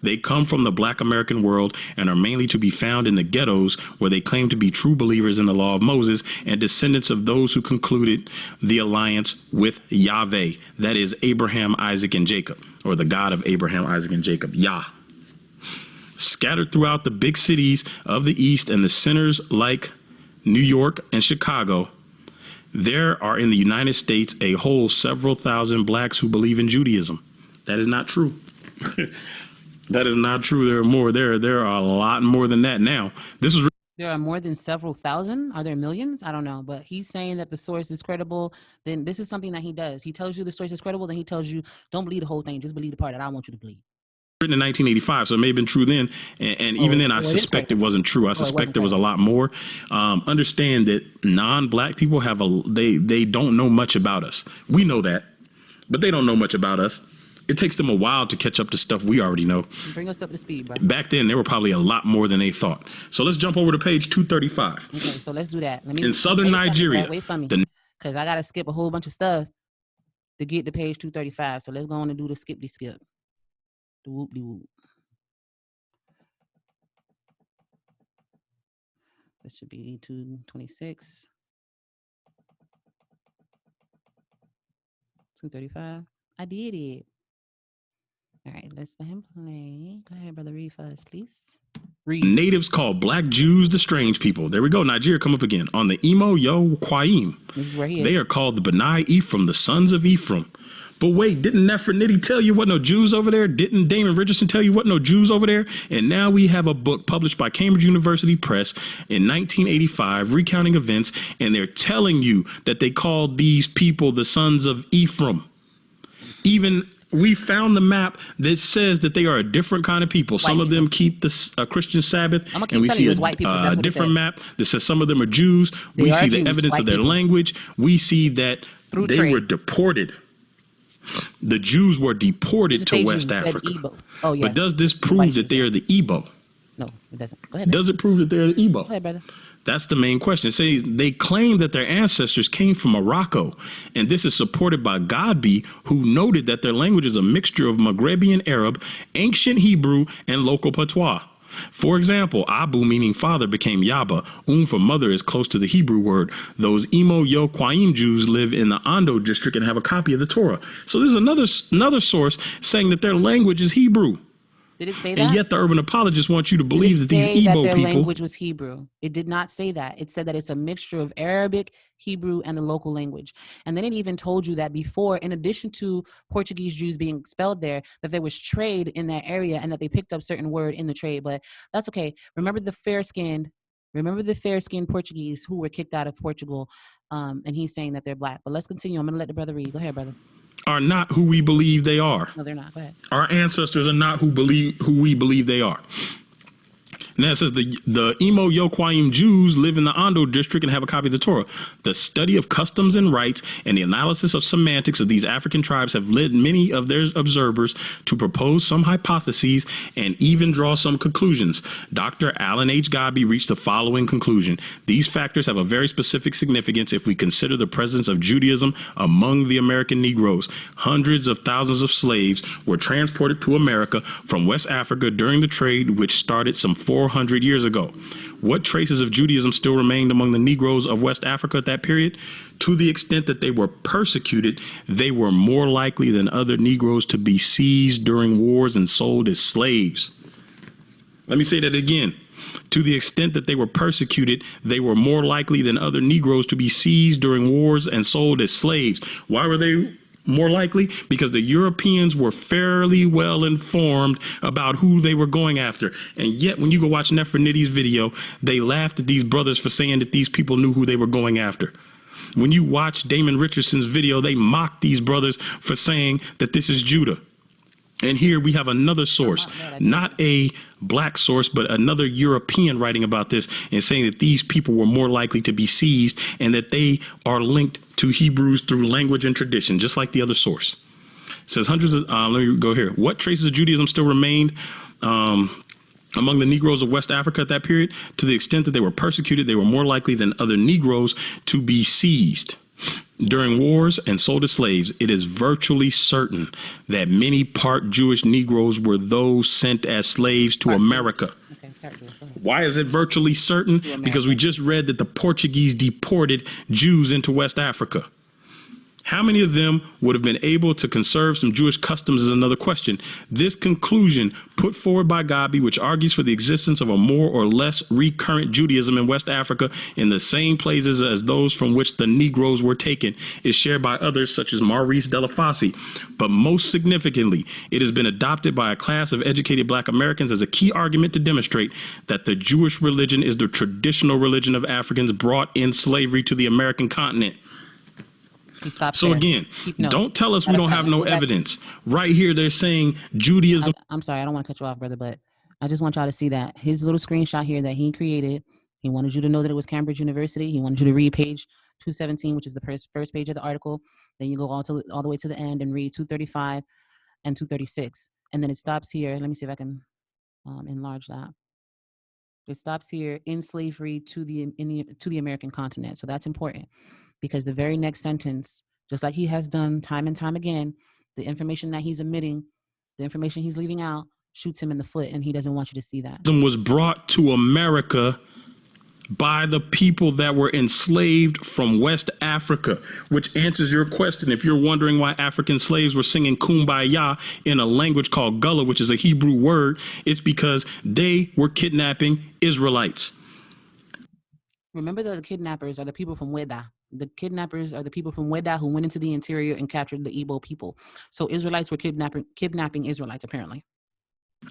They come from the Black American world and are mainly to be found in the ghettos, where they claim to be true believers in the law of Moses and descendants of those who concluded the alliance with Yahweh, that is Abraham, Isaac, and Jacob, or the God of Abraham, Isaac, and Jacob, Yah. Scattered throughout the big cities of the East and the centers like New York and Chicago, there are in the United States a whole several thousand Blacks who believe in Judaism. That is not true. That is not true. There are more. There are a lot more than that now. There are more than several thousand. Are there millions? I don't know. But he's saying that the source is credible. Then this is something that he does. He tells you the source is credible. Then he tells you, don't believe the whole thing. Just believe the part that I want you to believe. Written in 1985, so it may have been true then, and even then I suspect it wasn't true. I suspect there was a lot more. Understand that non-Black people they don't know much about us. We know that, but they don't know much about us. It takes them a while to catch up to stuff we already know. Bring us up to speed, bro. Back then, there were probably a lot more than they thought. So let's jump over to page 235. Okay, so let's do that. In southern Nigeria, wait for me, because I gotta skip a whole bunch of stuff to get to page 235. So let's go on and do the skip. The whoop-de-whoop. This should be 226. 235. I did it. All right, let's let him play. Go ahead, brother. Read for us, please. Read. Natives call Black Jews the strange people. There we go. Nigeria, come up again. On the Igbo-Jewish. This is where he is. They are called the B'nai Ephraim, the sons of Ephraim. But wait, didn't Nefertiti tell you what no Jews over there? Didn't Damon Richardson tell you what no Jews over there? And now we have a book published by Cambridge University Press in 1985 recounting events, and they're telling you that they called these people the sons of Ephraim. Even we found the map that says that they are a different kind of people. Some of them keep the Christian Sabbath, and we see a different map that says some of them are Jews. We see the evidence of their language. We see that they were deported. The Jews were deported to West Africa. Oh, yes. But does this prove that they are the Igbo? No, it doesn't. Go ahead. Does it prove that they're the Igbo? Go ahead, brother. That's the main question. It says they claim that their ancestors came from Morocco, and this is supported by Godby, who noted that their language is a mixture of Maghrebian Arab, ancient Hebrew, and local patois. For example, Abu, meaning father, became Yaba. For mother is close to the Hebrew word. Those Igbo-Jewish Jews live in the Ondo district and have a copy of the Torah. So this is another source saying that their language is Hebrew. Did it say that? And yet the urban apologists want you to believe that these Igbo that their people... language was Hebrew. It did not say that. It said that it's a mixture of Arabic, Hebrew, and the local language. And then it even told you that before, in addition to Portuguese Jews being expelled there, that there was trade in that area and that they picked up certain word in the trade. But that's okay. Remember the fair-skinned Remember the fair-skinned Portuguese who were kicked out of Portugal, and he's saying that they're black. But let's continue. I'm going to let the brother read. Go ahead, brother. Are not who we believe they are. No, they're not. Go ahead. Our ancestors are not who we believe they are. And that says the Imo Yokwayim Jews live in the Ondo district and have a copy of the Torah. The study of customs and rites and the analysis of semantics of these African tribes have led many of their observers to propose some hypotheses and even draw some conclusions. Dr. Alan H. Gabi reached the following conclusion. These factors have a very specific significance if we consider the presence of Judaism among the American Negroes. Hundreds of thousands of slaves were transported to America from West Africa during the trade, which started some 400 years ago. What traces of Judaism still remained among the Negroes of West Africa at that period? To the extent that they were persecuted, they were more likely than other Negroes to be seized during wars and sold as slaves. Let me say that again. To the extent that they were persecuted, they were more likely than other Negroes to be seized during wars and sold as slaves. Why were they more likely? Because the Europeans were fairly well informed about who they were going after. And yet, when you go watch Nefertiti's video, they laughed at these brothers for saying that these people knew who they were going after. When you watch Damon Richardson's video, they mocked these brothers for saying that this is Judah. And here we have another source, not a black source, but another European writing about this and saying that these people were more likely to be seized and that they are linked to Hebrews through language and tradition, just like the other source. It says hundreds of, let me go here. What traces of Judaism still remained among the Negroes of West Africa at that period? To the extent that they were persecuted, they were more likely than other Negroes to be seized during wars and sold as slaves. It is virtually certain that many part Jewish Negroes were those sent as slaves to America. Why is it virtually certain? Because we just read that the Portuguese deported Jews into West Africa. How many of them would have been able to conserve some Jewish customs is another question. This conclusion put forward by Gabi, which argues for the existence of a more or less recurrent Judaism in West Africa in the same places as those from which the Negroes were taken, is shared by others such as Maurice Delafosse. But most significantly, it has been adopted by a class of educated black Americans as a key argument to demonstrate that the Jewish religion is the traditional religion of Africans brought in slavery to the American continent. So there. Again, don't tell us we don't have no evidence. Right here, they're saying Judaism. I'm sorry, I don't want to cut you off, brother, but I just want y'all to see that his little screenshot here that he created. He wanted you to know that it was Cambridge University. He wanted you to read page 217, which is the first page of the article. Then you go all the way to the end and read 235 and 236, and then it stops here. Let me see if I can enlarge that. It stops here in slavery to the American continent. So that's important. Because the very next sentence, just like he has done time and time again, the information that he's omitting, the information he's leaving out, shoots him in the foot, and he doesn't want you to see that. Was brought to America by the people that were enslaved from West Africa, which answers your question. If you're wondering why African slaves were singing Kumbaya in a language called Gullah, which is a Hebrew word, it's because they were kidnapping Israelites. Remember that the kidnappers are the people from Xweda. The kidnappers are the people from Xweda who went into the interior and captured the Igbo people. So Israelites were kidnapping Israelites, apparently.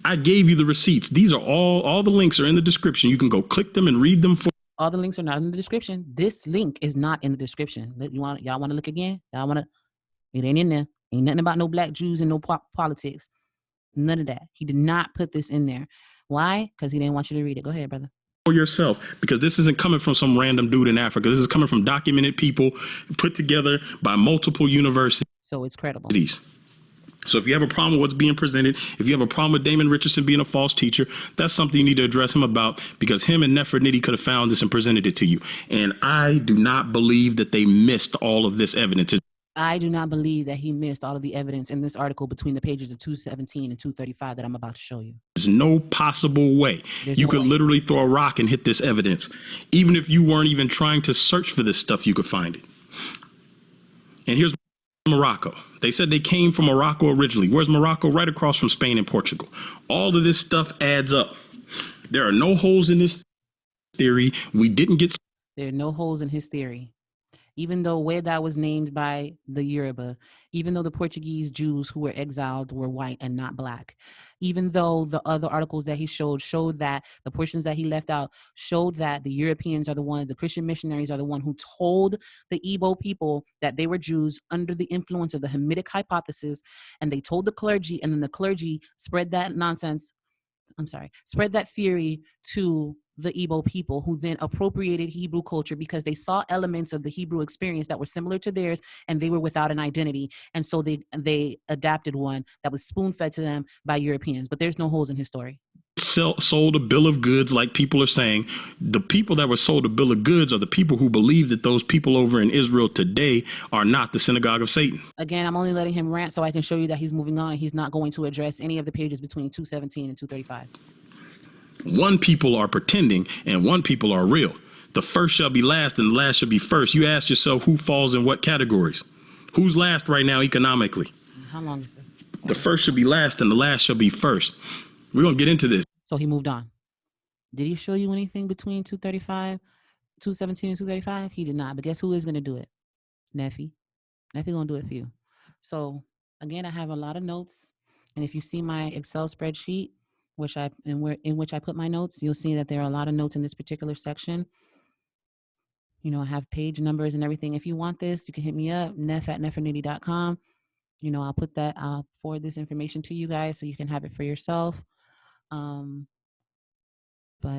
I gave you the receipts. These are all the links are in the description. You can go click them and read them. All the links are not in the description. This link is not in the description. Y'all want to look again? It ain't in there. Ain't nothing about no black Jews and no politics. None of that. He did not put this in there. Why? Because he didn't want you to read it. Go ahead, brother. Yourself, because this isn't coming from some random dude in Africa. This is coming from documented people put together by multiple universities. So it's credible. So if you have a problem with what's being presented, if you have a problem with Damon Richardson being a false teacher, that's something you need to address him about, because him and Nefertiti could have found this and presented it to you. And I do not believe that they missed all of this evidence. I do not believe that he missed all of the evidence in this article between the pages of 217 and 235 that I'm about to show you. There's no possible way. You could literally throw a rock and hit this evidence. Even if you weren't even trying to search for this stuff, you could find it. And here's Morocco. They said they came from Morocco originally. Where's Morocco? Right across from Spain and Portugal. All of this stuff adds up. There are no holes in this theory. There are no holes in his theory. even though Xweda was named by the Yoruba, even though the Portuguese Jews who were exiled were white and not black, even though the other articles that he showed that the portions that he left out showed that the Europeans are the one, the Christian missionaries are the one who told the Igbo people that they were Jews under the influence of the Hamitic hypothesis, and they told the clergy, and then the clergy spread that spread that theory to the Igbo people, who then appropriated Hebrew culture because they saw elements of the Hebrew experience that were similar to theirs, and they were without an identity. And so they adapted one that was spoon-fed to them by Europeans. But there's no holes in his story. Sold a bill of goods, like people are saying. The people that were sold a bill of goods are the people who believe that those people over in Israel today are not the synagogue of Satan. Again, I'm only letting him rant so I can show you that he's moving on, and he's not going to address any of the pages between 217 and 235. One people are pretending and one people are real. The first shall be last and the last shall be first. You ask yourself who falls in what categories? Who's last right now economically? How long is this? The first shall be last and the last shall be first. We're going to get into this. So he moved on. Did he show you anything between 235, 217 and 235? He did not. But guess who is going to do it? Nephi. Nephi going to do it for you. So again, I have a lot of notes. And if you see my Excel spreadsheet, in which I put my notes, you'll see that there are a lot of notes in this particular section. You know, I have page numbers and everything. If you want this, you can hit me up, neff@neffernitty.com. You know, I'll forward this information to you guys so you can have it for yourself. But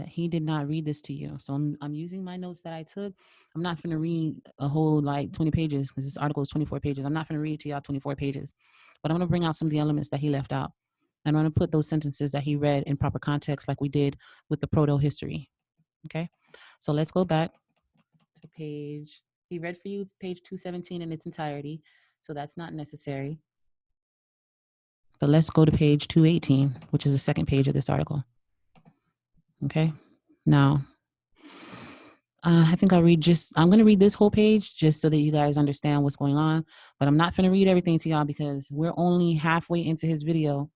he did not read this to you. So I'm using my notes that I took. I'm not going to read a whole 20 pages because this article is 24 pages. I'm not going to read to y'all 24 pages, but I'm going to bring out some of the elements that he left out. And I'm going to put those sentences that he read in proper context like we did with the Prroto history. Okay, so let's go back to page, he read for you page 217 in its entirety, so that's not necessary. But let's go to page 218, which is the second page of this article. Okay, now, I think I'm going to read this whole page just so that you guys understand what's going on, but I'm not going to read everything to y'all because we're only halfway into his video.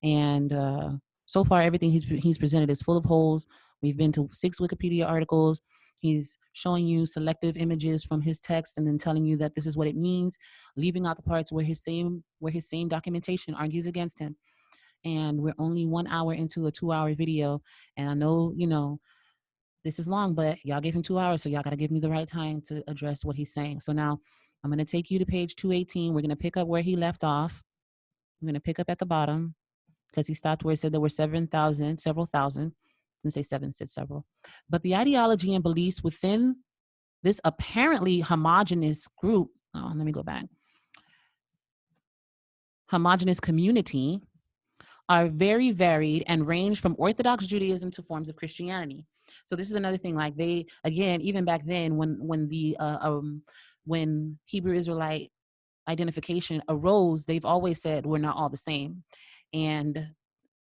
And so far, everything he's presented is full of holes. We've been to 6 Wikipedia articles. He's showing you selective images from his text and then telling you that this is what it means, leaving out the parts where his same documentation argues against him. And we're only 1 hour into a 2-hour video. And I know, this is long, but y'all gave him 2 hours, so y'all got to give me the right time to address what he's saying. So now I'm going to take you to page 218. We're going to pick up where he left off. I'm going to pick up at the bottom, because he stopped where he said there were several thousand. Didn't say seven, said several. But the ideology and beliefs within this apparently homogenous group, let me go back, homogenous community, are very varied and range from Orthodox Judaism to forms of Christianity. So this is another thing, like they, again, even back then when Hebrew Israelite identification arose, they've always said we're not all the same. And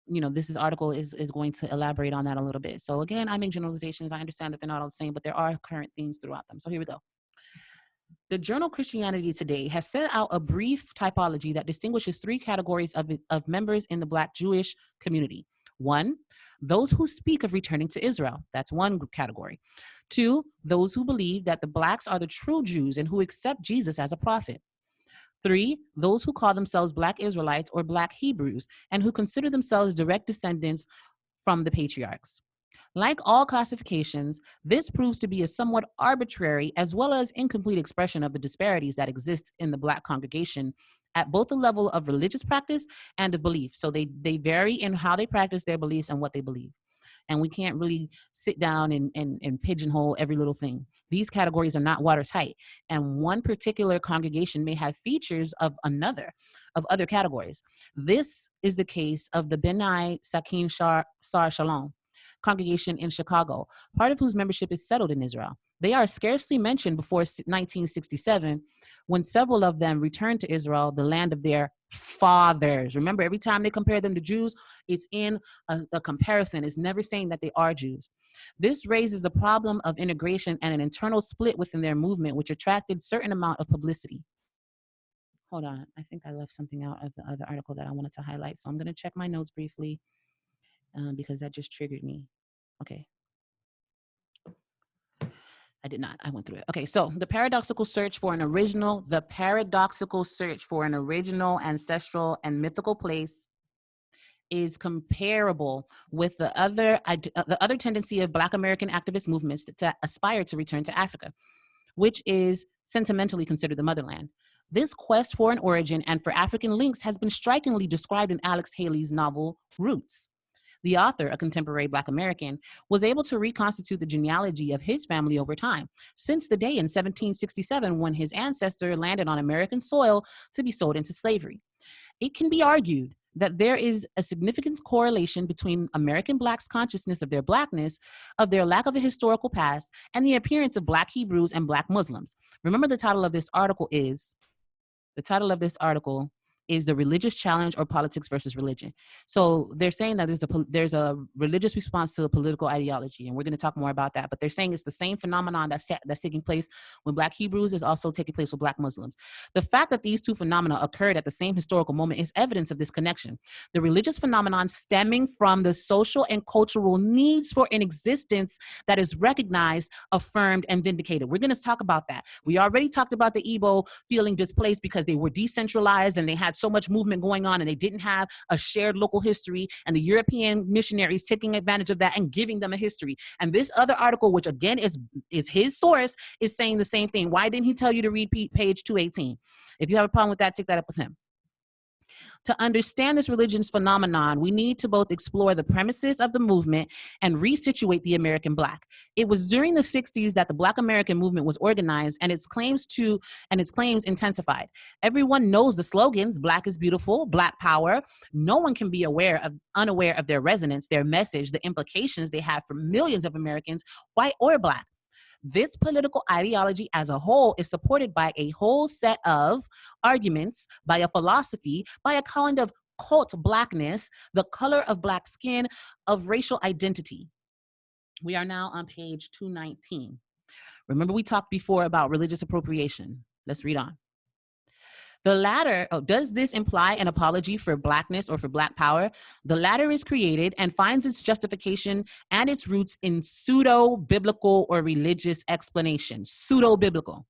this article is going to elaborate on that a little bit. So again, I make generalizations. I understand that they're not all the same, but there are current themes throughout them. So here we go. The journal Christianity Today has set out a brief typology that distinguishes 3 categories of members in the Black Jewish community. 1, those who speak of returning to Israel. That's one category. 2, those who believe that the Blacks are the true Jews and who accept Jesus as a prophet. 3, those who call themselves Black Israelites or Black Hebrews and who consider themselves direct descendants from the patriarchs. Like all classifications, this proves to be a somewhat arbitrary as well as incomplete expression of the disparities that exist in the Black congregation at both the level of religious practice and of belief. So they vary in how they practice their beliefs and what they believe. And we can't really sit down and pigeonhole every little thing. These categories are not watertight. And one particular congregation may have features of other categories. This is the case of the B'nai Sakin Sar Shalom congregation in Chicago, part of whose membership is settled in Israel. They are scarcely mentioned before 1967, when several of them returned to Israel, the land of their fathers. Remember, every time they compare them to Jews, it's in a comparison. It's never saying that they are Jews. This raises the problem of integration and an internal split within their movement, which attracted a certain amount of publicity. Hold on. I think I left something out of the other article that I wanted to highlight. So I'm going to check my notes briefly because that just triggered me. Okay. I did not. I went through it. Okay, so the paradoxical search for an original ancestral and mythical place is comparable with the other tendency of Black American activist movements to aspire to return to Africa, which is sentimentally considered the motherland. This quest for an origin and for African links has been strikingly described in Alex Haley's novel Roots. The author, a contemporary Black American, was able to reconstitute the genealogy of his family over time, since the day in 1767 when his ancestor landed on American soil to be sold into slavery. It can be argued that there is a significant correlation between American Blacks' consciousness of their Blackness, of their lack of a historical past, and the appearance of Black Hebrews and Black Muslims. Remember, the title of this article is The Religious Challenge or Politics versus Religion. So they're saying that there's a religious response to a political ideology, and we're going to talk more about that. But they're saying it's the same phenomenon that's taking place with Black Hebrews is also taking place with Black Muslims. The fact that these two phenomena occurred at the same historical moment is evidence of this connection. The religious phenomenon stemming from the social and cultural needs for an existence that is recognized, affirmed, and vindicated. We're going to talk about that. We already talked about the Igbo feeling displaced because they were decentralized and they had so much movement going on and they didn't have a shared local history, and the European missionaries taking advantage of that and giving them a history. And this other article, which again is his source, is saying the same thing. Why didn't he tell you to read page 218? If you have a problem with that, take that up with him. To understand this religion's phenomenon, we need to both explore the premises of the movement and resituate the American Black. It was during the 60s that the Black American movement was organized and its claims intensified. Everyone knows the slogans: Black is beautiful, Black power. No one can be unaware of their resonance, their message, the implications they have for millions of Americans, white or Black. This political ideology as a whole is supported by a whole set of arguments, by a philosophy, by a kind of cult Blackness, the color of Black skin, of racial identity. We are now on page 219. Remember, we talked before about religious appropriation. Let's read on. The latter, does this imply an apology for Blackness or for Black power? The latter is created and finds its justification and its roots in pseudo-biblical or religious explanation. Pseudo-biblical.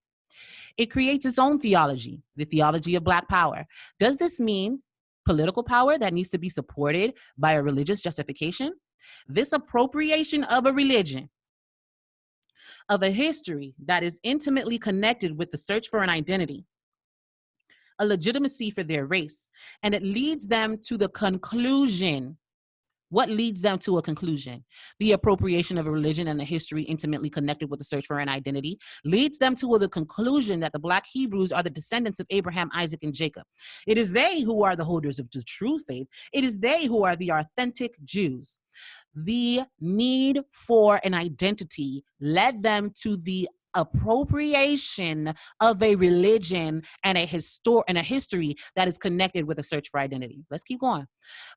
It creates its own theology, the theology of Black power. Does this mean political power that needs to be supported by a religious justification? This appropriation of a religion, of a history that is intimately connected with the search for an identity, a legitimacy for their race, and it leads them to the conclusion. What leads them to a conclusion? The appropriation of a religion and a history intimately connected with the search for an identity leads them to the conclusion that the Black Hebrews are the descendants of Abraham, Isaac, and Jacob. It is they who are the holders of the true faith. It is they who are the authentic Jews. The need for an identity led them to the appropriation of a religion and a history that is connected with a search for identity. Let's keep going.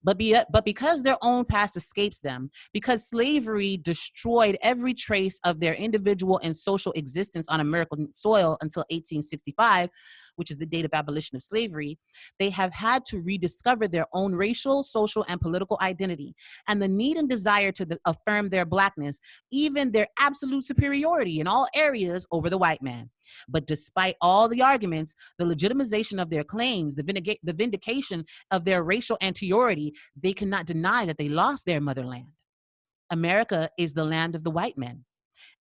But because their own past escapes them, because slavery destroyed every trace of their individual and social existence on American soil until 1865, which is the date of abolition of slavery, they have had to rediscover their own racial, social, and political identity, and the need and desire to affirm their Blackness, even their absolute superiority in all areas over the white man. But despite all the arguments, the legitimization of their claims, the vindication of their racial anteriority, they cannot deny that they lost their motherland. America is the land of the white men,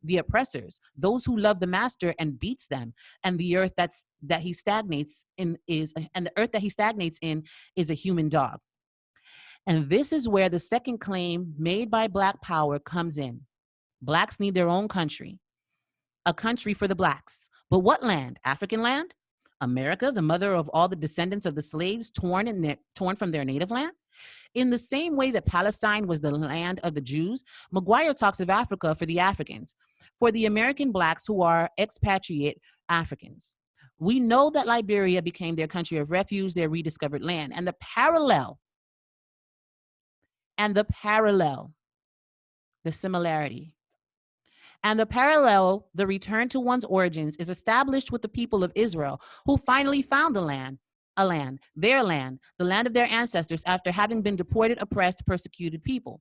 the oppressors, those who love the master and beats them, and the earth that he stagnates in is a human dog. And this is where the second claim made by Black power comes in. Blacks need their own country, a country for the Blacks. But what land? African land? America, the mother of all the descendants of the slaves torn from their native land? In the same way that Palestine was the land of the Jews, McGuire talks of Africa for the Africans, for the American Blacks who are expatriate Africans. We know that Liberia became their country of refuge, their rediscovered land, and the parallel, the similarity. And the parallel, the return to one's origins, is established with the people of Israel, who finally found their land, the land of their ancestors after having been deported, oppressed, persecuted people.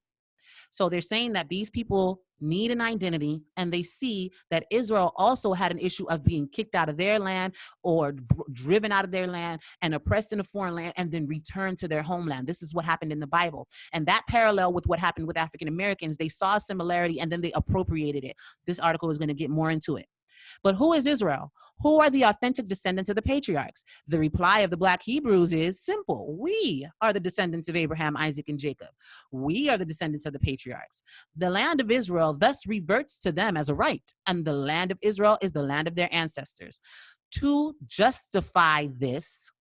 So they're saying that these people need an identity, and they see that Israel also had an issue of being kicked out of their land or driven out of their land and oppressed in a foreign land and then returned to their homeland. This is what happened in the Bible. And that parallel with what happened with African Americans, they saw a similarity and then they appropriated it. This article is going to get more into it. But who is Israel? Who are the authentic descendants of the patriarchs? The reply of the Black Hebrews is simple. We are the descendants of Abraham, Isaac, and Jacob. We are the descendants of the patriarchs. The land of Israel thus reverts to them as a right, and the land of Israel is the land of their ancestors. To justify this,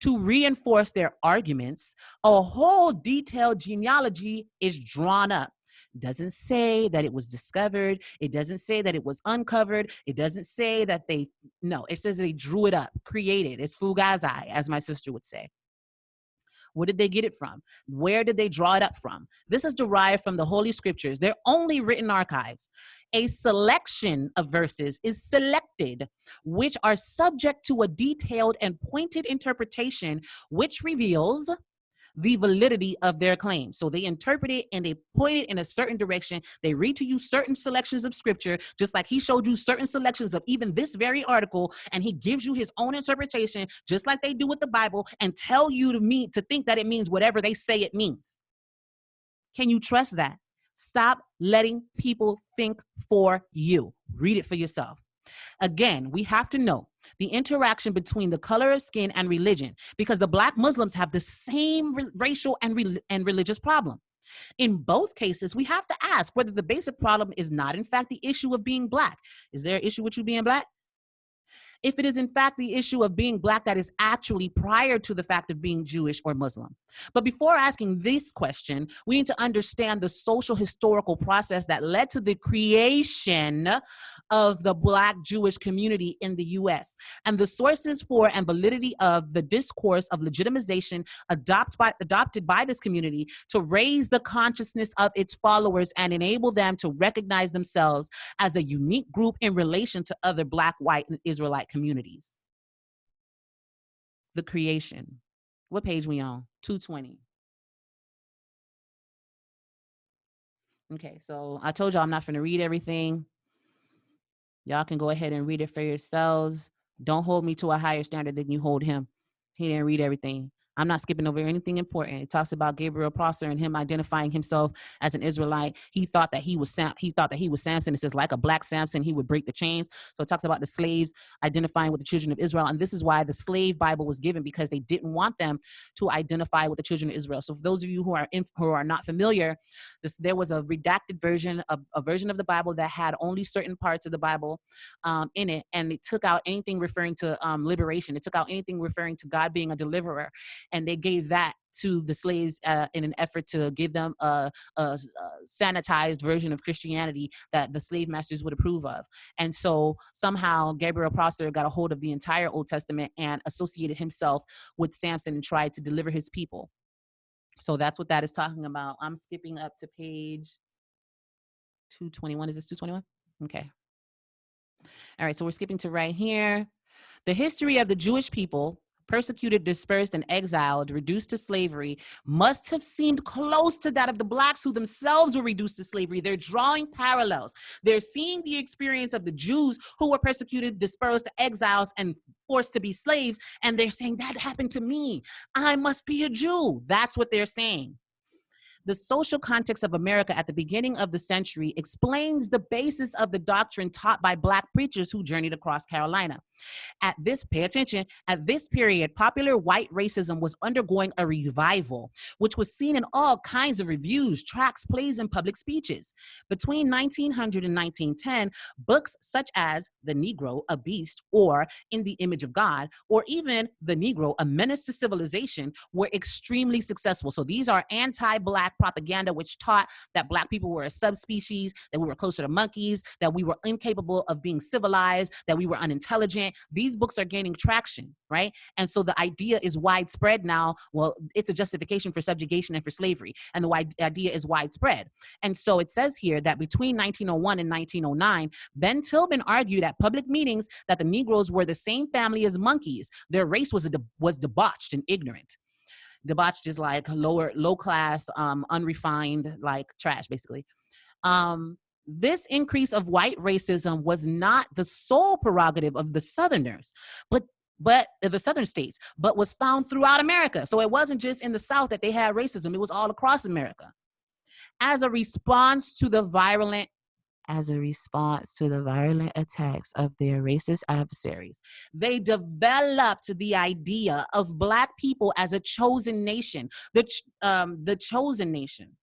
to reinforce their arguments, a whole detailed genealogy is drawn up. It doesn't say that it was discovered. It doesn't say that it was uncovered. It doesn't say that no, it says they drew it up, created. It's fugazi, as my sister would say. Where did they get it from? Where did they draw it up from? This is derived from the Holy Scriptures. They're only written archives. A selection of verses is selected, which are subject to a detailed and pointed interpretation, which reveals the validity of their claim. So they interpret it and they point it in a certain direction. They read to you certain selections of scripture, just like he showed you certain selections of even this very article, and he gives you his own interpretation, just like they do with the Bible, and tell you to think that it means whatever they say it means. Can you trust that? Stop letting people think for you. Read it for yourself. Again, we have to know the interaction between the color of skin and religion, because the Black Muslims have the same racial and religious problem. In both cases, we have to ask whether the basic problem is not, in fact, the issue of being Black. Is there an issue with you being Black? If it is, in fact, the issue of being Black that is actually prior to the fact of being Jewish or Muslim. But before asking this question, we need to understand the social historical process that led to the creation of the Black Jewish community in the U.S. and the sources for and validity of the discourse of legitimization adopted by this community to raise the consciousness of its followers and enable them to recognize themselves as a unique group in relation to other Black, white, and Israelite communities. The creation. What page we on? 220. Okay, so I told y'all I'm not going to read everything. Y'all can go ahead and read it for yourselves. Don't hold me to a higher standard than you hold him. He didn't read everything. I'm not skipping over anything important. It talks about Gabriel Prosser and him identifying himself as an Israelite. He thought that he was Samson. It says, like a Black Samson, he would break the chains. So it talks about the slaves identifying with the children of Israel. And this is why the slave Bible was given, because they didn't want them to identify with the children of Israel. So for those of you who are not familiar, there was a redacted version, a version of the Bible that had only certain parts of the Bible in it. And it took out anything referring to liberation. It took out anything referring to God being a deliverer. And they gave that to the slaves in an effort to give them a sanitized version of Christianity that the slave masters would approve of. And so somehow Gabriel Prosser got a hold of the entire Old Testament and associated himself with Samson and tried to deliver his people. So that's what that is talking about. I'm skipping up to page 221. Is this 221? Okay. All right, so we're skipping to right here. The history of the Jewish people, persecuted, dispersed, and exiled, reduced to slavery, must have seemed close to that of the Blacks who themselves were reduced to slavery. They're drawing parallels. They're seeing the experience of the Jews who were persecuted, dispersed, exiles, and forced to be slaves, and they're saying, that happened to me. I must be a Jew. That's what they're saying. The social context of America at the beginning of the century explains the basis of the doctrine taught by Black preachers who journeyed across Carolina. Pay attention, at this period, popular white racism was undergoing a revival, which was seen in all kinds of reviews, tracts, plays, and public speeches. Between 1900 and 1910, books such as The Negro, a Beast, or In the Image of God, or even The Negro, a Menace to Civilization, were extremely successful. So these are anti-Black propaganda, which taught that Black people were a subspecies, that we were closer to monkeys, that we were incapable of being civilized, that we were unintelligent. These books are gaining traction, right? And so the idea is widespread now. Well, it's a justification for subjugation and for slavery. And the idea is widespread. And so it says here that between 1901 and 1909, Ben Tillman argued at public meetings that the Negroes were the same family as monkeys. Their race was debauched and ignorant. Debauched is like low class, unrefined, like trash, basically. This increase of white racism was not the sole prerogative of the Southerners, but the Southern states, but was found throughout America. So it wasn't just in the South that they had racism. It was all across America. As a response to the violent attacks of their racist adversaries, they developed the idea of Black people as a chosen nation, the chosen nation.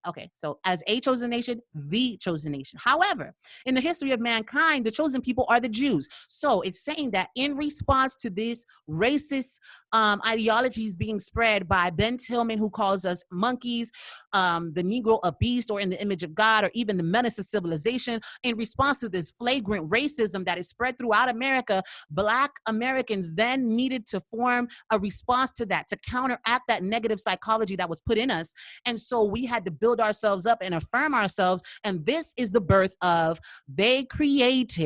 Okay, so as a chosen nation, the chosen nation. However, in the history of mankind, the chosen people are the Jews. So it's saying that in response to this racist ideologies being spread by Ben Tillman, who calls us monkeys, the Negro a beast or in the image of God, or even the menace of civilization, in response to this flagrant racism that is spread throughout America, Black Americans then needed to form a response to that, to counteract that negative psychology that was put in us. And so we had to build ourselves up and affirm ourselves. And this is the birth of, they developed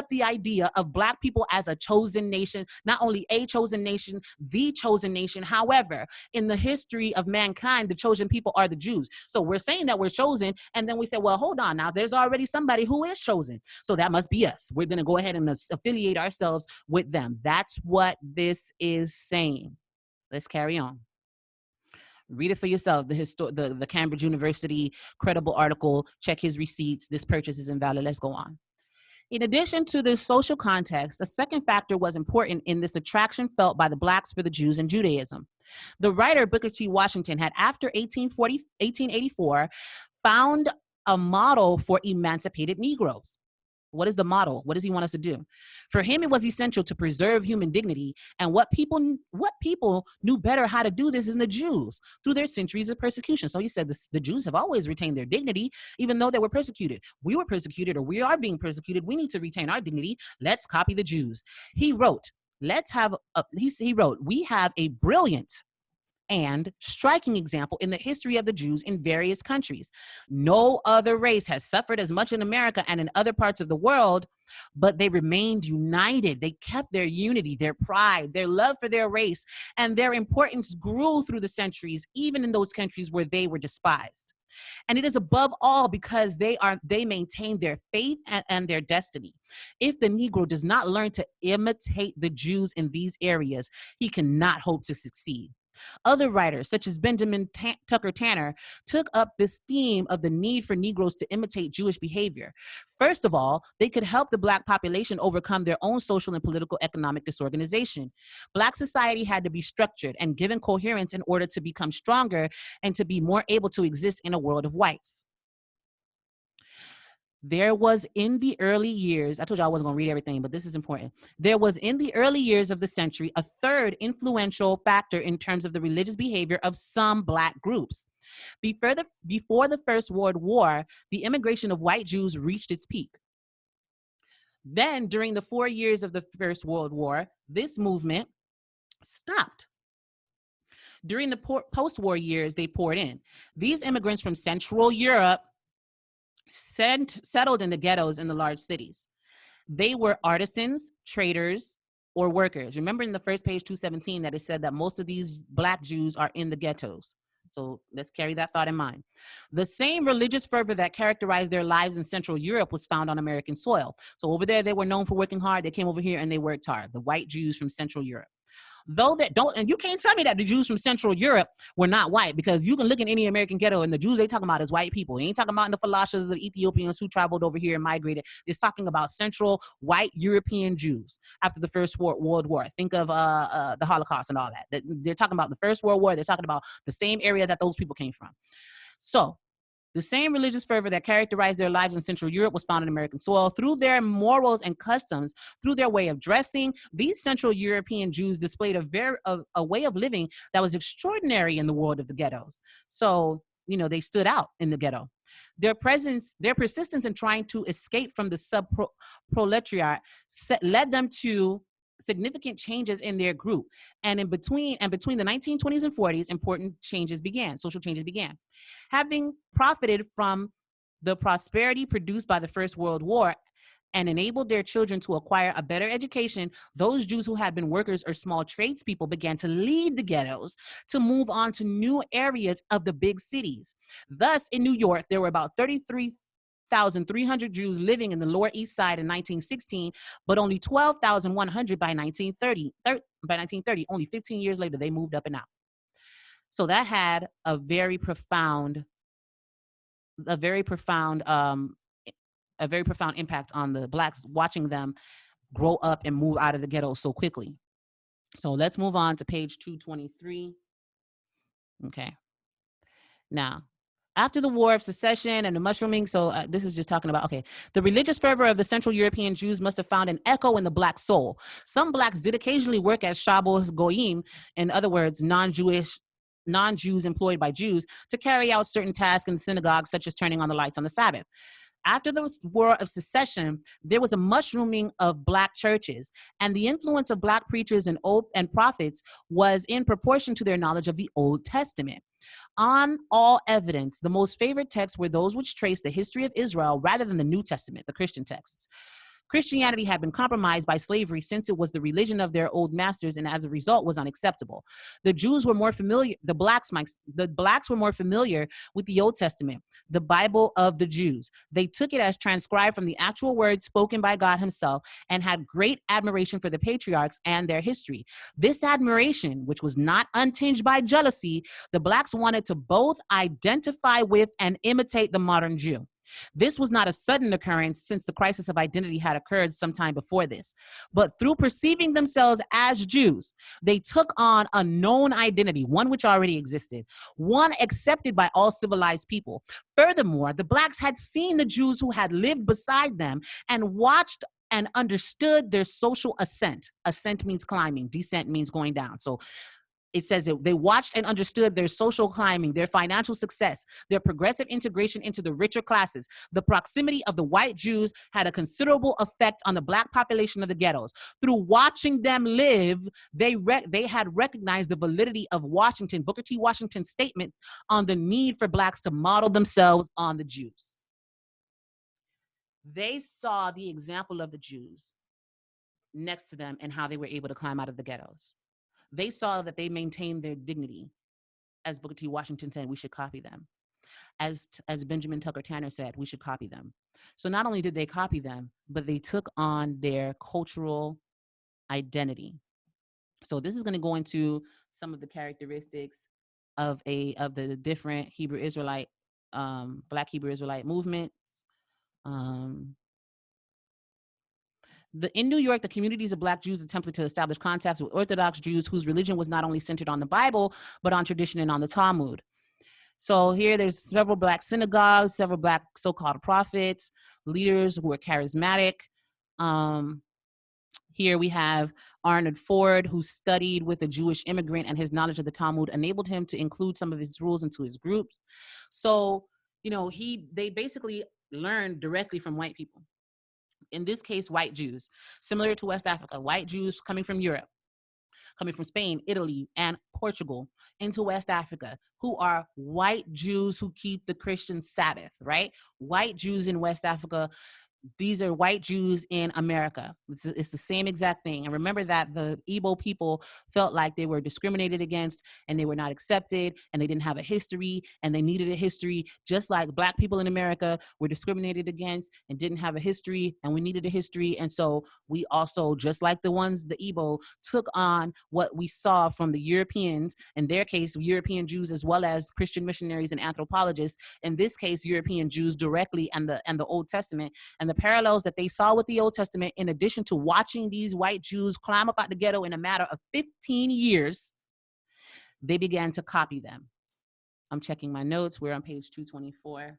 the idea of Black people as a chosen nation, not only a chosen nation, the chosen nation. However, in the history of mankind, the chosen people are the Jews. So we're saying that we're chosen, and then we say, well, hold on now, there's already somebody who is chosen. So that must be us. We're going to go ahead and affiliate ourselves with them. That's what this is saying. Let's carry on. Read it for yourself. The Cambridge University credible article, check his receipts. This purchase is invalid. Let's go on. In addition to the social context, a second factor was important in this attraction felt by the Blacks for the Jews and Judaism. The writer Booker T. Washington had, after 1884, found a model for emancipated Negroes. What is the model? What does he want us to do? For him, it was essential to preserve human dignity. And what people knew better how to do this than the Jews through their centuries of persecution. So he said the Jews have always retained their dignity, even though they were persecuted. We were persecuted, or we are being persecuted. We need to retain our dignity. Let's copy the Jews. He wrote, we have a brilliant and striking example in the history of the Jews in various countries. No other race has suffered as much in America and in other parts of the world, but they remained united. They kept their unity, their pride, their love for their race, and their importance grew through the centuries, even in those countries where they were despised. And it is above all because they maintain their faith and their destiny. If the Negro does not learn to imitate the Jews in these areas, he cannot hope to succeed. Other writers, such as Benjamin Tucker Tanner, took up this theme of the need for Negroes to imitate Jewish behavior. First of all, they could help the Black population overcome their own social and political economic disorganization. Black society had to be structured and given coherence in order to become stronger and to be more able to exist in a world of whites. There was in the early years, I told you I wasn't going to read everything, but this is important. There was in the early years of the century a third influential factor in terms of the religious behavior of some Black groups. Before the First World War, the immigration of white Jews reached its peak. Then, during the 4 years of the First World War, this movement stopped. During the post-war years, they poured in. These immigrants from Central Europe settled in the ghettos in the large cities. They were artisans, traders, or workers. Remember in the first page 217 that it said that most of these Black Jews are in the ghettos. So let's carry that thought in mind. The same religious fervor that characterized their lives in Central Europe was found on American soil. So over there, they were known for working hard. They came over here and they worked hard, the white Jews from Central Europe. Though that don't, and you can't tell me that the Jews from Central Europe were not white, because you can look in any American ghetto and the Jews they talking about is white people. They ain't talking about the Falashas, the Ethiopians who traveled over here and migrated. They're talking about Central white European Jews after the First World War. Think of the Holocaust and all that. They're talking about the First World War. They're talking about the same area that those people came from. So the same religious fervor that characterized their lives in Central Europe was found in American soil. Through their morals and customs, through their way of dressing, these Central European Jews displayed a way of living that was extraordinary in the world of the ghettos. So, they stood out in the ghetto. Their persistence in trying to escape from the sub-proletariat led them to significant changes in their group. And between the 1920s and 40s, important changes began, social changes began. Having profited from the prosperity produced by the First World War, and enabled their children to acquire a better education, those Jews who had been workers or small tradespeople began to leave the ghettos to move on to new areas of the big cities. Thus, in New York, there were about 33,300 Jews living in the Lower East Side in 1916, but only 12,100 by 1930. By 1930, only 15 years later, they moved up and out. So that had a very profound impact on the Blacks, watching them grow up and move out of the ghetto so quickly. So let's move on to page 223. Okay. Now, after the War of Secession and the mushrooming, so this is just talking about, okay, the religious fervor of the Central European Jews must have found an echo in the Black soul. Some Blacks did occasionally work as Shabbos Goyim, in other words, non-Jews employed by Jews, to carry out certain tasks in the synagogue, such as turning on the lights on the Sabbath. After the War of Secession, there was a mushrooming of Black churches, and the influence of Black preachers and prophets was in proportion to their knowledge of the Old Testament. On all evidence, the most favored texts were those which trace the history of Israel rather than the New Testament, the Christian texts. Christianity had been compromised by slavery since it was the religion of their old masters, and as a result was unacceptable. The Jews were more familiar, the blacks were more familiar with the Old Testament, the Bible of the Jews. They took it as transcribed from the actual words spoken by God himself and had great admiration for the patriarchs and their history. This admiration, which was not untinged by jealousy, the blacks wanted to both identify with and imitate the modern Jew. This was not a sudden occurrence, since the crisis of identity had occurred sometime before this. But through perceiving themselves as Jews, they took on a known identity, one which already existed, one accepted by all civilized people. Furthermore, the blacks had seen the Jews who had lived beside them and watched and understood their social ascent. Ascent means climbing, descent means going down. So it says that they watched and understood their social climbing, their financial success, their progressive integration into the richer classes. The proximity of the white Jews had a considerable effect on the Black population of the ghettos. Through watching them live, they had recognized the validity of Booker T. Washington's statement on the need for Blacks to model themselves on the Jews. They saw the example of the Jews next to them and how they were able to climb out of the ghettos. They saw that they maintained their dignity. As Booker T. Washington said, we should copy them. As Benjamin Tucker Tanner said, we should copy them. So not only did they copy them, but they took on their cultural identity. So this is going to go into some of the characteristics of the different Hebrew Israelite, Black Hebrew Israelite movements. In New York, the communities of Black Jews attempted to establish contacts with Orthodox Jews whose religion was not only centered on the Bible, but on tradition and on the Talmud. So here there's several Black synagogues, several Black so-called prophets, leaders who were charismatic. Here we have Arnold Ford, who studied with a Jewish immigrant, and his knowledge of the Talmud enabled him to include some of his rules into his groups. So, they basically learned directly from white people. In this case, white Jews, similar to West Africa, white Jews coming from Europe, coming from Spain, Italy, and Portugal into West Africa, who are white Jews who keep the Christian Sabbath, right? White Jews in West Africa. These are white Jews in America. It's the same exact thing. And remember that the Igbo people felt like they were discriminated against and they were not accepted and they didn't have a history and they needed a history, just like Black people in America were discriminated against and didn't have a history and we needed a history. And so we also, just like the Igbo, took on what we saw from the Europeans, in their case, European Jews, as well as Christian missionaries and anthropologists, in this case, European Jews directly and the Old Testament, and the parallels that they saw with the Old Testament, in addition to watching these white Jews climb up out the ghetto in a matter of 15 years, they began to copy them. I'm checking my notes. We're on page 224.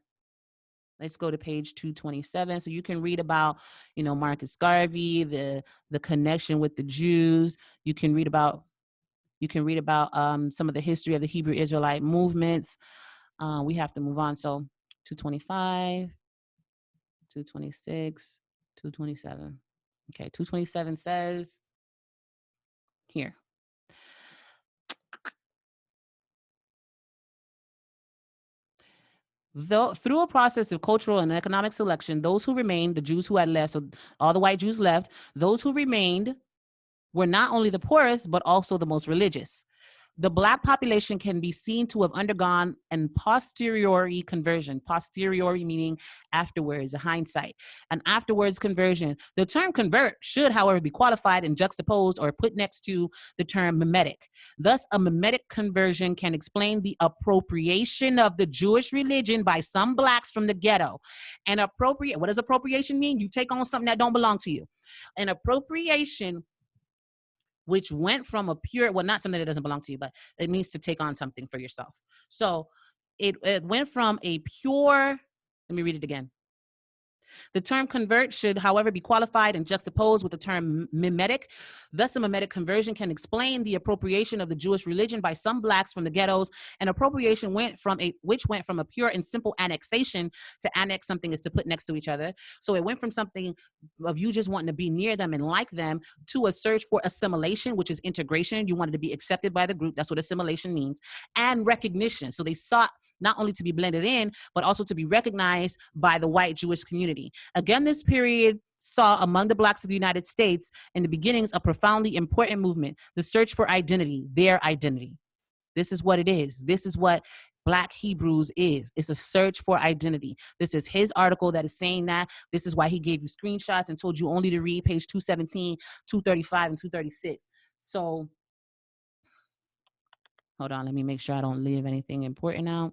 Let's go to page 227. So you can read about, Marcus Garvey, the connection with the Jews. You can read about some of the history of the Hebrew Israelite movements. We have to move on. So 225. 226, 227. Okay, 227 says here. Though, through a process of cultural and economic selection, those who remained, the Jews who had left, so all the white Jews left, those who remained were not only the poorest, but also the most religious. The Black population can be seen to have undergone an posteriori conversion, posteriori meaning afterwards, a hindsight, an afterwards conversion. The term convert should, however, be qualified and juxtaposed or put next to the term mimetic. Thus, a mimetic conversion can explain the appropriation of the Jewish religion by some Blacks from the ghetto. And what does appropriation mean? You take on something that don't belong to you. An appropriation which went from a pure, well, not something that doesn't belong to you, but it means to take on something for yourself. So it went from a pure, let me read it again. The term convert should, however, be qualified and juxtaposed with the term mimetic. Thus, a mimetic conversion can explain the appropriation of the Jewish religion by some Blacks from the ghettos. An appropriation which went from a pure and simple annexation. To annex something is to put next to each other. So it went from something of you just wanting to be near them and like them to a search for assimilation, which is integration. You wanted to be accepted by the group. That's what assimilation means. And recognition. So they sought not only to be blended in, but also to be recognized by the white Jewish community. Again, this period saw among the Blacks of the United States in the beginnings a profoundly important movement, the search for identity, their identity. This is what it is. This is what Black Hebrews is. It's a search for identity. This is his article that is saying that. This is why he gave you screenshots and told you only to read page 217, 235, and 236. So, hold on, let me make sure I don't leave anything important out.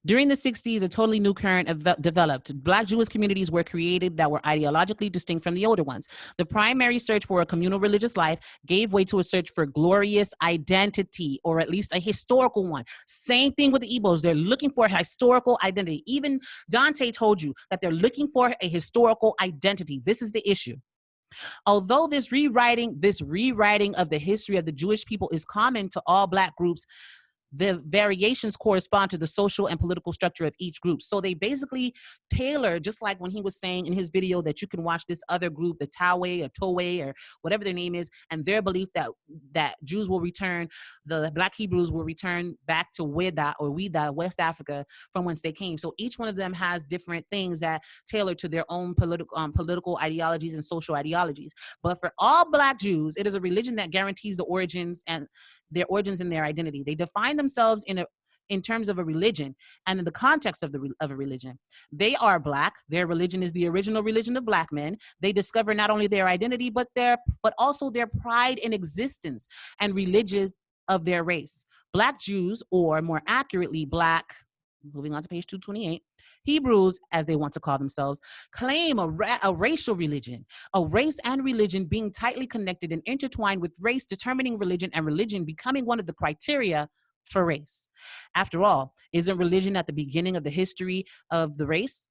During the 60s, a totally new current developed. Black Jewish communities were created that were ideologically distinct from the older ones. The primary search for a communal religious life gave way to a search for glorious identity, or at least a historical one. Same thing with the Igbos. They're looking for a historical identity. Even Dante told you that they're looking for a historical identity. This is the issue. Although this rewriting of the history of the Jewish people is common to all Black groups, the variations correspond to the social and political structure of each group. So they basically tailor, just like when he was saying in his video that you can watch this other group, the Tawe or Towe or whatever their name is, and their belief that Jews will return, the Black Hebrews will return back to Xweda, West Africa, from whence they came. So each one of them has different things that tailor to their own political ideologies and social ideologies. But for all Black Jews, it is a religion that guarantees the origins and their identity. They define themselves in terms of a religion and in the context of a religion. They are Black. Their religion is the original religion of Black men. They discover not only their identity, but also their pride in existence and religions of their race. Black Jews, or more accurately, Black, moving on to page 228, Hebrews, as they want to call themselves, claim a racial religion, a race and religion being tightly connected and intertwined with race determining religion and religion becoming one of the criteria for race. After all, isn't religion at the beginning of the history of the race?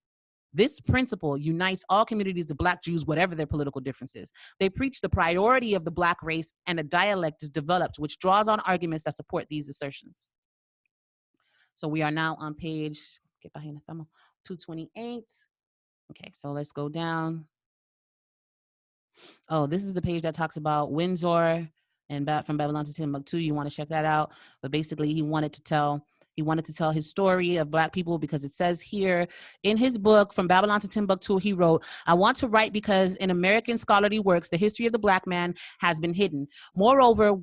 This principle unites all communities of Black Jews, whatever their political differences. They preach the priority of the Black race, and a dialect is developed which draws on arguments that support these assertions. So we are now on page 228. Okay, so let's go down. Oh, this is the page that talks about Windsor and from Babylon to Timbuktu. You want to check that out. But basically, he wanted to tell his story of Black people, because it says here in his book, From Babylon to Timbuktu, he wrote, "I want to write because in American scholarly works, the history of the Black man has been hidden. Moreover,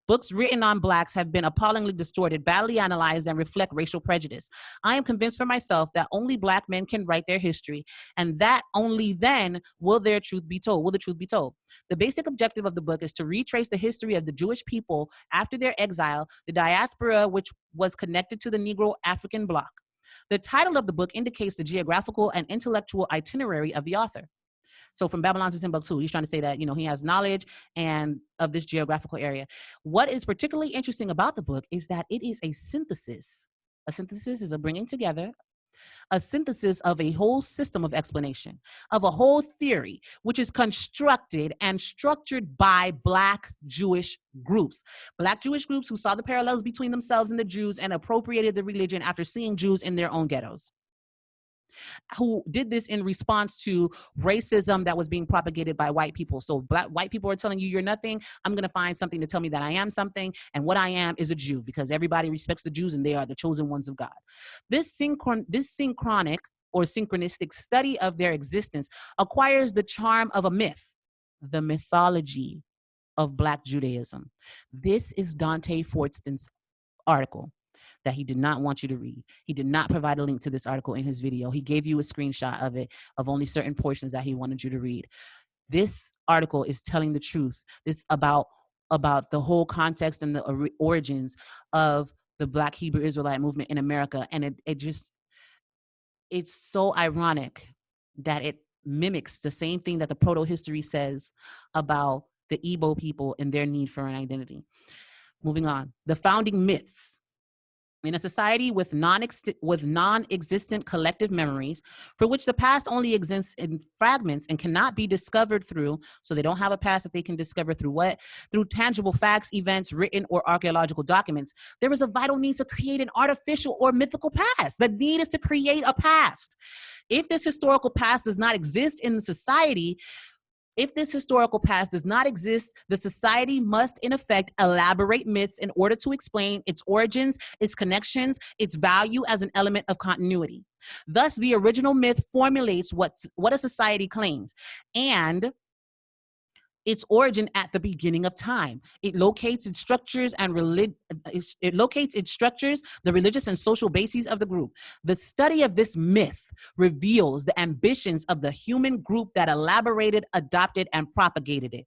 books written on Blacks have been appallingly distorted, badly analyzed, and reflect racial prejudice. I am convinced for myself that only Black men can write their history, and that only then will the truth be told. The basic objective of the book is to retrace the history of the Jewish people after their exile, the diaspora which was connected to the Negro African bloc. The title of the book indicates the geographical and intellectual itinerary of the author." So from Babylon to Timbuktu, he's trying to say that, he has knowledge and of this geographical area. What is particularly interesting about the book is that it is a synthesis. A synthesis is a bringing together, a synthesis of a whole system of explanation, of a whole theory, which is constructed and structured by Black Jewish groups. Black Jewish groups who saw the parallels between themselves and the Jews and appropriated the religion after seeing Jews in their own ghettos. who did this in response to racism that was being propagated by white people. So white people are telling you you're nothing. I'm going to find something to tell me that I am something. And what I am is a Jew, because everybody respects the Jews and they are the chosen ones of God. This synchronic or synchronistic study of their existence acquires the charm of a myth, the mythology of Black Judaism. This is Dante Fortson's article that he did not want you to read. He did not provide a link to this article in his video. He gave you a screenshot of it, of only certain portions that he wanted you to read. This article is telling the truth. This about the whole context and the origins of the Black Hebrew Israelite movement in America. And it's so ironic that it mimics the same thing that the Prroto history says about the Igbo people and their need for an identity. Moving on, the founding myths. In a society with non-existent collective memories, for which the past only exists in fragments and cannot be discovered through, so they don't have a past that they can discover through what? Through tangible facts, events, written or archaeological documents. There is a vital need to create an artificial or mythical past. The need is to create a past. If this historical past does not exist in society, the society must, in effect, elaborate myths in order to explain its origins, its connections, its value as an element of continuity. Thus, the original myth formulates what a society claims, and its origin at the beginning of time. It locates its structures and the religious and social bases of the group. The study of this myth reveals the ambitions of the human group that elaborated, adopted, and propagated it.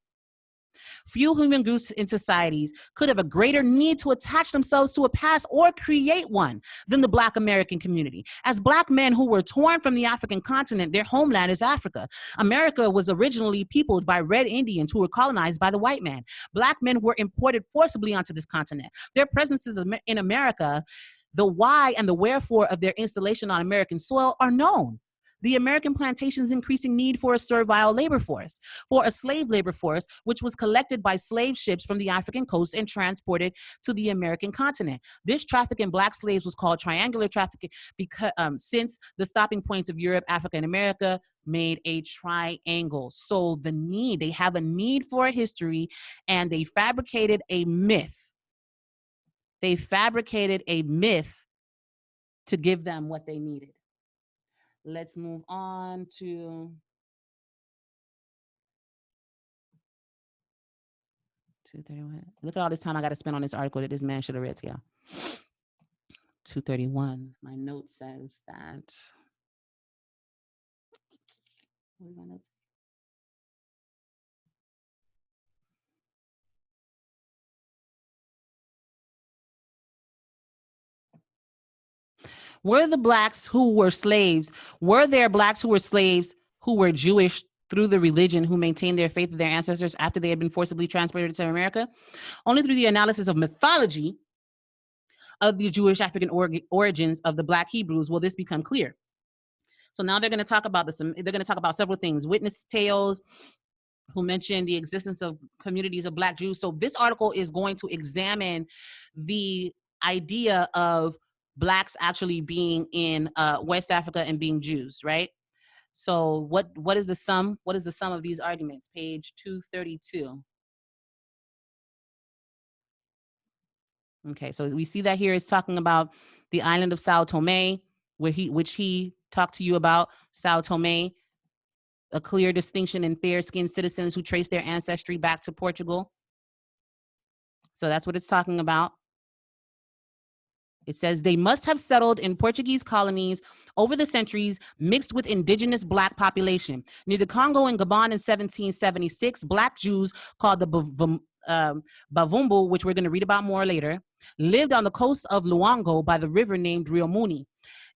Few human groups in societies could have a greater need to attach themselves to a past or create one than the Black American community. As Black men who were torn from the African continent, their homeland is Africa. America was originally peopled by red Indians who were colonized by the white man. Black men were imported forcibly onto this continent. Their presences in America, the why and the wherefore of their installation on American soil are known. The American plantation's increasing need for a servile labor force, for a slave labor force, which was collected by slave ships from the African coast and transported to the American continent. This traffic in Black slaves was called triangular trafficking because since the stopping points of Europe, Africa, and America made a triangle. So they have a need for a history, and they fabricated a myth. They fabricated a myth to give them what they needed. Let's move on to 231. Look at all this time I got to spend on this article that this man should have read to y'all. 231. My note says that. Where's my notes? Were the Blacks who were slaves, were there Blacks who were slaves who were Jewish through the religion who maintained their faith of their ancestors after they had been forcibly transported to America? Only through the analysis of mythology of the Jewish African origins of the Black Hebrews will this become clear. So now they're going to talk about they're going to talk about several things. Witness tales, who mentioned the existence of communities of Black Jews. So this article is going to examine the idea of Blacks actually being in West Africa and being Jews, right? So what is the sum? What is the sum of these arguments? Page 232. Okay, so we see that here it's talking about the island of Sao Tome, which he talked to you about. Sao Tome, a clear distinction in fair-skinned citizens who trace their ancestry back to Portugal. So that's what it's talking about. It says they must have settled in Portuguese colonies over the centuries, mixed with indigenous Black population. Near the Congo and Gabon in 1776, Black Jews called the Bavumbu, which we're going to read about more later, lived on the coast of Luango by the river named Rio Muni.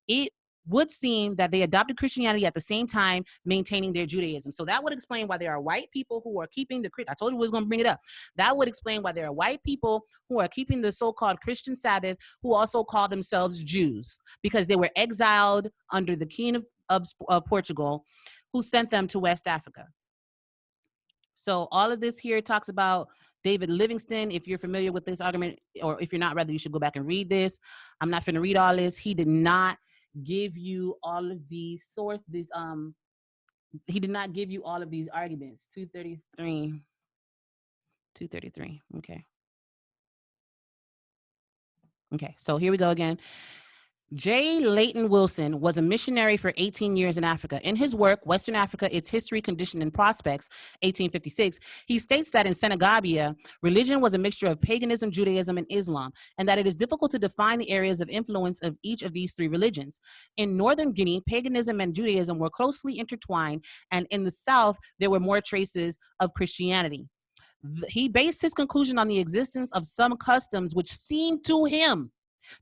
It would seem that they adopted Christianity at the same time, maintaining their Judaism. So that would explain why there are white people who are keeping I told you we was going to bring it up. That would explain why there are white people who are keeping the so-called Christian Sabbath, who also call themselves Jews, because they were exiled under the King of Portugal, who sent them to West Africa. So all of this here talks about David Livingstone. If you're familiar with this argument, or if you're not, rather, you should go back and read this. I'm not going to read all this. He did not give you all of these he did not give you all of these arguments. 233. Okay, so here we go again. J. Leighton Wilson was a missionary for 18 years in Africa. In his work, Western Africa, Its History, Condition, and Prospects, 1856, he states that in Senegambia, religion was a mixture of paganism, Judaism, and Islam, and that it is difficult to define the areas of influence of each of these three religions. In northern Guinea, paganism and Judaism were closely intertwined, and in the south, there were more traces of Christianity. He based his conclusion on the existence of some customs which seemed to him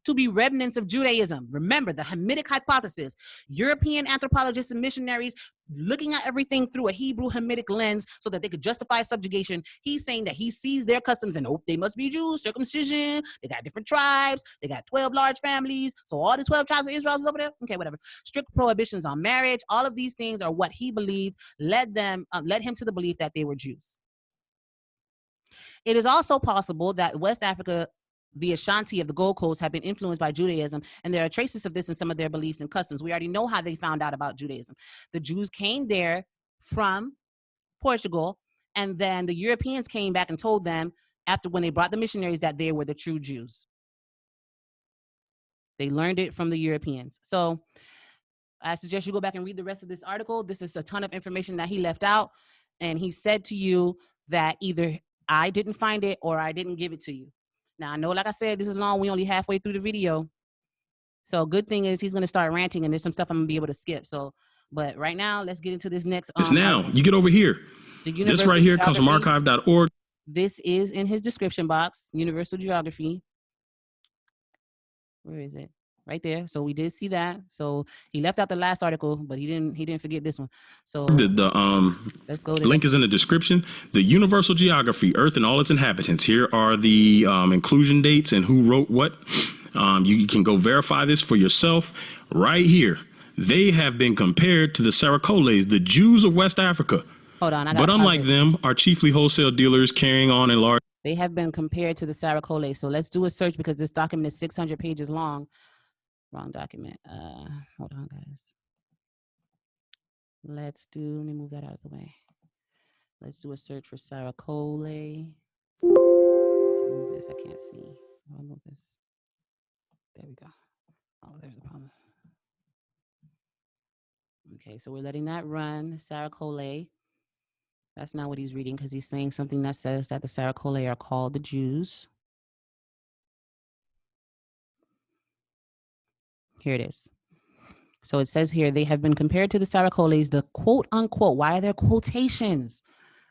to be remnants of Judaism. Remember the Hamitic hypothesis. European anthropologists and missionaries looking at everything through a Hebrew Hamitic lens so that they could justify subjugation. He's saying that he sees their customs and, oh, they must be Jews, circumcision, they got different tribes, they got 12 large families, so all the 12 tribes of Israel is over there? Okay, whatever. Strict prohibitions on marriage, all of these things are what he believed led him to the belief that they were Jews. It is also possible that West Africa, the Ashanti of the Gold Coast, have been influenced by Judaism, and there are traces of this in some of their beliefs and customs. We already know how they found out about Judaism. The Jews came there from Portugal, and then the Europeans came back and told them, after when they brought the missionaries, that they were the true Jews. They learned it from the Europeans. So I suggest you go back and read the rest of this article. This is a ton of information that he left out, and he said to you that either I didn't find it or I didn't give it to you. Now, I know, like I said, this is long. We only halfway through the video. So good thing is he's going to start ranting, and there's some stuff I'm going to be able to skip. So, but right now, let's get into this next. Now, you get over here. This right here comes from archive.org. This is in his description box, Universal Geography. Where is it? Right there. So we did see that. So he left out the last article, but he didn't forget this one. So let's go. The link is in the description. The Universal Geography, Earth and all its inhabitants. Here are the inclusion dates and who wrote what. You can go verify this for yourself right here. They have been compared to the Saracoles, the Jews of West Africa. Hold on. But unlike them, are chiefly wholesale dealers carrying on in large. They have been compared to the Saracoles. So let's do a search because this document is 600 pages long. Wrong document. Hold on, guys. Let me move that out of the way. Let's do a search for Saracole. Move this. I can't see. I'll move this. There we go. Oh, there's the problem. Okay, so we're letting that run. Saracole. That's not what he's reading because he's saying something that says that the Saracole are called the Jews. Here it is. So it says here, they have been compared to the Saracoles, the quote unquote. Why are there quotations?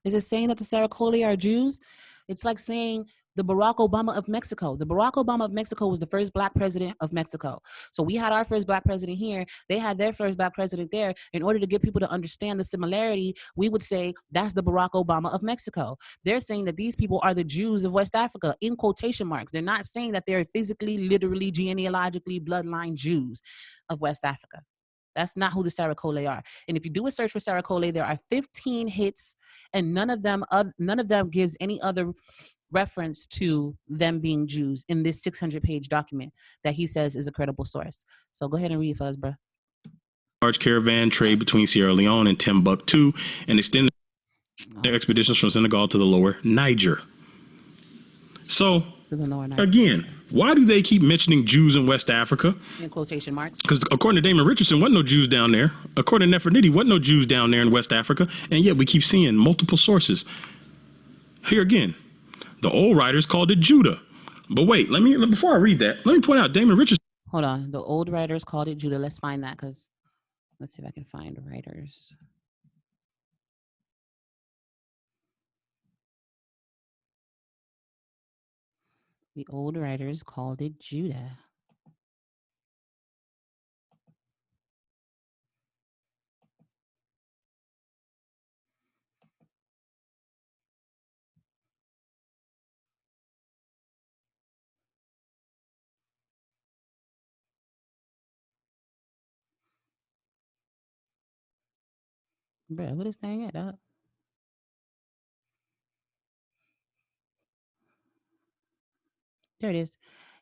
Is it saying that the Saracole are Jews? It's like saying the Barack Obama of Mexico. The Barack Obama of Mexico was the first black president of Mexico. So we had our first black president here. They had their first black president there. In order to get people to understand the similarity, we would say that's the Barack Obama of Mexico. They're saying that these people are the Jews of West Africa in quotation marks. They're not saying that they're physically, literally, genealogically, bloodline Jews of West Africa. That's not who the Saracole are. And if you do a search for Saracole, there are 15 hits, and none of them gives any other reference to them being Jews in this 600-page document that he says is a credible source. So go ahead and read for us, bro. Large caravan trade between Sierra Leone and Timbuktu and extended their expeditions from Senegal to the lower Niger. So, again, why do they keep mentioning Jews in West Africa? In quotation marks. Because according to Damon Richardson, wasn't no Jews down there. According to Nefertiti, wasn't no Jews down there in West Africa. And yet we keep seeing multiple sources. Here again, the old writers called it Judah. But wait, before I read that, let me point out Damon Richardson. Hold on. The old writers called it Judah. Let's find that because let's see if I can find writers. The old writers called it Judah. Bro, what is saying it up? There it is.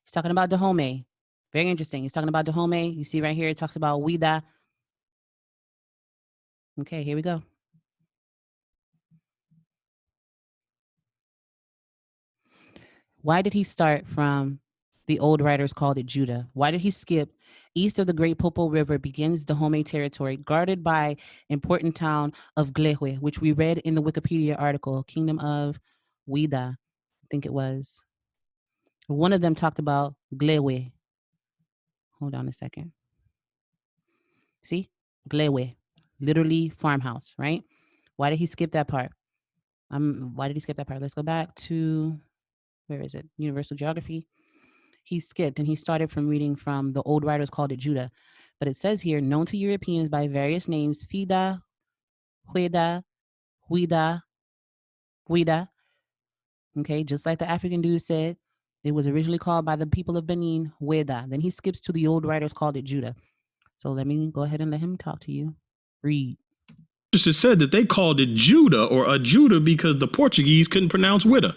He's talking about Dahomey. Very interesting. He's talking about Dahomey. You see right here, it talks about Xweda. Okay, here we go. Why did he start from the old writers called it Judah? Why did he skip east of the Great Popo River begins Dahomey territory, guarded by important town of Glehwe, which we read in the Wikipedia article, Kingdom of Xweda, I think it was. One of them talked about Glehwe. Hold on a second. See? Glehwe, literally farmhouse, right? Why did he skip that part? Why did he skip that part? Let's go back to, where is it? Universal Geography. He skipped and he started from reading from the old writers called it Judah. But it says here, known to Europeans by various names, Fida, Xweda, Xweda. Okay, just like the African dude said, it was originally called by the people of Benin, Xweda. Then he skips to the old writers called it Judah. So let me go ahead and let him talk to you. Read. It said that they called it Judah or a Judah because the Portuguese couldn't pronounce Wida.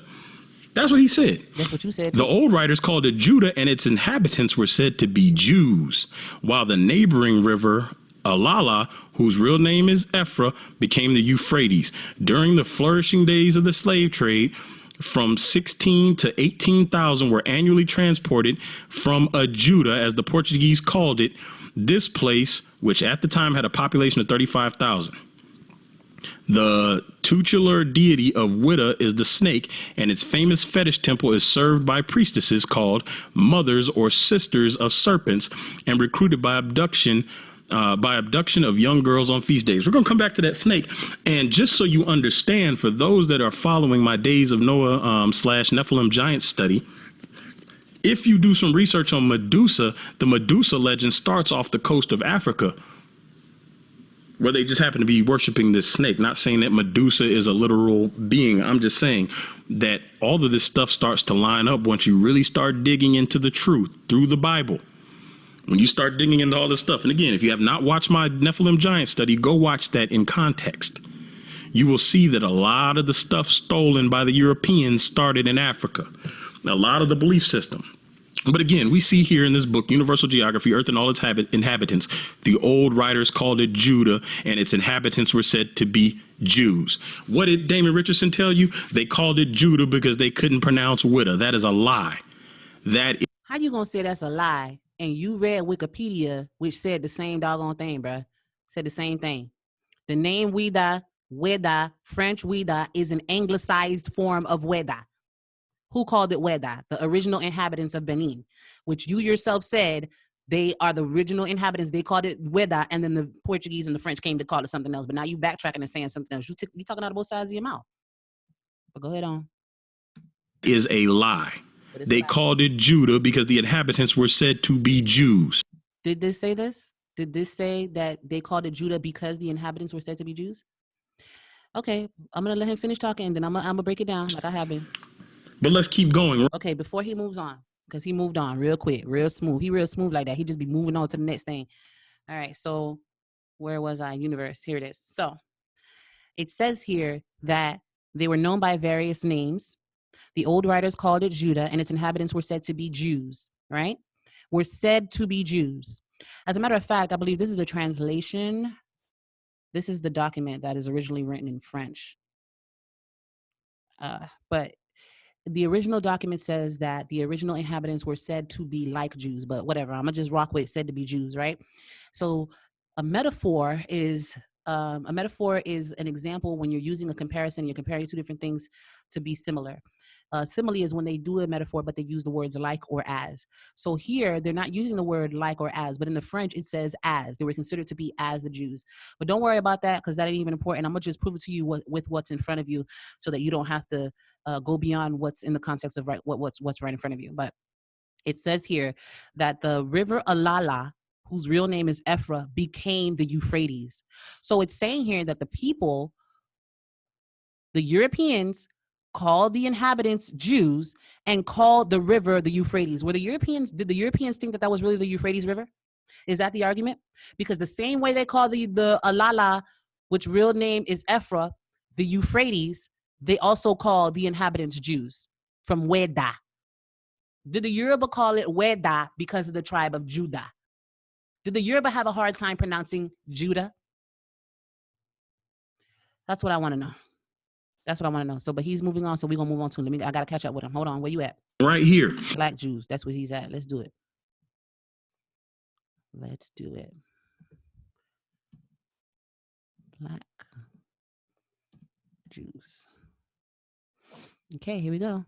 That's what he said. That's what you said. The old writers called it Judah, and its inhabitants were said to be Jews, while the neighboring river, Alala, whose real name is Ephra, became the Euphrates. During the flourishing days of the slave trade, from 16 to 18,000 were annually transported from a Judah, as the Portuguese called it, this place, which at the time had a population of 35,000. The tutelar deity of Wida is the snake, and its famous fetish temple is served by priestesses called mothers or sisters of serpents, and recruited by abduction of young girls on feast days. We're going to come back to that snake. And just so you understand, for those that are following my Days of Noah / Nephilim giant study, if you do some research on Medusa, the Medusa legend starts off the coast of Africa, where they just happen to be worshiping this snake. Not saying that Medusa is a literal being. I'm just saying that all of this stuff starts to line up once you really start digging into the truth through the Bible. When you start digging into all this stuff, and again, if you have not watched my Nephilim giant study, go watch that in context. You will see that a lot of the stuff stolen by the Europeans started in Africa. A lot of the belief system. But again, we see here in this book, Universal Geography, Earth and all its inhabitants, the old writers called it Judah, and its inhabitants were said to be Jews. What did Damon Richardson tell you? They called it Judah because they couldn't pronounce Wida. That is a lie. How you gonna say that's a lie? And you read Wikipedia, which said the same doggone thing, bruh. Said the same thing. The name Weda, French Weda, is an anglicized form of Weda. Who called it Weda? The original inhabitants of Benin, which you yourself said they are the original inhabitants. They called it Weda, and then the Portuguese and the French came to call it something else. But now you backtracking and saying something else. You talking out of both sides of your mouth. But go ahead on. Is a lie. They called it Judah because the inhabitants were said to be Jews. Did this say this? Did this say that they called it Judah because the inhabitants were said to be Jews? Okay, I'm going to let him finish talking, and then I'm going to break it down like I have been. But let's keep going. Okay, before he moves on, because he moved on real quick, real smooth. He real smooth like that. He just be moving on to the next thing. All right, so where was I? Universe. Here it is. So it says here that they were known by various names. The old writers called it Judah, and its inhabitants were said to be Jews, right? Were said to be Jews. As a matter of fact, I believe this is a translation. This is the document that is originally written in French. But the original document says that the original inhabitants were said to be like Jews, but whatever. I'm going to just rock with said to be Jews, right? So a metaphor is an example when you're using a comparison, you're comparing two different things to be similar. Simile is when they do a metaphor, but they use the words like or as. So here, they're not using the word like or as, but in the French, it says as. They were considered to be as the Jews. But don't worry about that because that ain't even important. I'm going to just prove it to you with what's in front of you so that you don't have to go beyond what's in the context of what's right in front of you. But it says here that the river Alala, whose real name is Ephra, became the Euphrates. So it's saying here that the people, the Europeans, called the inhabitants Jews and called the river the Euphrates. Did the Europeans think that was really the Euphrates River? Is that the argument? Because the same way they call the Alala, which real name is Ephra, the Euphrates, they also call the inhabitants Jews from Weda. Did the Yoruba call it Xweda because of the tribe of Judah? Did the Yoruba have a hard time pronouncing Judah? That's what I want to know. That's what I want to know. So, but he's moving on, so we're going to move on to him. I got to catch up with him. Hold on. Where you at? Right here. Black Jews. That's where he's at. Let's do it. Let's do it. Black Jews. Okay, here we go.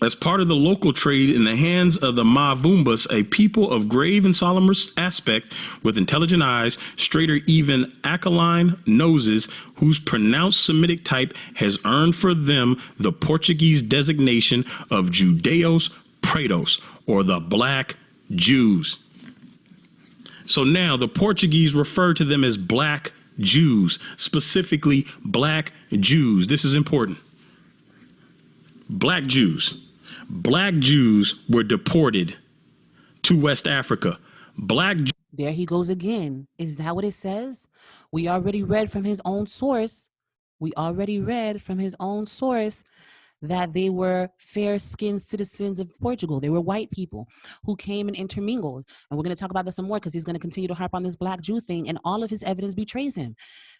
As part of the local trade in the hands of the Mavumbas, a people of grave and solemn aspect, with intelligent eyes, straight or even aquiline noses, whose pronounced Semitic type has earned for them the Portuguese designation of Judeos Prrotos, or the Black Jews. So now the Portuguese refer to them as Black Jews, specifically Black Jews. This is important. Black Jews. Black Jews were deported to West Africa. There he goes again. Is that what it says? We already read from his own source. That they were fair-skinned citizens of Portugal. They were white people who came and intermingled. And we're going to talk about this some more because he's going to continue to harp on this Black Jew thing, and all of his evidence betrays him.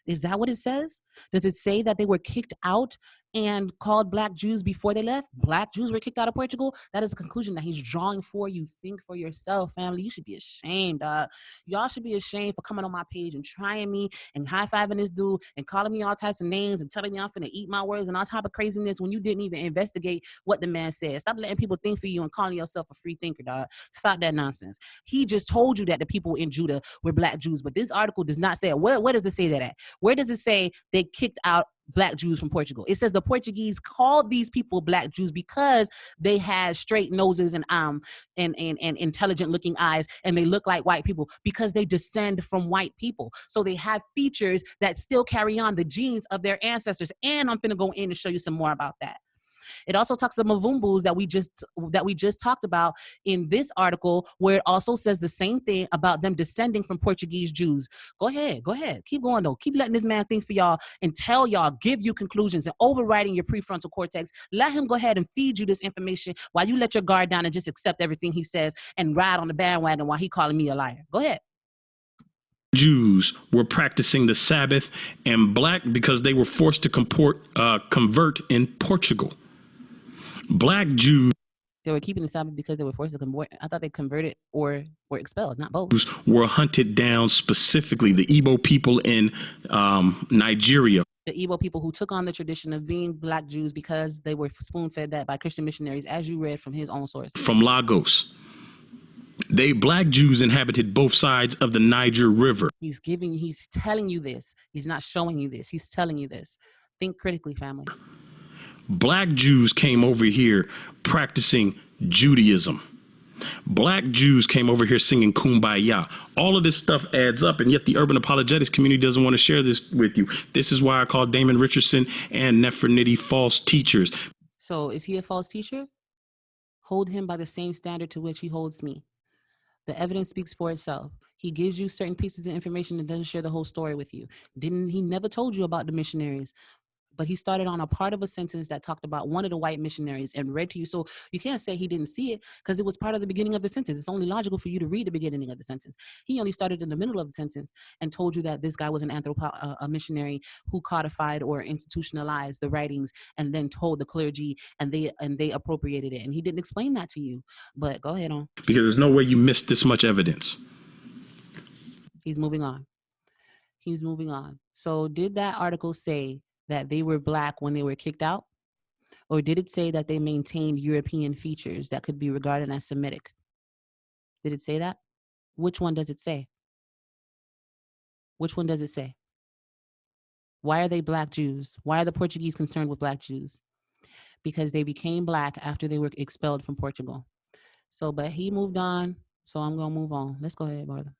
Is that what it says? Does it say that they were kicked out and called Black Jews before they left? Black Jews were kicked out of Portugal? That is a conclusion that he's drawing for you. Think for yourself, family. You should be ashamed, dog. Y'all should be ashamed for coming on my page and trying me and high-fiving this dude and calling me all types of names and telling me I'm finna eat my words and all type of craziness when you didn't even investigate what the man said. Stop letting people think for you and calling yourself a free thinker, dog. Stop that nonsense. He just told you that the people in Judah were Black Jews, but this article does not say it. Where does it say that at? Where does it say they kicked out Black Jews from Portugal? It says the Portuguese called these people Black Jews because they had straight noses and intelligent looking eyes, and they look like white people because they descend from white people. So they have features that still carry on the genes of their ancestors. And I'm going to go in and show you some more about that. It also talks about Mavumbus that we just talked about in this article, where it also says the same thing about them descending from Portuguese Jews. Go ahead. Keep going though. Keep letting this man think for y'all and tell y'all, give you conclusions and overriding your prefrontal cortex. Let him go ahead and feed you this information while you let your guard down and just accept everything he says and ride on the bandwagon while he calling me a liar. Go ahead. Jews were practicing the Sabbath, and Black because they were forced to convert in Portugal. Black Jews. They were keeping the Sabbath because they were forced to convert. I thought they converted or were expelled, not both. Were hunted down, specifically the Igbo people in Nigeria. The Igbo people who took on the tradition of being Black Jews because they were spoon-fed that by Christian missionaries, as you read from his own source. From Lagos. Black Jews inhabited both sides of the Niger River. He's telling you this. He's not showing you this. He's telling you this. Think critically, family. Black Jews came over here practicing Judaism. Black Jews came over here singing Kumbaya. All of this stuff adds up, and yet the urban apologetics community doesn't want to share this with you. This is why I call Damon Richardson and Nefertiti false teachers. So is he a false teacher? Hold him by the same standard to which he holds me. The evidence speaks for itself. He gives you certain pieces of information and doesn't share the whole story with you. He never told you about the missionaries, but he started on a part of a sentence that talked about one of the white missionaries and read to you. So you can't say he didn't see it because it was part of the beginning of the sentence. It's only logical for you to read the beginning of the sentence. He only started in the middle of the sentence and told you that this guy was a missionary who codified or institutionalized the writings and then told the clergy, and they appropriated it. And he didn't explain that to you. But go ahead on. Because there's no way you missed this much evidence. He's moving on. So did that article say that they were Black when they were kicked out? Or did it say that they maintained European features that could be regarded as Semitic? Did it say that? Which one does it say? Which one does it say? Why are they Black Jews? Why are the Portuguese concerned with Black Jews? Because they became Black after they were expelled from Portugal. So, but he moved on, so I'm going to move on. Let's go ahead, brother.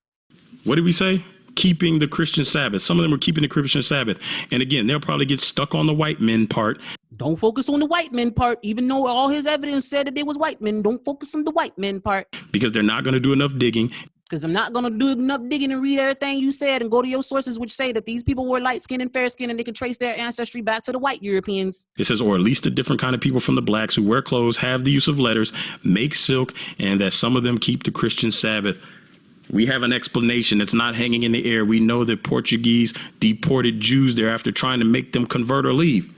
What did we say? Keeping the Christian Sabbath. Some of them were keeping the Christian Sabbath. And again, they'll probably get stuck on the white men part. Don't focus on the white men part, even though all his evidence said that they was white men. Don't focus on the white men part. Because they're not going to do enough digging. Because I'm not going to do enough digging and read everything you said and go to your sources, which say that these people were light-skinned and fair-skinned and they can trace their ancestry back to the white Europeans. It says, or at least a different kind of people from the blacks who wear clothes, have the use of letters, make silk, and that some of them keep the Christian Sabbath. We have an explanation. It's not hanging in the air. We know that Portuguese deported Jews there after trying to make them convert or leave.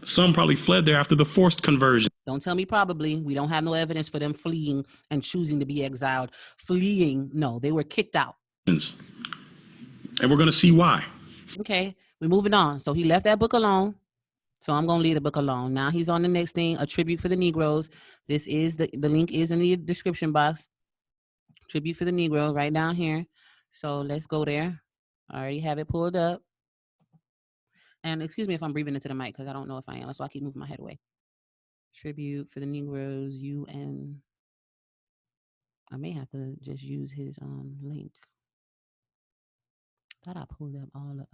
Some probably fled there after the forced conversion. Don't tell me probably. We don't have no evidence for them fleeing and choosing to be exiled. Fleeing, no, they were kicked out. And we're going to see why. Okay, we're moving on. So he left that book alone. So I'm going to leave the book alone. Now he's on the next thing, a tribute for the Negroes. This is the link is in the description box. Tribute for the Negro right down here. So let's go there. I already have it pulled up. And excuse me if I'm breathing into the mic because I don't know if I am. That's why I keep moving my head away. Tribute for the Negroes, UN. I may have to just use his link. Thought I pulled up all the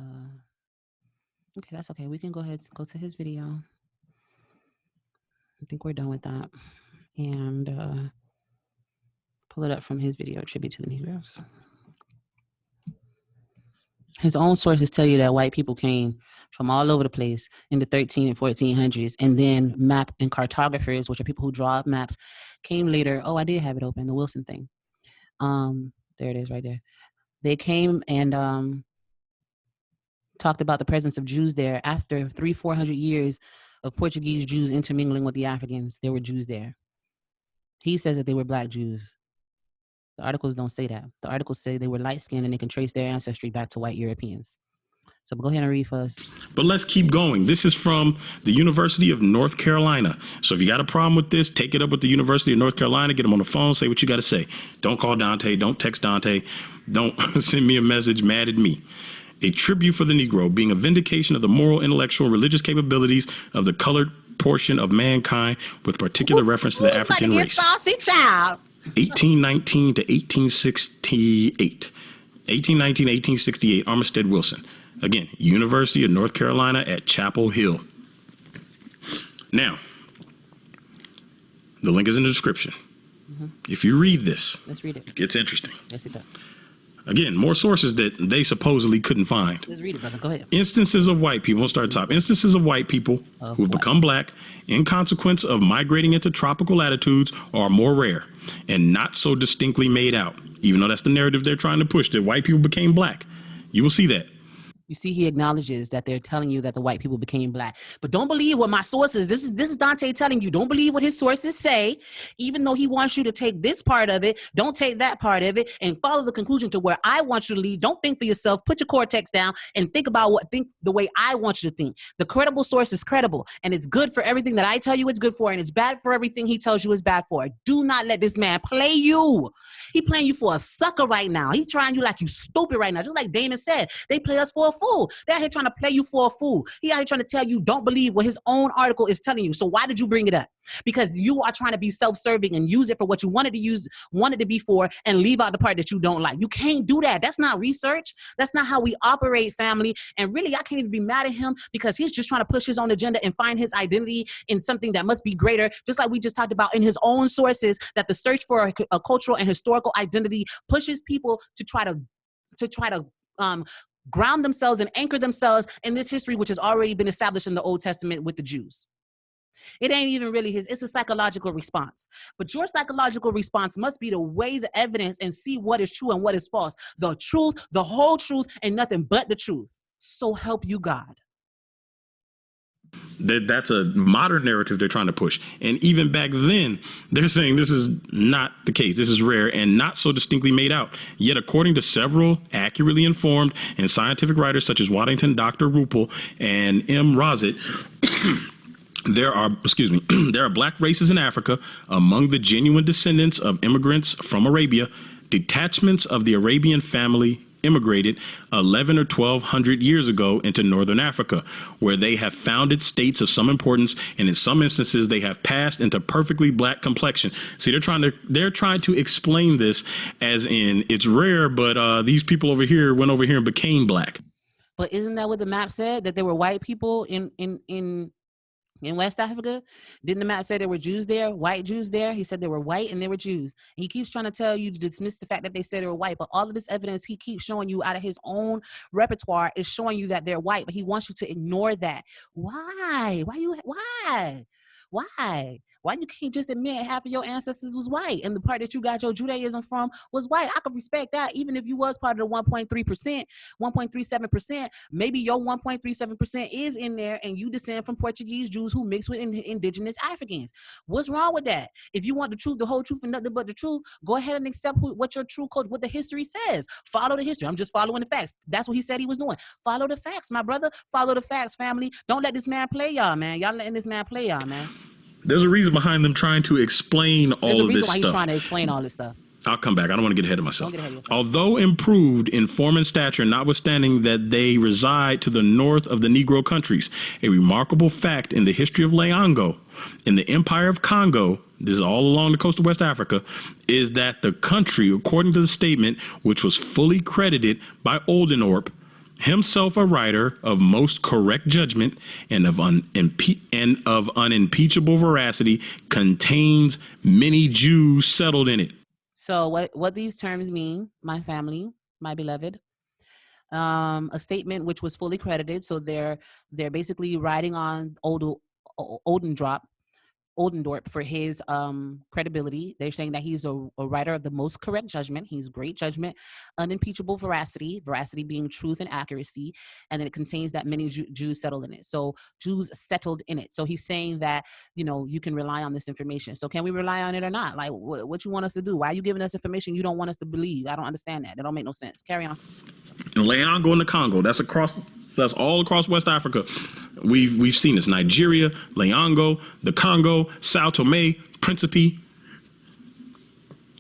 okay, that's okay. We can go ahead and go to his video. I think we're done with that. And pull it up from his video, Tribute to the Negroes. His own sources tell you that white people came from all over the place in the 13 and 1400s, and then map and cartographers, which are people who draw up maps, came later. Oh, I did have it open, the Wilson thing. There it is right there. They came and talked about the presence of Jews there after 300-400 years of Portuguese Jews intermingling with the Africans. There were Jews there. He says that they were black Jews. The articles don't say that. The articles say they were light-skinned and they can trace their ancestry back to white Europeans. So go ahead and read for us. But let's keep going. This is from the University of North Carolina. So if you got a problem with this, take it up with the University of North Carolina, get them on the phone, say what you got to say. Don't call Dante. Don't text Dante. Don't send me a message mad at me. A tribute for the Negro, being a vindication of the moral, intellectual, and religious capabilities of the colored portion of mankind with particular reference to the African race. Saucy child. 1819 to 1868. 1819 to 1868, Armistead Wilson. Again, University of North Carolina at Chapel Hill. Now, the link is in the description. If you read this, let's read it. It gets interesting. Yes, it does. Again, more sources that they supposedly couldn't find. Let's read it, brother. Go ahead. Instances of white people, we'll start at the top. Instances of white people who've become black in consequence of migrating into tropical latitudes are more rare and not so distinctly made out, even though that's the narrative they're trying to push, that white people became black. You will see that. You see, he acknowledges that they're telling you that the white people became black. But don't believe what my sources, this is Dante telling you, don't believe what his sources say, even though he wants you to take this part of it, don't take that part of it, and follow the conclusion to where I want you to lead. Don't think for yourself, put your cortex down, and think the way I want you to think. The credible source is credible, and it's good for everything that I tell you it's good for, and it's bad for everything he tells you is bad for. Do not let this man play you. He playing you for a sucker right now. He trying you like you stupid right now. Just like Damon said, they play us for a fool. They're out here trying to play you for a fool. He out here trying to tell you don't believe what his own article is telling you. So why did you bring it up? Because you are trying to be self-serving and use it for what you wanted to be for, and leave out the part that you don't like. You can't do that. That's not research. That's not how we operate, family. And really, I can't even be mad at him because he's just trying to push his own agenda and find his identity in something that must be greater. Just like we just talked about in his own sources, that the search for a cultural and historical identity pushes people to try to ground themselves and anchor themselves in this history, which has already been established in the Old Testament with the Jews. It ain't even really it's a psychological response. But your psychological response must be to weigh the evidence and see what is true and what is false. The truth, the whole truth, and nothing but the truth. So help you God. That's a modern narrative they're trying to push. And even back then, they're saying this is not the case. This is rare and not so distinctly made out. Yet, according to several accurately informed and scientific writers such as Waddington, Dr. Ruppel, and M. Rozit, there are black races in Africa among the genuine descendants of immigrants from Arabia. Detachments of the Arabian family immigrated 11 or 1200 years ago into northern Africa, where they have founded states of some importance, and in some instances they have passed into perfectly black complexion. See, they're trying to explain this as in it's rare, but these people over here went over here and became black. But isn't that what the map said, that there were white people in in West Africa? Didn't the map say there were Jews there, white Jews there? He said they were white and they were Jews. And he keeps trying to tell you to dismiss the fact that they said they were white. But all of this evidence he keeps showing you out of his own repertoire is showing you that they're white. But he wants you to ignore that. Why? Why you can't just admit half of your ancestors was white and the part that you got your Judaism from was white? I could respect that, even if you was part of the 1.3%, 1.37%. Maybe your 1.37% is in there and you descend from Portuguese Jews who mix with indigenous Africans. What's wrong with that? If you want the truth, the whole truth, and nothing but the truth, go ahead and accept what your true code, what the history says. Follow the history. I'm just following the facts. That's what he said he was doing. Follow the facts, my brother. Follow the facts, family. Don't let this man play y'all, man. Y'all letting this man play y'all, man. There's a reason behind them trying to explain all of this stuff. There's a reason why he's trying to explain all this stuff. I'll come back. I don't want to get ahead of myself. Don't get ahead of yourself. Although improved in form and stature, notwithstanding that they reside to the north of the Negro countries, a remarkable fact in the history of Leongo, in the Empire of Congo, this is all along the coast of West Africa, is that the country, according to the statement, which was fully credited by Oldenorp, himself a writer of most correct judgment and of unimpeachable veracity, contains many Jews settled in it. So what these terms mean, my family, my beloved, a statement which was fully credited. So they're basically riding on Oldendorp for his credibility. They're saying that he's a writer of the most correct judgment. He's great judgment, unimpeachable veracity being truth and accuracy, and then it contains that many Jews settled in it. So Jews settled in it. So he's saying that, you can rely on this information. So can we rely on it or not? Like, what you want us to do? Why are you giving us information you don't want us to believe? I don't understand that. That don't make no sense. Carry on. Leongo in the Congo. That's all across West Africa. We've seen this. Nigeria, Leongo, the Congo, Sao Tome, Principe.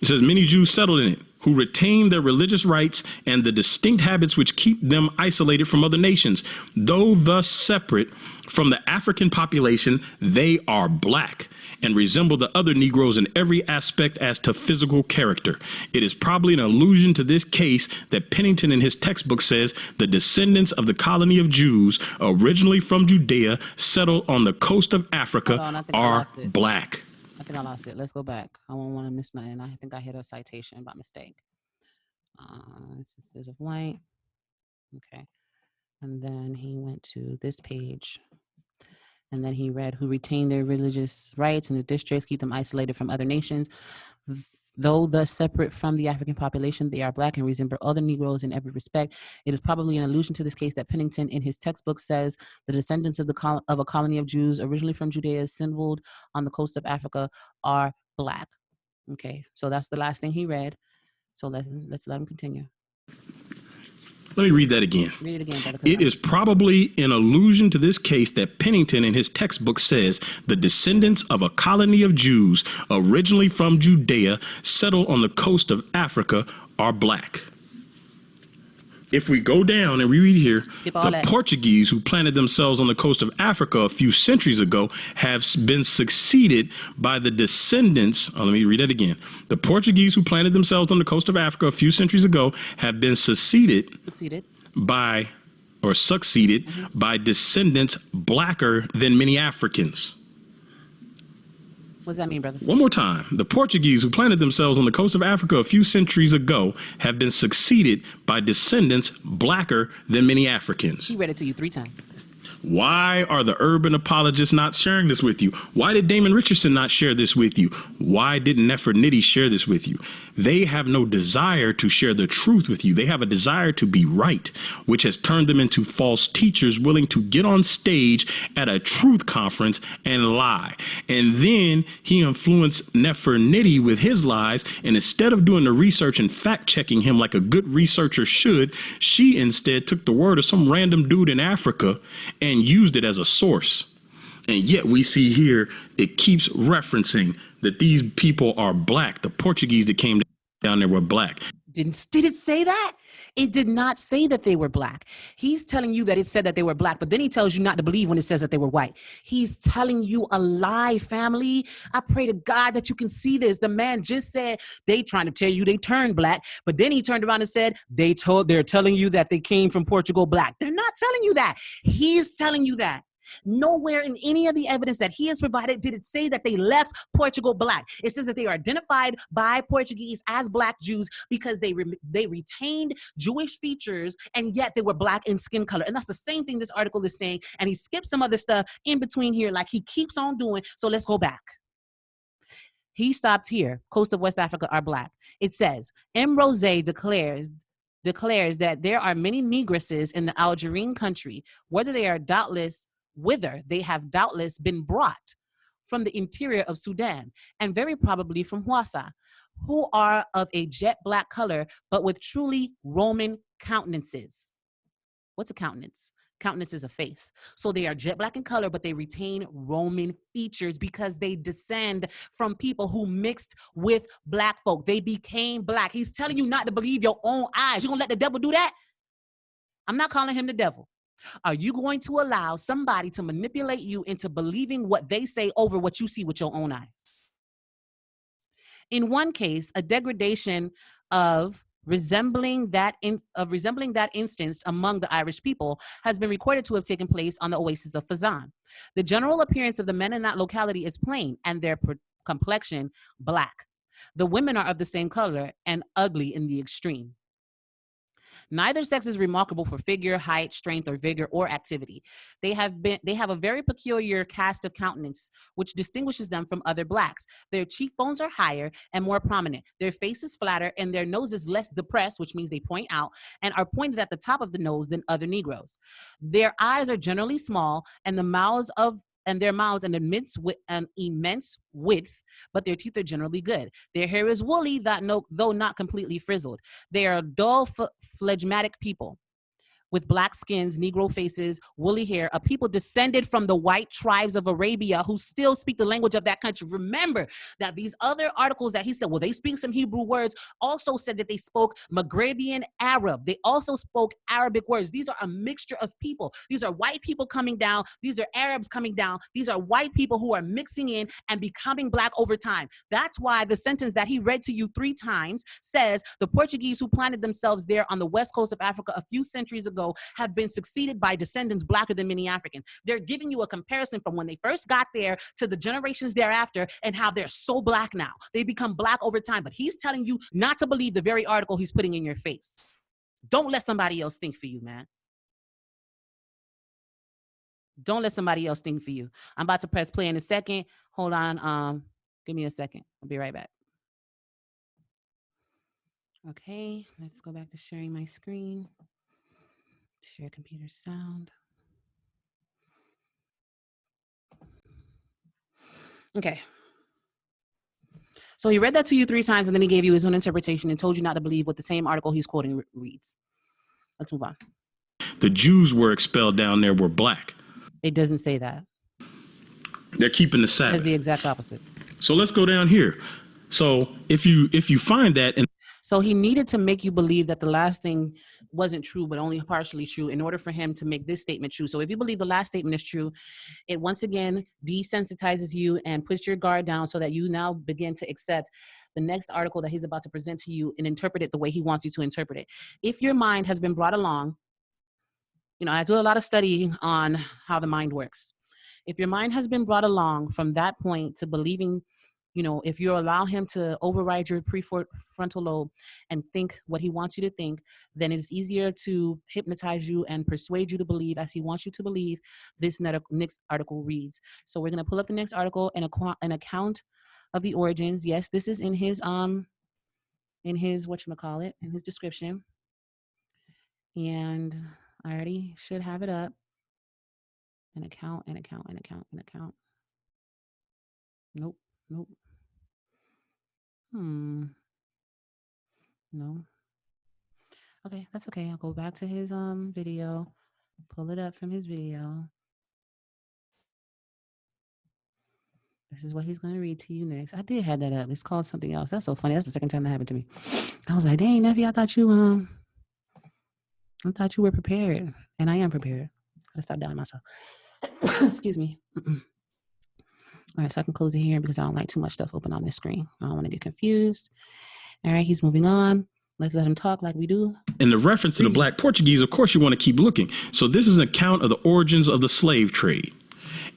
It says many Jews settled in it who retain their religious rights and the distinct habits which keep them isolated from other nations. Though thus separate from the African population, they are black and resemble the other Negroes in every aspect as to physical character. It is probably an allusion to this case that Pennington in his textbook says the descendants of the colony of Jews originally from Judea settled on the coast of Africa are black. I think I lost it. Let's go back. I don't want to miss nothing. I think I hit a citation by mistake. Instances of white. Okay. And then he went to this page. And then he read, who retain their religious rights in the districts, keep them isolated from other nations. Though thus separate from the African population, they are black and resemble other Negroes in every respect. It is probably an allusion to this case that Pennington in his textbook says the descendants of a colony of Jews originally from Judea assembled on the coast of Africa are black. Okay, so that's the last thing he read. So let's let him continue. Let me read that again. Read it again, brother. It is probably an allusion to this case that Pennington in his textbook says the descendants of a colony of Jews originally from Judea settled on the coast of Africa are black. If we go down and we read here, the Portuguese who planted themselves on the coast of Africa a few centuries ago have been succeeded by the descendants. Let me read that again. The Portuguese who planted themselves on the coast of Africa a few centuries ago have been succeeded by descendants blacker than many Africans. What does that mean, brother? One more time. The Portuguese who planted themselves on the coast of Africa a few centuries ago have been succeeded by descendants blacker than many Africans. He read it to you 3 times. Why are the urban apologists not sharing this with you? Why did Damon Richardson not share this with you? Why didn't Nefertiti share this with you? They have no desire to share the truth with you. They have a desire to be right, which has turned them into false teachers willing to get on stage at a truth conference and lie. And then he influenced Nefertiti with his lies. And instead of doing the research and fact checking him like a good researcher should, she instead took the word of some random dude in Africa and used it as a source. And yet we see here, it keeps referencing that these people are black. The Portuguese that came down there were black. Did it say that? It did not say that they were black. He's telling you that it said that they were black, but then he tells you not to believe when it says that they were white. He's telling you a lie, family. I pray to God that you can see this. The man just said they trying to tell you they turned black, but then he turned around and said they're telling you that they came from Portugal black. They're not telling you that. He's telling you that. Nowhere in any of the evidence that he has provided did it say that they left Portugal black. It says that they are identified by Portuguese as Black Jews because they retained Jewish features, and yet they were Black in skin color. And that's the same thing this article is saying. And he skips some other stuff in between here, like he keeps on doing. So let's go back. He stopped here. Coast of West Africa are Black. It says, M. Rose declares that there are many negresses in the Algerine country, whither they have doubtless been brought from the interior of Sudan, and very probably from Hausa, who are of a jet black color, but with truly Roman countenances. What's a countenance? Countenance is a face. So they are jet black in color, but they retain Roman features because they descend from people who mixed with Black folk. They became Black. He's telling you not to believe your own eyes. You gonna let the devil do that? I'm not calling him the devil. Are you going to allow somebody to manipulate you into believing what they say over what you see with your own eyes? In one case, a degradation of resembling that instance among the Irish people has been recorded to have taken place on the oasis of Fazan. The general appearance of the men in that locality is plain, and their complexion Black. The women are of the same color and ugly in the extreme. Neither sex is remarkable for figure, height, strength, or vigor, or activity. They have a very peculiar cast of countenance, which distinguishes them from other Blacks. Their cheekbones are higher and more prominent. Their face is flatter, and their nose is less depressed, which means they point out, and are pointed at the top of the nose than other Negroes. Their eyes are generally small, and their mouths an immense width, but their teeth are generally good. Their hair is woolly, though not completely frizzled. They are dull, phlegmatic people with Black skins, Negro faces, woolly hair, a people descended from the white tribes of Arabia who still speak the language of that country. Remember that these other articles that he said, well, they speak some Hebrew words, also said that they spoke Maghrebian Arab. They also spoke Arabic words. These are a mixture of people. These are white people coming down. These are Arabs coming down. These are white people who are mixing in and becoming Black over time. That's why the sentence that he read to you 3 times says the Portuguese who planted themselves there on the west coast of Africa a few centuries ago have been succeeded by descendants Blacker than many Africans. They're giving you a comparison from when they first got there to the generations thereafter and how they're so Black now. They become Black over time, but he's telling you not to believe the very article he's putting in your face. Don't let somebody else think for you, man. Don't let somebody else think for you. I'm about to press play in a second. Hold on. Give me a second. I'll be right back. Okay, let's go back to sharing my screen. Share computer sound. Okay. So he read that to you 3 times, and then he gave you his own interpretation and told you not to believe what the same article he's quoting reads. Let's move on. The Jews were expelled down there were Black. It doesn't say that. They're keeping the Sabbath. It's the exact opposite. So let's go down here. So if you find that, and so he needed to make you believe that the last thing wasn't true, but only partially true in order for him to make this statement true. So if you believe the last statement is true, it once again desensitizes you and puts your guard down so that you now begin to accept the next article that he's about to present to you and interpret it the way he wants you to interpret it. If your mind has been brought along, I do a lot of studying on how the mind works. If your mind has been brought along from that point to believing, if you allow him to override your prefrontal lobe and think what he wants you to think, then it's easier to hypnotize you and persuade you to believe as he wants you to believe this next article reads. So we're going to pull up the next article and an account of the origins. Yes, this is in his description. And I already should have it up. An account. Nope. No. Okay, that's okay. I'll go back to his video, pull it up from his video. This is what he's going to read to you next. I did have that up. It's called something else. That's so funny. That's the second time that happened to me. I was like, dang, Nephew, I thought you were prepared. And I am prepared. Gotta stop doubting myself. Excuse me. All right, so I can close it here because I don't like too much stuff open on this screen. I don't want to get confused. All right, he's moving on. Let's let him talk like we do. In the reference to the Black Portuguese, of course, you want to keep looking. So this is an account of the origins of the slave trade.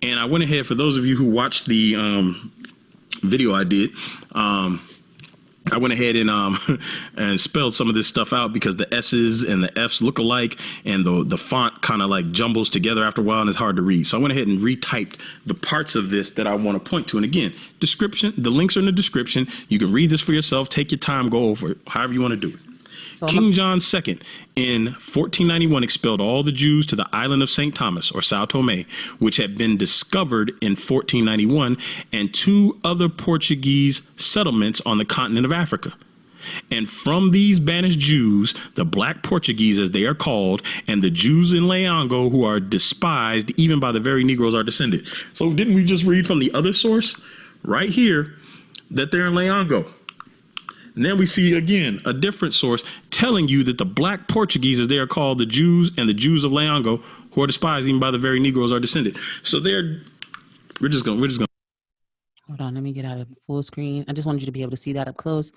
And I went ahead, for those of you who watched the video I did, I went ahead and and spelled some of this stuff out because the S's and the F's look alike, and the font kind of like jumbles together after a while and it's hard to read. So I went ahead and retyped the parts of this that I want to point to. And again, description, the links are in the description. You can read this for yourself, take your time, go over it, however you want to do it. So King John II in 1491 expelled all the Jews to the island of St. Thomas, or Sao Tome, which had been discovered in 1491, and 2 other Portuguese settlements on the continent of Africa. And from these banished Jews, the Black Portuguese, as they are called, and the Jews in Leongo, who are despised even by the very Negroes, are descended. So didn't we just read from the other source right here that they're in Leongo? And then we see, again, a different source telling you that the Black Portuguese, as they are called, the Jews and the Jews of Leongo, who are despised even by the very Negroes, are descended. So we're just going. Hold on, let me get out of full screen. I just wanted you to be able to see that up close.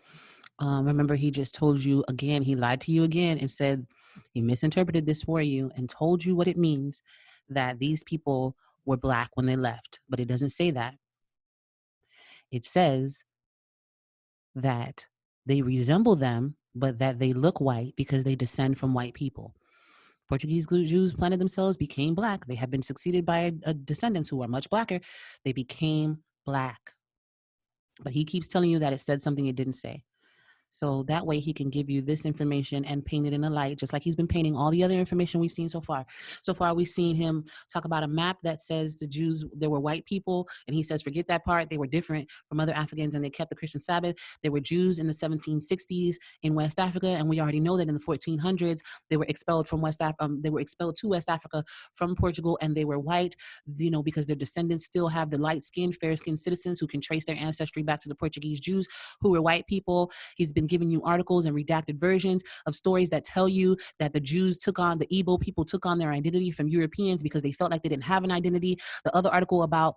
Remember, he just told you again, he lied to you again and said he misinterpreted this for you and told you what it means that these people were Black when they left. But it doesn't say that. It says that they resemble them, but that they look white because they descend from white people. Portuguese Jews planted themselves, became Black. They have been succeeded by descendants who are much Blacker. They became Black. But he keeps telling you that it said something it didn't say. So that way he can give you this information and paint it in a light, just like he's been painting all the other information we've seen so far. So far, we've seen him talk about a map that says the Jews, there were white people. And he says, forget that part. They were different from other Africans and they kept the Christian Sabbath. There were Jews in the 1760s in West Africa. And we already know that in the 1400s, they were expelled from they were expelled to West Africa from Portugal, and they were white, because their descendants still have the light-skinned, fair-skinned citizens who can trace their ancestry back to the Portuguese Jews who were white people. He's been giving you articles and redacted versions of stories that tell you that the Jews the Igbo people took on their identity from Europeans because they felt like they didn't have an identity. The other article about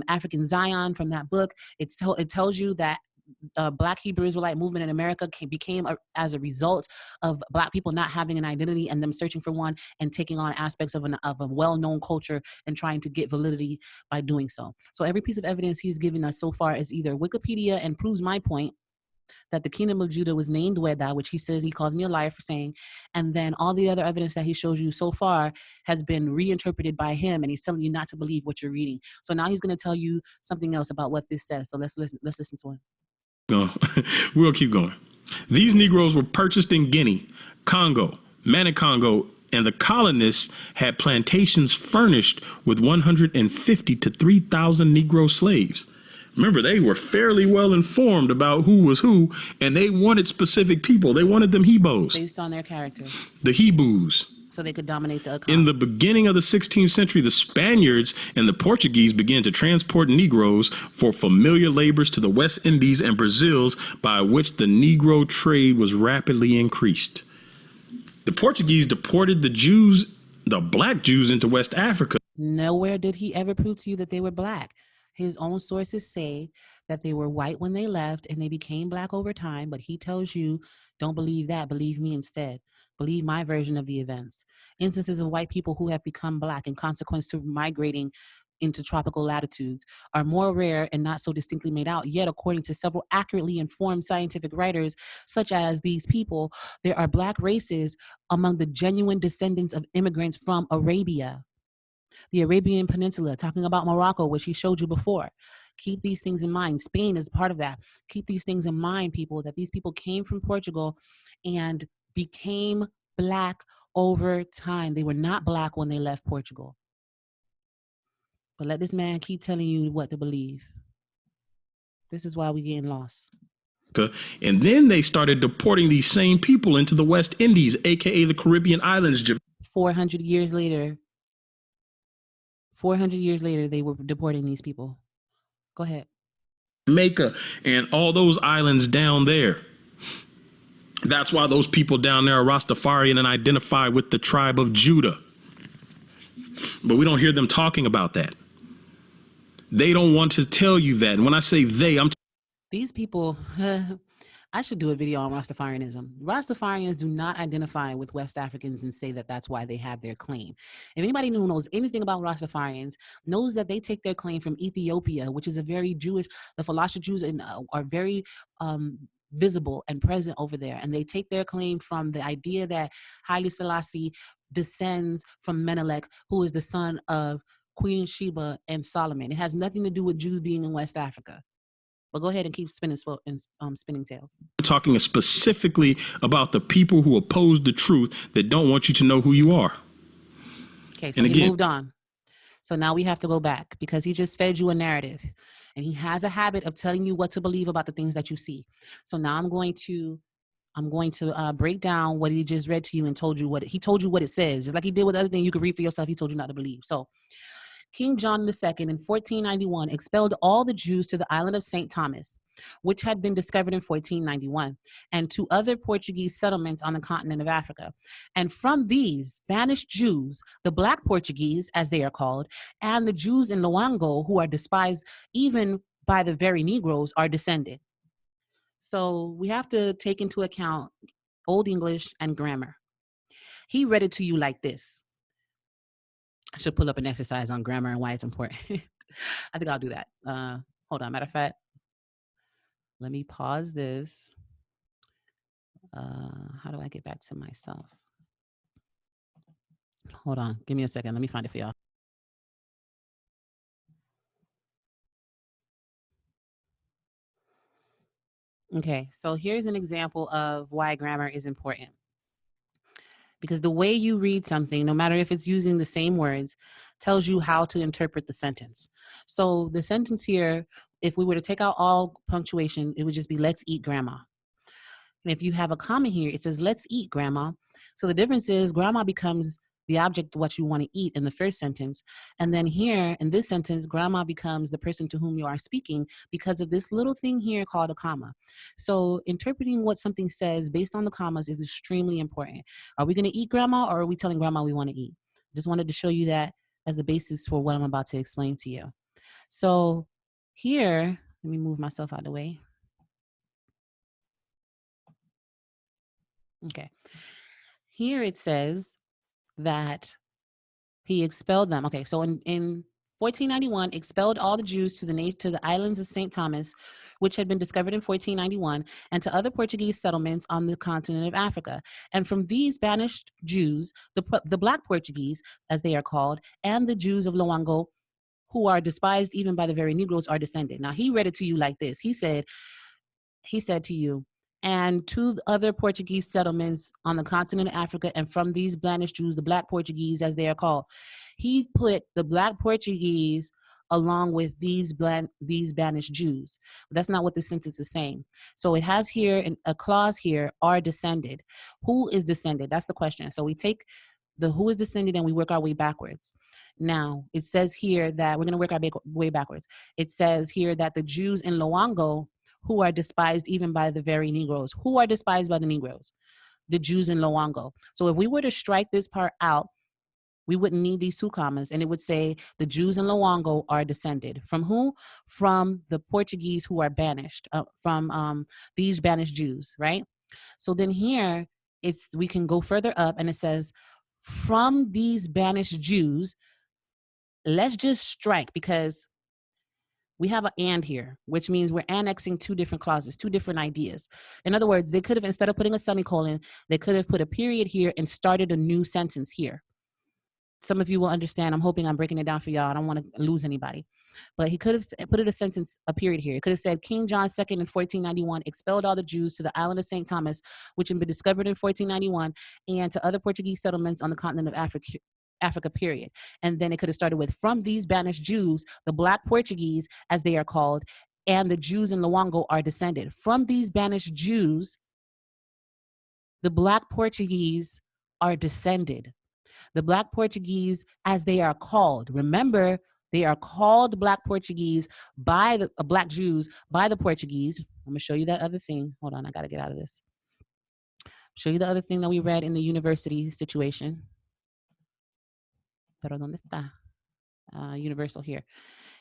African Zion from that book, it tells you that Black Hebrew Israelite movement in America became as a result of Black people not having an identity and them searching for one and taking on aspects of a well-known culture and trying to get validity by doing so. So every piece of evidence he's given us so far is either Wikipedia and proves my point that the kingdom of Judah was named Xweda, which he says he calls me a liar for saying, and then all the other evidence that he shows you so far has been reinterpreted by him, and he's telling you not to believe what you're reading. So now he's going to tell you something else about what this says. So let's listen to him. No, we'll keep going. These Negroes were purchased in Guinea, Congo, Manicongo, and the colonists had plantations furnished with 150 to 3,000 Negro slaves. Remember, they were fairly well informed about who was who, and they wanted specific people. They wanted them Hebos. Based on their character. The Hebrews. So they could dominate the economy. In the beginning of the 16th century, the Spaniards and the Portuguese began to transport Negroes for familiar labors to the West Indies and Brazils, by which the Negro trade was rapidly increased. The Portuguese deported the Black Jews into West Africa. Nowhere did he ever prove to you that they were Black. His own sources say that they were white when they left and they became Black over time, but he tells you, don't believe that, believe me instead. Believe my version of the events. Instances of white people who have become Black in consequence to migrating into tropical latitudes are more rare and not so distinctly made out. Yet, according to several accurately informed scientific writers, such as these people, there are Black races among the genuine descendants of immigrants from Arabia. The Arabian Peninsula, talking about Morocco, which he showed you before. Keep these things in mind. Spain is part of that. Keep these things in mind, people, that these people came from Portugal and became Black over time. They were not Black when they left Portugal. But let this man keep telling you what to believe. This is why we're getting lost. And then they started deporting these same people into the West Indies, aka the Caribbean islands. 400 years later, they were deporting these people. Go ahead. Jamaica and all those islands down there. That's why those people down there are Rastafarian and identify with the tribe of Judah. But we don't hear them talking about that. They don't want to tell you that. And when I say they, These people, I should do a video on Rastafarianism. Rastafarians do not identify with West Africans and say that that's why they have their claim. If anybody who knows anything about Rastafarians knows that they take their claim from Ethiopia, which is a very Jewish, the Falasha Jews are very visible and present over there. And they take their claim from the idea that Haile Selassie descends from Menelik, who is the son of Queen Sheba and Solomon. It has nothing to do with Jews being in West Africa. But go ahead and keep spinning tails. We're talking specifically about the people who oppose the truth that don't want you to know who you are. Okay, so he moved on. So now we have to go back because he just fed you a narrative. And he has a habit of telling you what to believe about the things that you see. So now I'm going to break down what he just read to you and told you what it says. Just like he did with other things you could read for yourself, he told you not to believe. So King John II in 1491 expelled all the Jews to the island of St. Thomas, which had been discovered in 1491, and to other Portuguese settlements on the continent of Africa. And from these banished Jews, the Black Portuguese, as they are called, and the Jews in Loango, who are despised even by the very Negroes, are descended. So we have to take into account Old English and grammar. He read it to you like this. I should pull up an exercise on grammar and why it's important. I think I'll do that. Hold on. Matter of fact, let me pause this. How do I get back to myself? Hold on. Give me a second. Let me find it for y'all. Okay. So here's an example of why grammar is important. Because the way you read something, no matter if it's using the same words, tells you how to interpret the sentence. So the sentence here, if we were to take out all punctuation, it would just be let's eat grandma. And if you have a comma here, it says let's eat grandma. So the difference is grandma becomes the object of what you want to eat in the first sentence. And then here in this sentence, grandma becomes the person to whom you are speaking because of this little thing here called a comma. So interpreting what something says based on the commas is extremely important. Are we going to eat grandma or are we telling grandma we want to eat? Just wanted to show you that as the basis for what I'm about to explain to you. So here, let me move myself out of the way. Okay. Here it says that he expelled them. Okay, so in 1491, expelled all the Jews to the islands of St. Thomas, which had been discovered in 1491, and to other Portuguese settlements on the continent of Africa. And from these banished Jews, the Black Portuguese, as they are called, and the Jews of Loango, who are despised even by the very Negroes, are descended. Now, he read it to you like this. He said to you, and to other Portuguese settlements on the continent of Africa, and from these banished Jews, the Black Portuguese, as they are called. He put the Black Portuguese along with these banished Jews. But that's not what the sentence is saying. So it has here a clause here, are descended. Who is descended? That's the question. So we take the who is descended and we work our way backwards. Now, it says here that we're going to work our way backwards. It says here that the Jews in Loango, who are despised even by the very Negroes. Who are despised by the Negroes? The Jews in Loango. So if we were to strike this part out, we wouldn't need these two commas, and it would say the Jews in Loango are descended. From who? From the Portuguese who are banished, from these banished Jews, right? So then here, we can go further up, and it says, from these banished Jews, let's just strike, because we have an and here, which means we're annexing two different clauses, two different ideas. In other words, they could have, instead of putting a semicolon, they could have put a period here and started a new sentence here. Some of you will understand. I'm hoping I'm breaking it down for y'all. I don't want to lose anybody. But he could have put a period here. It could have said, King John II in 1491 expelled all the Jews to the island of St. Thomas, which had been discovered in 1491, and to other Portuguese settlements on the continent of Africa, period. And then it could have started with, from these banished Jews, the Black Portuguese, as they are called, and the Jews in Loango are descended. From these banished Jews, the Black Portuguese are descended. The Black Portuguese, as they are called. Remember, they are called Black Portuguese by the Black Jews by the Portuguese. I'm going to show you that other thing. Hold on, I got to get out of this. Show you the other thing that we read in the university situation. Pero ¿dónde está? Universal here.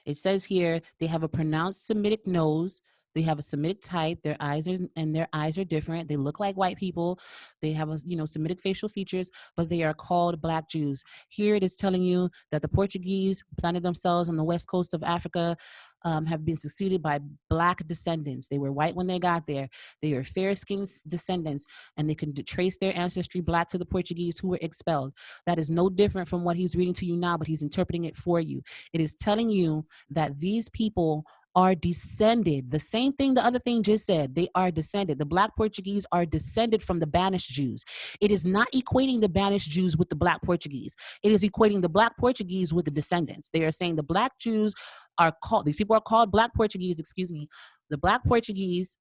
It says here they have a pronounced Semitic nose. They have a Semitic type. Their eyes are different. They look like white people. They have Semitic facial features, but they are called Black Jews. Here it is telling you that the Portuguese planted themselves on the west coast of Africa, have been succeeded by Black descendants. They were white when they got there. They are fair-skinned descendants, and they can trace their ancestry Black to the Portuguese who were expelled. That is no different from what he's reading to you now, but he's interpreting it for you. It is telling you that these people are descended. The same thing the other thing just said. They are descended. The Black Portuguese are descended from the banished Jews. It is not equating the banished Jews with the Black Portuguese. It is equating the Black Portuguese with the descendants. They are saying the Black Jews are called, these people are called Black Portuguese, the Black Portuguese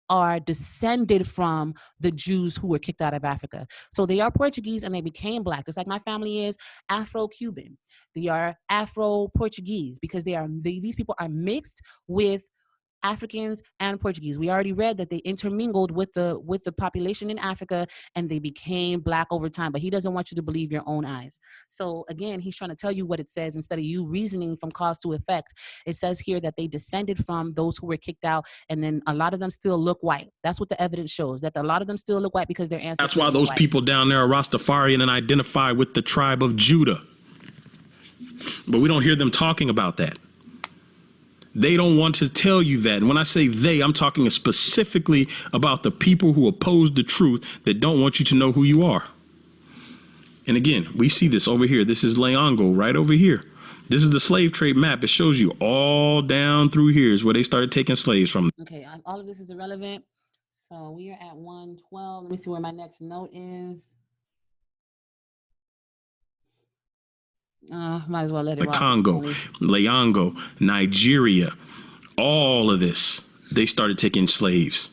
are descended from the Jews who were kicked out of Africa. So they are Portuguese and they became Black, just like my family is Afro-Cuban. They are Afro-Portuguese because these people are mixed with Africans and Portuguese. We already read that they intermingled with the population in Africa and they became Black over time, but he doesn't want you to believe your own eyes. So again, he's trying to tell you what it says instead of you reasoning from cause to effect. It says here that they descended from those who were kicked out, and then a lot of them still look white. That's what the evidence shows, that a lot of them still look white because their ancestors. That's why those white. people down there are Rastafarian and identify with the tribe of Judah. But we don't hear them talking about that. They don't want to tell you that. And when I say they, I'm talking specifically about the people who oppose the truth, that don't want you to know who you are. And again, we see this over here. This is Leongo right over here. This is the slave trade map. It shows you all down through here is where they started taking slaves from. Okay, all of this is irrelevant. So we are at 112. Let me see where my next note is. Might as well let it rock. The Congo, Leongo, Nigeria, all of this, they started taking slaves.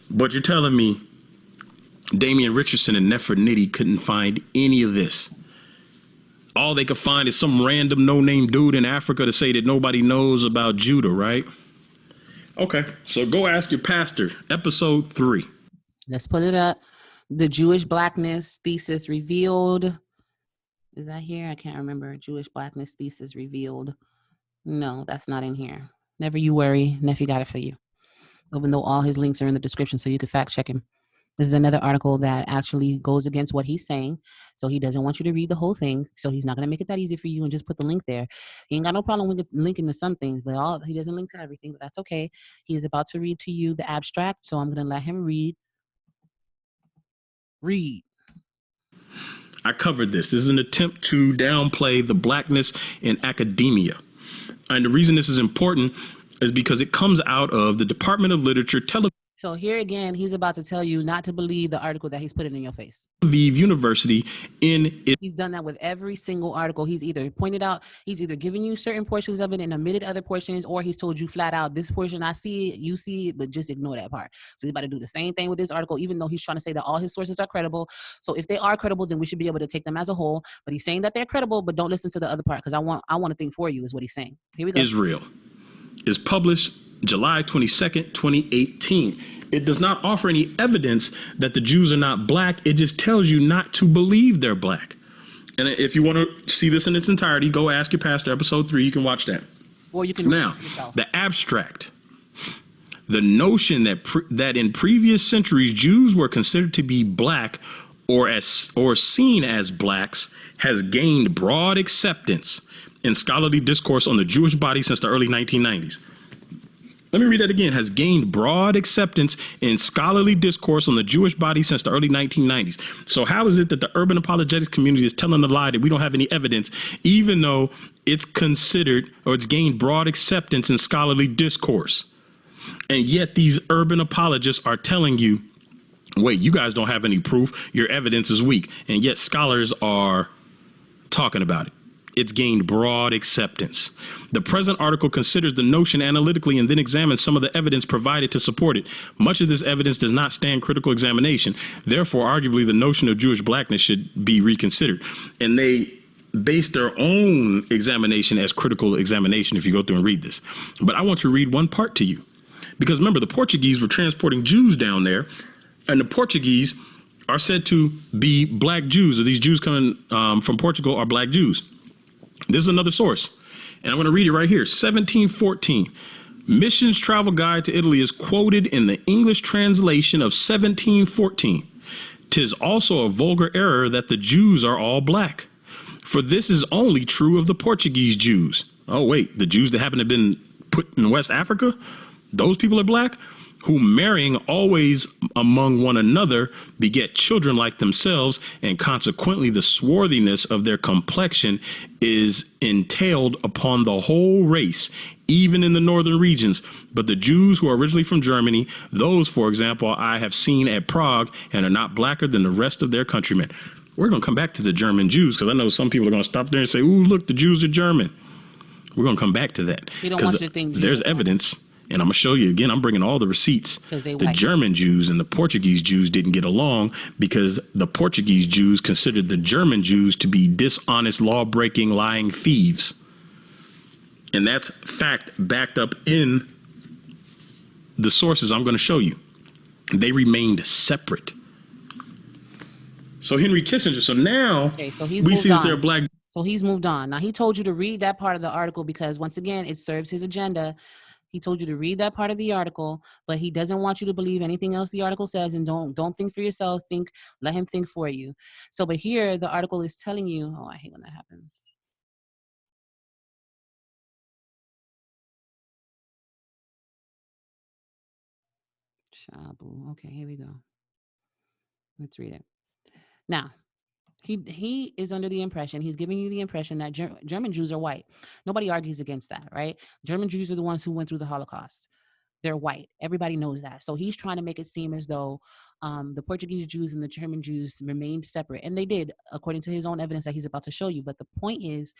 But you're telling me Damian Richardson and Nefertiti couldn't find any of this. All they could find is some random no-name dude in Africa to say that nobody knows about Judah, right? Okay, so go ask your pastor, episode 3. Let's put it up. The Jewish Blackness Thesis Revealed. Is that here? I can't remember. Jewish Blackness Thesis Revealed. No, that's not in here. Never you worry. Nephew got it for you. Even though all his links are in the description so you can fact check him. This is another article that actually goes against what he's saying. So he doesn't want you to read the whole thing. So he's not going to make it that easy for you and just put the link there. He ain't got no problem with linking to some things, but he doesn't link to everything, but that's okay. He is about to read to you the abstract. So I'm going to let him read. I covered this. This is an attempt to downplay the blackness in academia. And the reason this is important is because it comes out of the Department of Literature, So here again, he's about to tell you not to believe the article that he's putting in your face. Tel Aviv University He's done that with every single article. He's either given you certain portions of it and omitted other portions, or he's told you flat out, this portion I see it, you see it, but just ignore that part. So he's about to do the same thing with this article, even though he's trying to say that all his sources are credible. So if they are credible, then we should be able to take them as a whole. But he's saying that they're credible, but don't listen to the other part because I want to think for you is what he's saying. Here we go. Israel is published July 22nd, 2018. It does not offer any evidence that the Jews are not black. It just tells you not to believe they're black. And if you want to see this in its entirety, go ask your pastor, episode 3. You can watch that. Or you can now, the abstract. The notion that in previous centuries Jews were considered to be black or seen as blacks has gained broad acceptance in scholarly discourse on the Jewish body since the early 1990s. Let me read that again. Has gained broad acceptance in scholarly discourse on the Jewish body since the early 1990s. So how is it that the urban apologetics community is telling a lie that we don't have any evidence, even though it's considered or it's gained broad acceptance in scholarly discourse? And yet these urban apologists are telling you, wait, you guys don't have any proof. Your evidence is weak. And yet scholars are talking about it. It's gained broad acceptance. The present article considers the notion analytically and then examines some of the evidence provided to support it. Much of this evidence does not stand critical examination. Therefore, arguably, the notion of Jewish blackness should be reconsidered. And they base their own examination as critical examination if you go through and read this. But I want to read one part to you. Because remember, the Portuguese were transporting Jews down there, and the Portuguese are said to be black Jews, or these Jews coming from Portugal are black Jews. This is another source, and I'm going to read it right here. 1714, Mission's travel guide to Italy is quoted in the English translation of 1714. 'Tis also a vulgar error that the Jews are all black. For this is only true of the Portuguese Jews. Oh, wait, the Jews that happen to have been put in West Africa? Those people are black? Who marrying always among one another beget children like themselves, and consequently the swarthiness of their complexion is entailed upon the whole race, even in the northern regions. But the Jews who are originally from Germany, those, for example, I have seen at Prague and are not blacker than the rest of their countrymen. We're going to come back to the German Jews, because I know some people are going to stop there and say, ooh, look, the Jews are German. We're going to come back to that. You don't want you to think there's evidence, and I'm going to show you again. I'm bringing all the receipts. The German Jews and the Portuguese Jews didn't get along because the Portuguese Jews considered the German Jews to be dishonest, law-breaking, lying thieves. And that's fact backed up in the sources I'm going to show you. They remained separate. So Henry Kissinger, so now we see that they're black. So he's moved on. Now, he told you to read that part of the article because, once again, it serves his agenda. He told you to read that part of the article, but he doesn't want you to believe anything else the article says, and don't think for yourself. Let him think for you. So, but here the article is telling you, oh, I hate when that happens. Shabu. Okay, here we go. Let's read it. Now, he is under the impression, he's giving you the impression that German Jews are white. Nobody argues against that, right? German Jews are the ones who went through the Holocaust. They're white. Everybody knows that. So he's trying to make it seem as though the Portuguese Jews and the German Jews remained separate. And they did, according to his own evidence that he's about to show you. But the point is,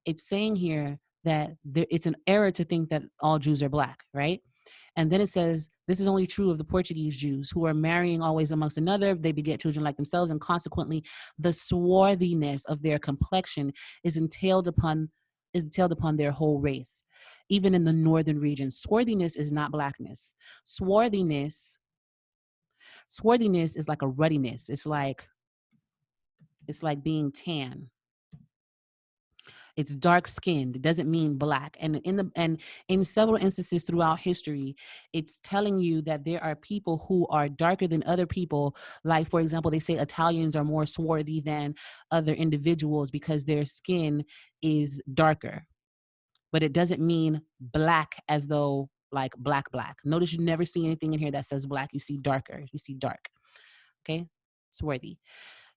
it's saying here that it's an error to think that all Jews are black, right? And then it says, this is only true of the Portuguese Jews who are marrying always amongst another. They beget children like themselves, and consequently, the swarthiness of their complexion is entailed upon their whole race, even in the northern regions. Swarthiness is not blackness. Swarthiness is like a ruddiness. It's like being tan. It's dark skinned. It doesn't mean black. And in several instances throughout history, it's telling you that there are people who are darker than other people. Like, for example, they say Italians are more swarthy than other individuals because their skin is darker. But it doesn't mean black as though like black. Notice you never see anything in here that says black. You see darker. You see dark. Okay? Swarthy.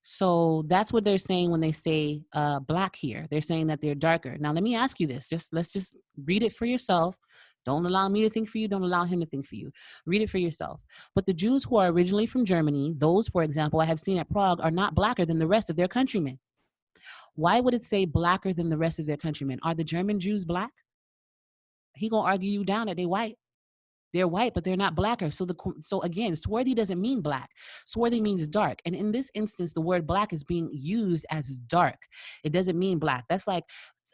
So that's what they're saying when they say black here. They're saying that they're darker. Now, let me ask you this. Let's just read it for yourself. Don't allow me to think for you. Don't allow him to think for you. Read it for yourself. But the Jews who are originally from Germany, those, for example, I have seen at Prague, are not blacker than the rest of their countrymen. Why would it say blacker than the rest of their countrymen? Are the German Jews black? He gonna argue you down that they white. They're white, but they're not blacker. So again, swarthy doesn't mean black. Swarthy means dark. And in this instance, the word black is being used as dark. It doesn't mean black. That's like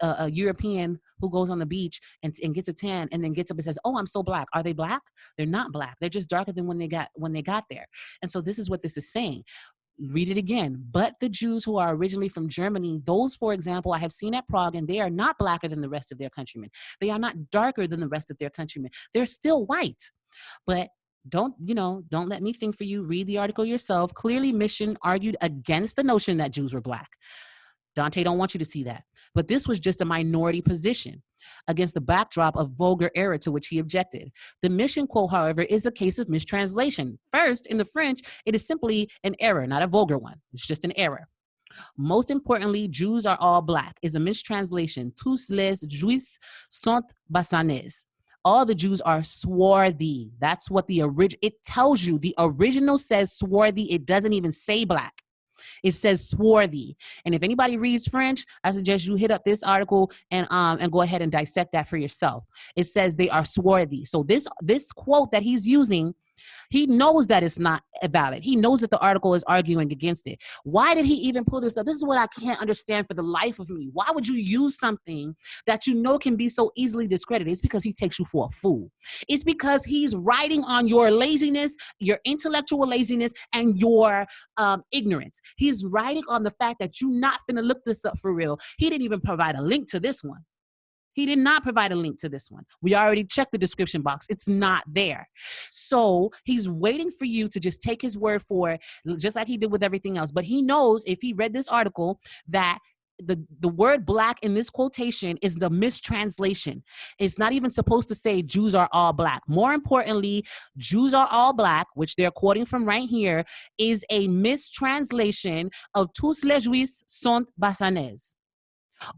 a European who goes on the beach and gets a tan and then gets up and says, oh, I'm so black. Are they black? They're not black. They're just darker than when they got there. And so this is what this is saying. Read it again. But the Jews who are originally from Germany, those, for example, I have seen at Prague, and they are not blacker than the rest of their countrymen. They are not darker than the rest of their countrymen. They're still white. But don't let me think for you. Read the article yourself. Clearly, Mission argued against the notion that Jews were black. Dante don't want you to see that. But this was just a minority position against the backdrop of vulgar error to which he objected. The Mission quote, however, is a case of mistranslation. First, in the French, it is simply an error, not a vulgar one. It's just an error. Most importantly, Jews are all black is a mistranslation. Tous les Juifs sont bassanés. All the Jews are swarthy. That's what it tells you. The original says swarthy. It doesn't even say black. It says swarthy. And if anybody reads French, I suggest you hit up this article and go ahead and dissect that for yourself. It says they are swarthy. So this quote that he's using, he knows that it's not valid. He knows that the article is arguing against it. Why did he even pull this up? This is what I can't understand for the life of me. Why would you use something that you know can be so easily discredited? It's because he takes you for a fool. It's because he's writing on your laziness, your intellectual laziness, and your ignorance. He's writing on the fact that you're not finna look this up for real. He didn't even provide a link to this one. He did not provide a link to this one. We already checked the description box. It's not there. So he's waiting for you to just take his word for it, just like he did with everything else. But he knows if he read this article that the word black in this quotation is the mistranslation. It's not even supposed to say Jews are all black. More importantly, Jews are all black, which they're quoting from right here, is a mistranslation of tous les juifs sont bassanés.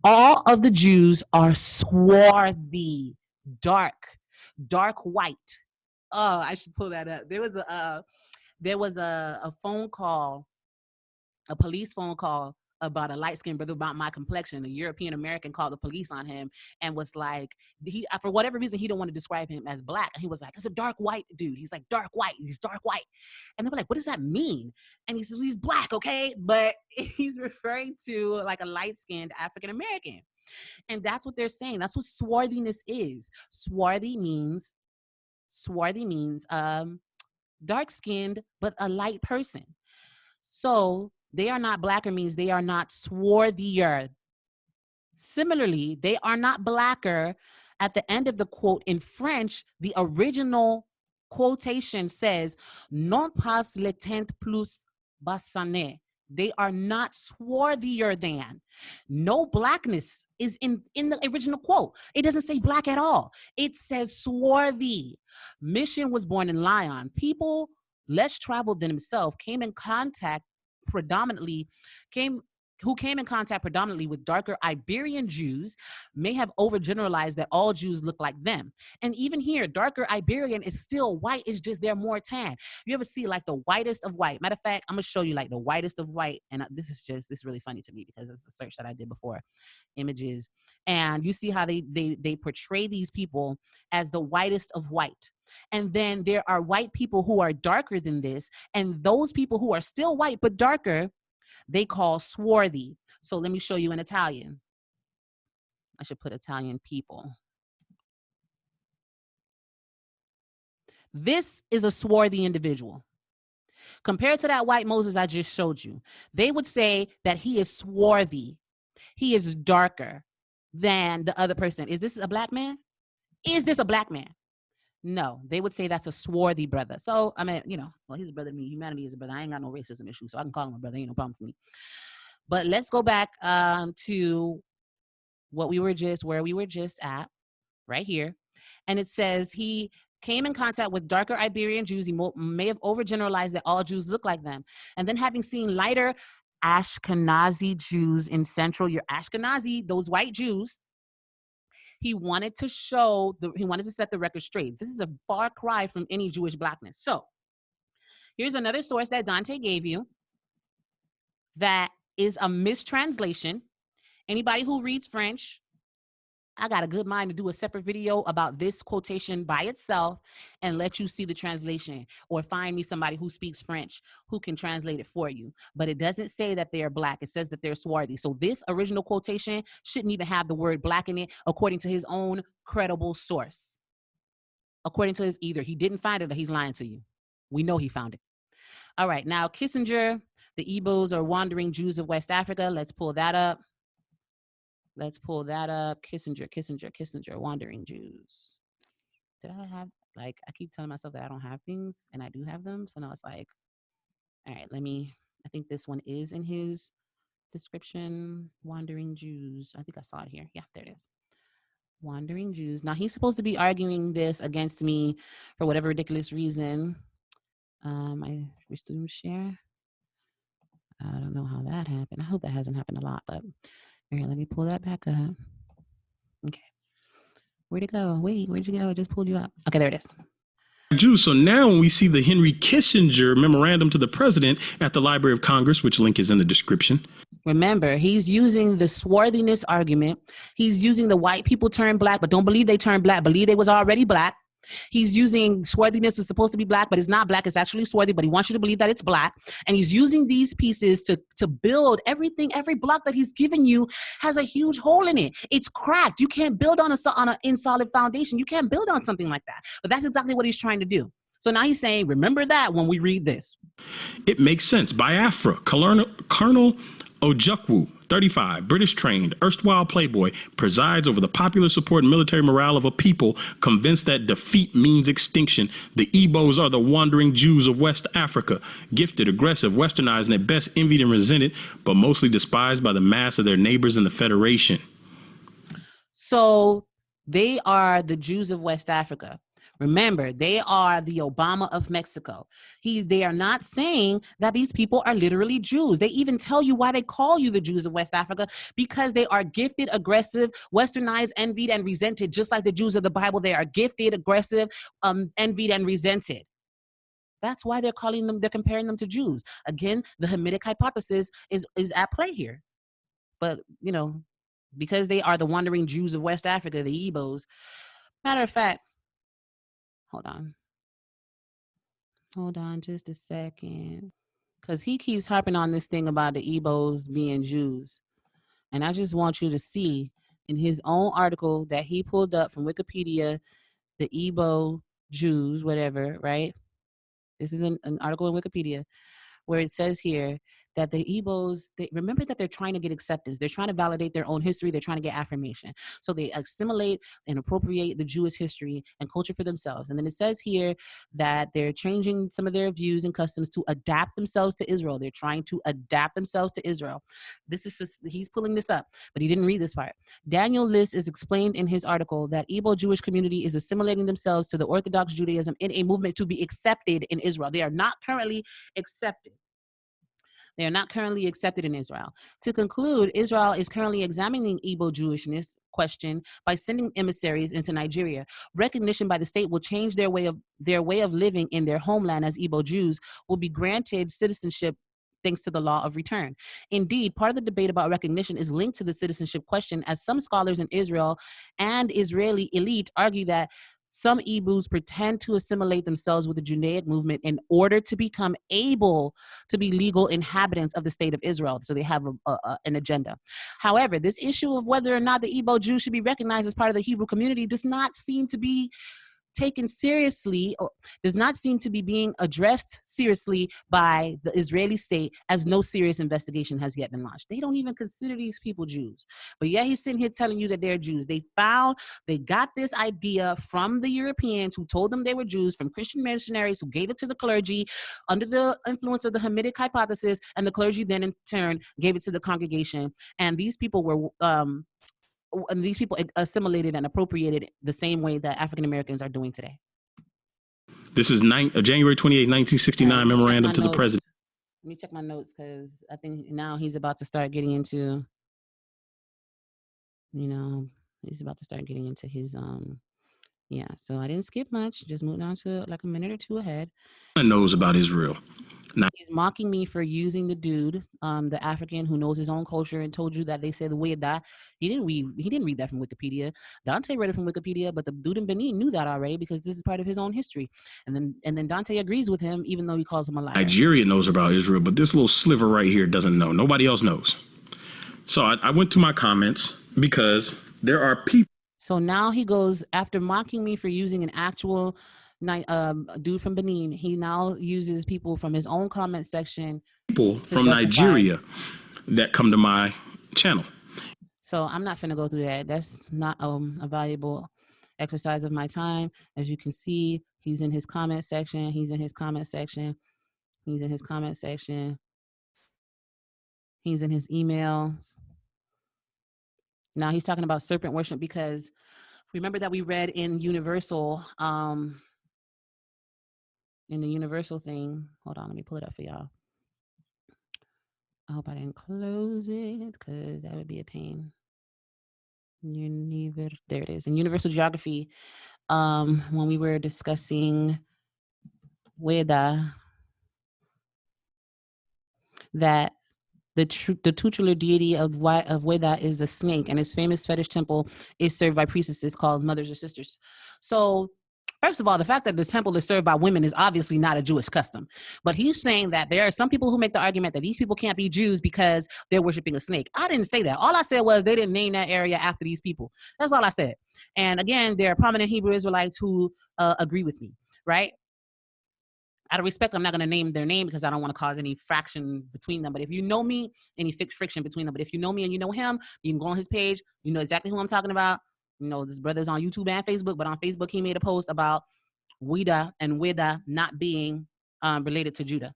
All of the Jews are swarthy, dark white. Oh, I should pull that up. There was a phone call, a police phone call about a light-skinned brother about my complexion. A European American called the police on him and was like, he, for whatever reason, he don't want to describe him as black. And he was like, it's a dark white dude. He's like, dark white. He's dark white. And they were like, what does that mean? And he says, he's black, okay? But he's referring to like a light-skinned African American. And that's what they're saying. That's what swarthiness is. Swarthy means dark-skinned, but a light person. So they are not blacker means they are not swarthier. Similarly, they are not blacker. At the end of the quote in French, the original quotation says, non pas le teint plus bassané. They are not swarthier than. No blackness is in the original quote. It doesn't say black at all. It says swarthy. Mission was born in Lyon. People less traveled than himself came in contact predominantly with darker Iberian Jews may have overgeneralized that all Jews look like them. And even here, darker Iberian is still white, it's just they're more tan. You ever see like the whitest of white? Matter of fact, I'm gonna show you like the whitest of white. And this is really funny to me because it's a search that I did before, images. And you see how they portray these people as the whitest of white. And then there are white people who are darker than this. And those people who are still white but darker, they call swarthy. So let me show you in Italian. I should put Italian people. This is a swarthy individual. Compared to that white Moses I just showed you, they would say that he is swarthy. He is darker than the other person. Is this a black man? Is this a black man? No, they would say that's a swarthy brother. So, I mean, well, he's a brother to me. Humanity is a brother. I ain't got no racism issue, so I can call him a brother. Ain't no problem for me. But let's go back to where we were just at, right here. And it says he came in contact with darker Iberian Jews. He may have overgeneralized that all Jews look like them. And then having seen lighter Ashkenazi Jews in Central, your Ashkenazi, those white Jews, he wanted to set the record straight. This is a far cry from any Jewish blackness. So here's another source that Dante gave you that is a mistranslation. Anybody who reads French, I got a good mind to do a separate video about this quotation by itself and let you see the translation, or find me somebody who speaks French who can translate it for you. But it doesn't say that they are black. It says that they're swarthy. So this original quotation shouldn't even have the word black in it, according to his own credible source. According to either he didn't find it or he's lying to you. We know he found it. All right, now Kissinger, the Igbos are wandering Jews of West Africa. Let's pull that up. Kissinger, wandering Jews. Did I have, I keep telling myself that I don't have things and I do have them. So now it's like, all right, I think this one is in his description. Wandering Jews. I think I saw it here. Yeah, there it is. Wandering Jews. Now he's supposed to be arguing this against me for whatever ridiculous reason. I resume share. I don't know how that happened. I hope that hasn't happened a lot, but all right, let me pull that back up. Okay. Where'd it go? Wait, where'd you go? I just pulled you up. Okay, there it is. Jews. So now when we see the Henry Kissinger memorandum to the president at the Library of Congress, which link is in the description. Remember, he's using the swarthiness argument. He's using the white people turn black, but don't believe they turned black. Believe they was already black. He's using swarthiness was supposed to be black, but it's not black. It's actually swarthy, but he wants you to believe that it's black. And he's using these pieces to build everything. Every block that he's given you has a huge hole in it. It's cracked. You can't build on an insolid foundation. You can't build on something like that. But that's exactly what he's trying to do. So now he's saying, remember that when we read this. It makes sense. Biafra, Colonel Ojukwu, 35, British trained, erstwhile playboy, presides over the popular support and military morale of a people convinced that defeat means extinction. The Igbos are the wandering Jews of West Africa, gifted, aggressive, westernized, and at best envied and resented, but mostly despised by the mass of their neighbors in the Federation. So they are the Jews of West Africa. Remember, they are the Obama of Mexico. They are not saying that these people are literally Jews. They even tell you why they call you the Jews of West Africa, because they are gifted, aggressive, westernized, envied, and resented, just like the Jews of the Bible. They are gifted, aggressive, envied, and resented. That's why they're comparing them to Jews. Again, the Hamitic hypothesis is at play here. But, because they are the wandering Jews of West Africa, the Igbos. Matter of fact, hold on just a second, because he keeps harping on this thing about the Igbos being Jews. And I just want you to see in his own article that he pulled up from Wikipedia, the Igbo-Jews, whatever, right? This is an article in Wikipedia where it says here that the Igbos, remember that they're trying to get acceptance. They're trying to validate their own history. They're trying to get affirmation. So they assimilate and appropriate the Jewish history and culture for themselves. And then it says here that they're changing some of their views and customs to adapt themselves to Israel. They're trying to adapt themselves to Israel. He's pulling this up, but he didn't read this part. Daniel List is explained in his article that Igbo-Jewish community is assimilating themselves to the Orthodox Judaism in a movement to be accepted in Israel. They are not currently accepted. They are not currently accepted in Israel. To conclude, Israel is currently examining Igbo-Jewishness question by sending emissaries into Nigeria. Recognition by the state will change their way of living in their homeland, as Igbo Jews will be granted citizenship thanks to the law of return. Indeed, part of the debate about recognition is linked to the citizenship question, as some scholars in Israel and Israeli elite argue that some Igbos pretend to assimilate themselves with the Judaic movement in order to become able to be legal inhabitants of the state of Israel. So they have an agenda. However, this issue of whether or not the Igbo Jews should be recognized as part of the Hebrew community does not seem to be taken seriously, or does not seem to be being addressed seriously by the Israeli state, as no serious investigation has yet been launched. They don't even consider these people Jews. But yeah, he's sitting here telling you that they're Jews. They got this idea from the Europeans who told them they were Jews, from Christian missionaries who gave it to the clergy under the influence of the Hamitic hypothesis, and the clergy then in turn gave it to the congregation. And these people were assimilated and appropriated the same way that African Americans are doing today. This is January 28, 1969 memorandum to the president. Let me check my notes, because I think now he's about to start getting into, he's about to start getting into his, so I didn't skip much, just moved on to like a minute or two ahead. Knows about Israel. Now, he's mocking me for using the dude, the African who knows his own culture, and told you that they say the way that he didn't read that from Wikipedia. Dante read it from Wikipedia, but the dude in Benin knew that already, because this is part of his own history. And then Dante agrees with him, even though he calls him a liar. Nigeria knows about Israel, but this little sliver right here doesn't know. Nobody else knows. So I went to my comments, because there are people. So now he goes, after mocking me for using an actual dude from Benin, he now uses people from his own comment section. People from Nigeria that come to my channel. So I'm not finna go through that. That's not a valuable exercise of my time. As you can see, he's in his comment section. He's in his comment section. He's in his comment section. He's in his emails. Now he's talking about serpent worship, because remember that we read in Universal, in the Universal thing. Hold on, let me pull it up for y'all. I hope I didn't close it, because that would be a pain. There it is. In Universal Geography, when we were discussing Xweda, that the tutelar deity of Xweda is the snake, and his famous fetish temple is served by priestesses called mothers or sisters. So first of all, the fact that the temple is served by women is obviously not a Jewish custom. But he's saying that there are some people who make the argument that these people can't be Jews because they're worshiping a snake. I didn't say that. All I said was they didn't name that area after these people. That's all I said. And again, there are prominent Hebrew Israelites who agree with me, right? out of respect, I'm not going to name their name because I don't want to cause any fraction between them. But if you know me, any friction between them. But if you know me and you know him, you can go on his page. You know exactly who I'm talking about. You know, this brother's on YouTube and Facebook, but on Facebook, he made a post about Xweda and Xweda not being related to Judah.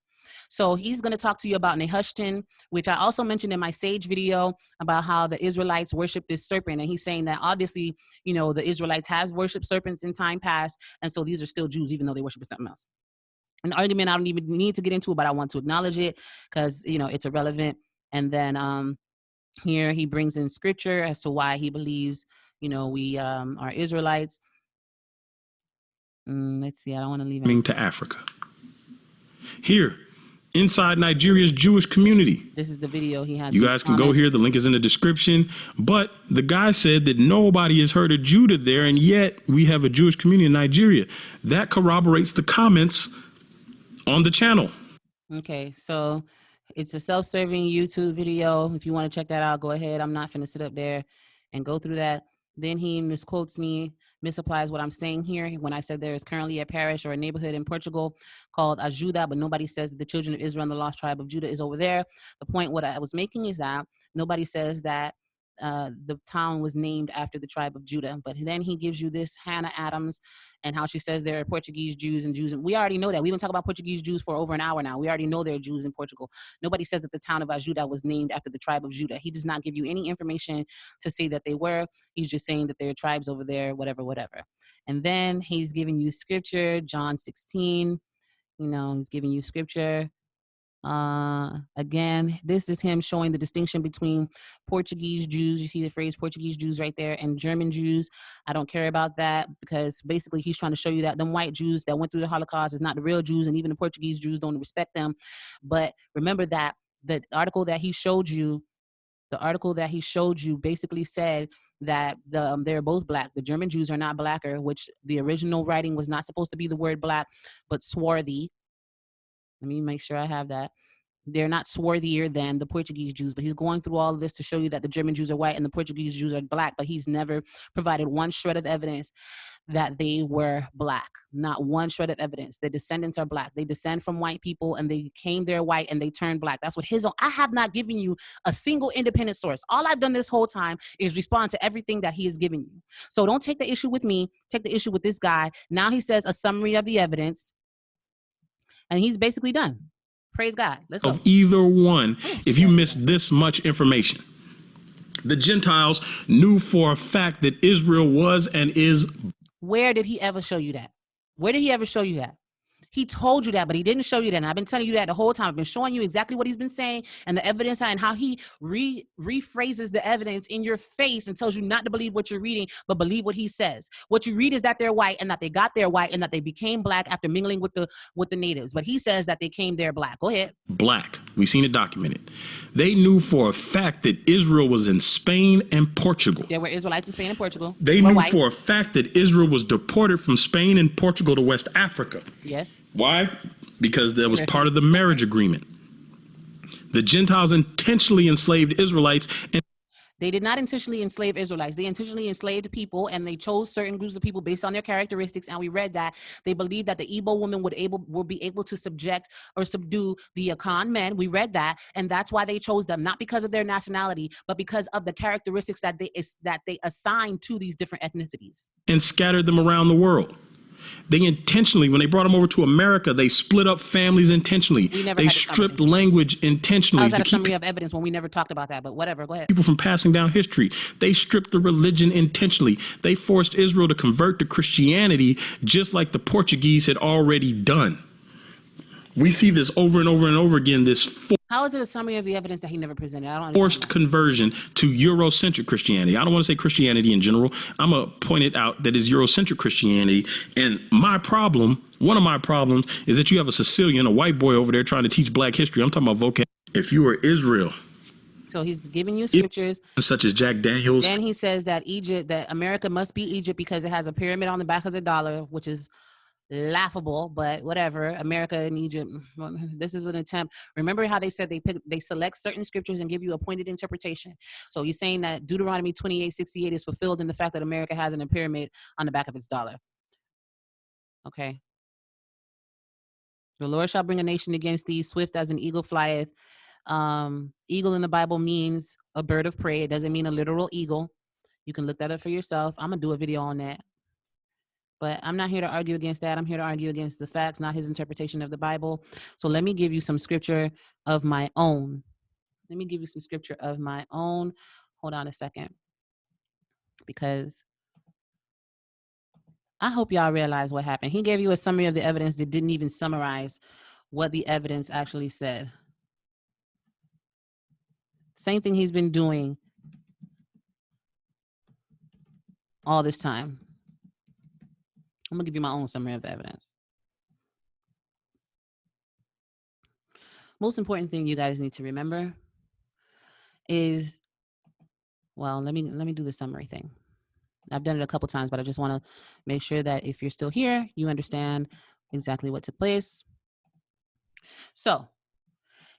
So he's going to talk to you about Nehushtan, which I also mentioned in my Sage video about how the Israelites worship this serpent. And he's saying that obviously, you know, the Israelites has worshiped serpents in time past. And so these are still Jews, even though they worship something else. An argument I don't even need to get into, but I want to acknowledge it because, you know, it's irrelevant. And then here he brings in scripture as to why he believes, you know, we are Israelites. Let's see. I don't want to leave it. To Africa. Here, inside Nigeria's Jewish community. This is the video he has. You guys can go here. The link is in the description. But the guy said that nobody has heard of Judah there, and yet we have a Jewish community in Nigeria. That corroborates the comments on the channel. Okay, so it's a self-serving YouTube video. If you want to check that out, go ahead. I'm not finna sit up there and go through that. Then he misquotes me, misapplies what I'm saying here when I said there is currently a parish or a neighborhood in Portugal called Xweda, but nobody says that the children of Israel and the lost tribe of Judah is over there. The point what I was making is that nobody says that the town was named after the tribe of Judah. But then he gives you this Hannah Adams and how she says there are Portuguese Jews and Jews. And we already know that. We've been talking about Portuguese Jews for over an hour now. We already know there are Jews in Portugal. Nobody says that the town of Xweda was named after the tribe of Judah. He does not give you any information to say that they were. He's just saying that there are tribes over there, whatever, whatever. And then he's giving you scripture, John 16. You know, he's giving you scripture. Again, this is him showing the distinction between Portuguese Jews. You see the phrase Portuguese Jews right there, and German Jews. I don't care about that because basically he's trying to show you that them white Jews that went through the Holocaust is not the real Jews, and even the Portuguese Jews don't respect them. But remember that the article that he showed you, basically said that they're both black. The German Jews are not blacker, which the original writing was not supposed to be the word black, but swarthy. Let me make sure I have that. They're not swarthier than the Portuguese Jews, but he's going through all of this to show you that the German Jews are white and the Portuguese Jews are black, but he's never provided one shred of evidence that they were black. Not one shred of evidence. Their descendants are black. They descend from white people and they came there white and they turned black. That's what his own. I have not given you a single independent source. All I've done this whole time is respond to everything that he has given you. So don't take the issue with me. Take the issue with this guy. Now he says a summary of the evidence. And he's basically done. Praise God. Let's go. Of either one, if you missed this much information. The Gentiles knew for a fact that Israel was and is. Where did he ever show you that? Where did he ever show you that? He told you that, but he didn't show you that. And I've been telling you that the whole time. I've been showing you exactly what he's been saying and the evidence and how he rephrases the evidence in your face and tells you not to believe what you're reading, but believe what he says. What you read is that they're white and that they got there white and that they became black after mingling with the natives. But he says that they came there black. Go ahead. Black. We've seen it documented. They knew for a fact that Israel was in Spain and Portugal. There were Israelites in Spain and Portugal. They knew for a fact that Israel was deported from Spain and Portugal to West Africa. Yes. Why? Because that was part of the marriage agreement. The Gentiles intentionally enslaved Israelites. And they did not intentionally enslave Israelites. They intentionally enslaved people, and they chose certain groups of people based on their characteristics. And we read that they believed that the Igbo woman would be able to subject or subdue the Akan men. We read that, and that's why they chose them, not because of their nationality, but because of the characteristics that they assigned to these different ethnicities. And scattered them around the world. They intentionally, when they brought them over to America, they split up families intentionally. They stripped language intentionally. How's that a summary of evidence when we never talked about that? But whatever, go ahead. People from passing down history. They stripped the religion intentionally. They forced Israel to convert to Christianity just like the Portuguese had already done. We see this over and over and over again, how is it a summary of the evidence that he never presented? I don't understand. Forced conversion to Eurocentric Christianity. I don't want to say Christianity in general. I'm going to point it out that is Eurocentric Christianity. And one of my problems is that you have a Sicilian, a white boy over there trying to teach black history. I'm talking about vocab. If you were Israel. So he's giving you scriptures. Such as Jack Daniels. Then he says that America must be Egypt because it has a pyramid on the back of the dollar, which is laughable, but whatever. America and Egypt, this is an attempt. Remember how they said they select certain scriptures and give you a pointed interpretation. So he's saying that Deuteronomy 28:68 is fulfilled in the fact that America has a pyramid on the back of its dollar. Okay. The Lord shall bring a nation against thee, swift as an eagle flieth. Eagle in the Bible means a bird of prey. It doesn't mean a literal eagle. You can look that up for yourself. I'm going to do a video on that. But I'm not here to argue against that. I'm here to argue against the facts, not his interpretation of the Bible. So let me give you some scripture of my own. Let me give you some scripture of my own. Hold on a second. Because I hope y'all realize what happened. He gave you a summary of the evidence that didn't even summarize what the evidence actually said. Same thing he's been doing all this time. I'm gonna give you my own summary of the evidence. Most important thing you guys need to remember is, well, let me do the summary thing. I've done it a couple times, but I just want to make sure that if you're still here, you understand exactly what took place. So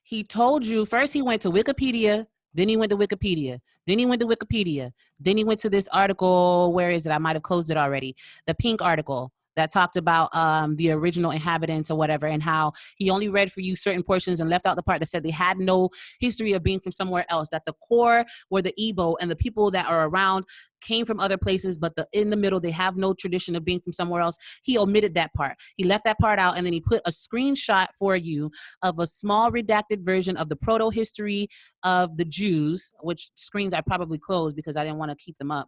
he told you, first he went to Wikipedia, then he went to Wikipedia, then he went to Wikipedia, then he went to this article, where is it? I might have closed it already. The pink article that talked about the original inhabitants or whatever, and how he only read for you certain portions and left out the part that said they had no history of being from somewhere else, that the core were the Igbo and the people that are around came from other places, but in the middle, they have no tradition of being from somewhere else. He omitted that part. He left that part out, and then he put a screenshot for you of a small redacted version of the proto history of the Jews, which screens I probably closed because I didn't want to keep them up,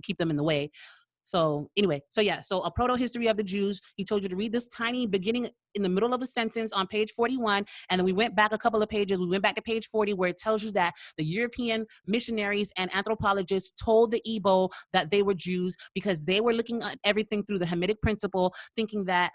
keep them in the way. So anyway, so a proto history of the Jews. He told you to read this tiny beginning in the middle of a sentence on page 41. And then we went back a couple of pages. We went back to page 40, where it tells you that the European missionaries and anthropologists told the Igbo that they were Jews because they were looking at everything through the Hamitic principle, thinking that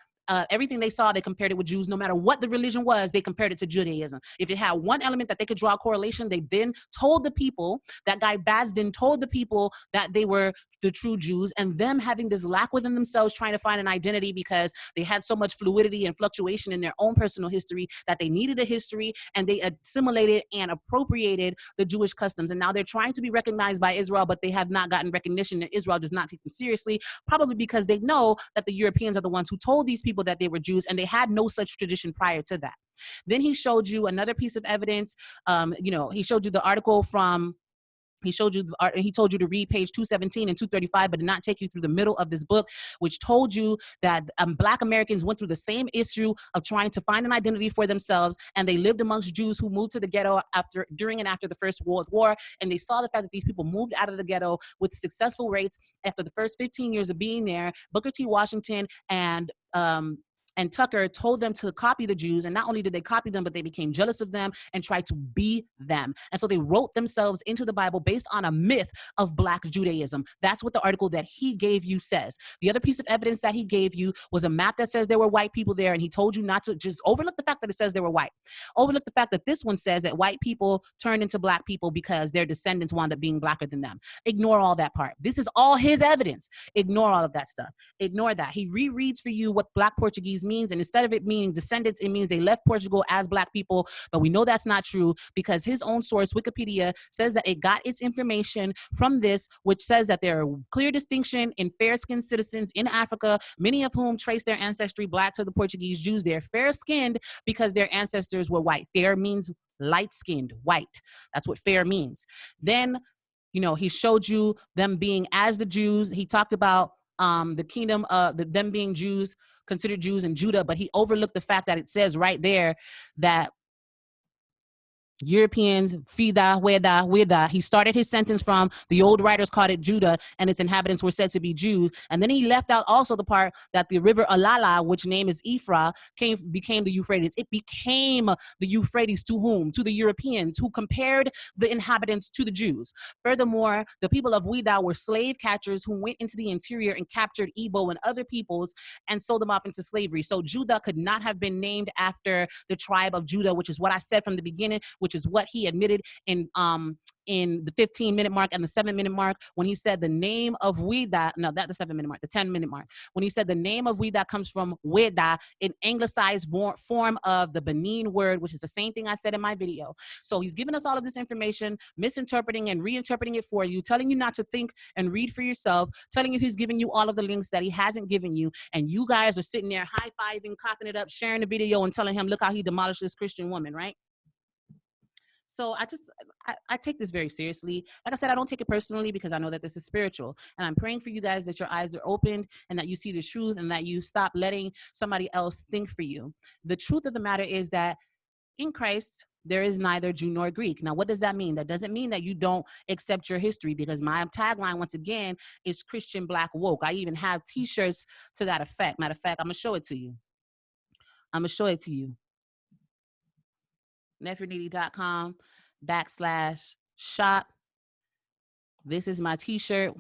everything they saw, they compared it with Jews. No matter what the religion was, they compared it to Judaism. If it had one element that they could draw a correlation, they then told the people, that guy Basden told the people that they were the true Jews, and them having this lack within themselves, trying to find an identity because they had so much fluidity and fluctuation in their own personal history that they needed a history, and they assimilated and appropriated the Jewish customs. And now they're trying to be recognized by Israel, but they have not gotten recognition, and Israel does not take them seriously, probably because they know that the Europeans are the ones who told these people that they were Jews, and they had no such tradition prior to that. Then he showed you another piece of evidence. He showed you the article from, he told you to read page 217 and 235, but did not take you through the middle of this book, which told you that Black Americans went through the same issue of trying to find an identity for themselves, and they lived amongst Jews who moved to the ghetto during and after the First World War, and they saw the fact that these people moved out of the ghetto with successful rates after the first 15 years of being there. Booker T. Washington and Tucker told them to copy the Jews, and not only did they copy them, but they became jealous of them and tried to be them. And so they wrote themselves into the Bible based on a myth of Black Judaism. That's what the article that he gave you says. The other piece of evidence that he gave you was a map that says there were white people there, and he told you not to just overlook the fact that it says they were white. Overlook the fact that this one says that white people turned into Black people because their descendants wound up being Blacker than them. Ignore all that part. This is all his evidence. Ignore all of that stuff. Ignore that. He rereads for you what Black Portuguese means, and instead of it meaning descendants, it means they left Portugal as Black people, but we know that's not true because his own source, Wikipedia, says that it got its information from this, which says that there are clear distinction in fair-skinned citizens in Africa, many of whom trace their ancestry Black to the Portuguese Jews. They're fair-skinned because their ancestors were white. Fair means light-skinned, white. That's what fair means. Then, he showed you them being as the Jews. He talked about the kingdom of them being Jews, considered Jews in Judah, but he overlooked the fact that it says right there that Europeans, Fida, Xweda. He started his sentence from the old writers called it Judah, and its inhabitants were said to be Jews. And then he left out also the part that the river Alala, which name is Ephra, became the Euphrates. It became the Euphrates to whom? To the Europeans, who compared the inhabitants to the Jews. Furthermore, the people of Xweda were slave catchers who went into the interior and captured Igbo and other peoples and sold them off into slavery. So Judah could not have been named after the tribe of Judah, which is what I said from the beginning, which is what he admitted in the 15-minute mark and the 7-minute mark, when he said the name of Xweda, no, not the 7-minute mark, the 10-minute mark, when he said the name of Xweda comes from Xweda, an anglicized form of the Benin word, which is the same thing I said in my video. So he's giving us all of this information, misinterpreting and reinterpreting it for you, telling you not to think and read for yourself, telling you he's giving you all of the links that he hasn't given you, and you guys are sitting there high-fiving, copping it up, sharing the video, and telling him, look how he demolished this Christian woman, right? So I take this very seriously. Like I said, I don't take it personally because I know that this is spiritual. And I'm praying for you guys that your eyes are opened and that you see the truth and that you stop letting somebody else think for you. The truth of the matter is that in Christ, there is neither Jew nor Greek. Now, what does that mean? That doesn't mean that you don't accept your history, because my tagline, once again, is Christian Black Woke. I even have t-shirts to that effect. Matter of fact, I'm going to show it to you. Nefertiti.com/shop. This is my t-shirt.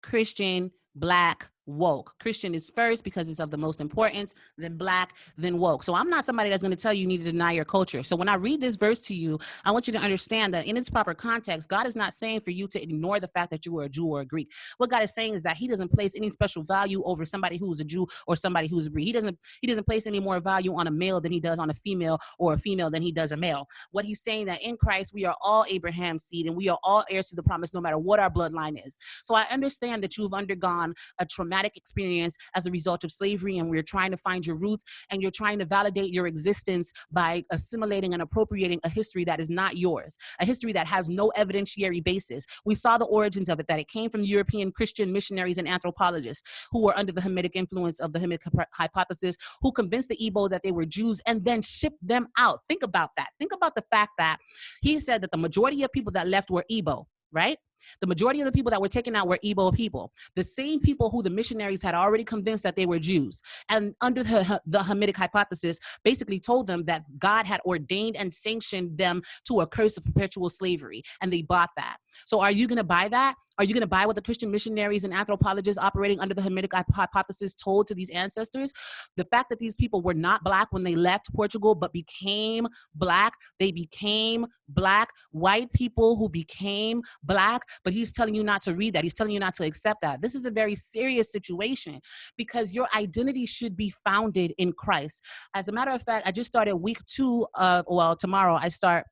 Christian Black Woke. Christian is first because it's of the most importance, then Black, then woke. So I'm not somebody that's going to tell you need to deny your culture. So when I read this verse to you, I want you to understand that in its proper context, God is not saying for you to ignore the fact that you are a Jew or a Greek. What God is saying is that he doesn't place any special value over somebody who is a Jew or somebody who's a Greek. He doesn't place any more value on a male than he does on a female, or a female than he does a male. What he's saying that in Christ, we are all Abraham's seed and we are all heirs to the promise, no matter what our bloodline is. So I understand that you've undergone a traumatic experience as a result of slavery, and we're trying to find your roots, and you're trying to validate your existence by assimilating and appropriating a history that is not yours, a history that has no evidentiary basis. We saw the origins of it, that it came from European Christian missionaries and anthropologists who were under the Hamitic influence of the Hamitic hypothesis, who convinced the Igbo that they were Jews and then shipped them out. Think about that. Think about the fact that he said that the majority of people that left were Igbo, right? The majority of the people that were taken out were Igbo people, the same people who the missionaries had already convinced that they were Jews. And under the Hamitic hypothesis, basically told them that God had ordained and sanctioned them to a curse of perpetual slavery. And they bought that. So are you going to buy that? Are you going to buy what the Christian missionaries and anthropologists operating under the Hamitic hypothesis told to these ancestors? The fact that these people were not Black when they left Portugal, but became Black. They became Black, white people who became Black, but he's telling you not to read that. He's telling you not to accept that. This is a very serious situation because your identity should be founded in Christ. As a matter of fact, I just started week 2 of, well, tomorrow I start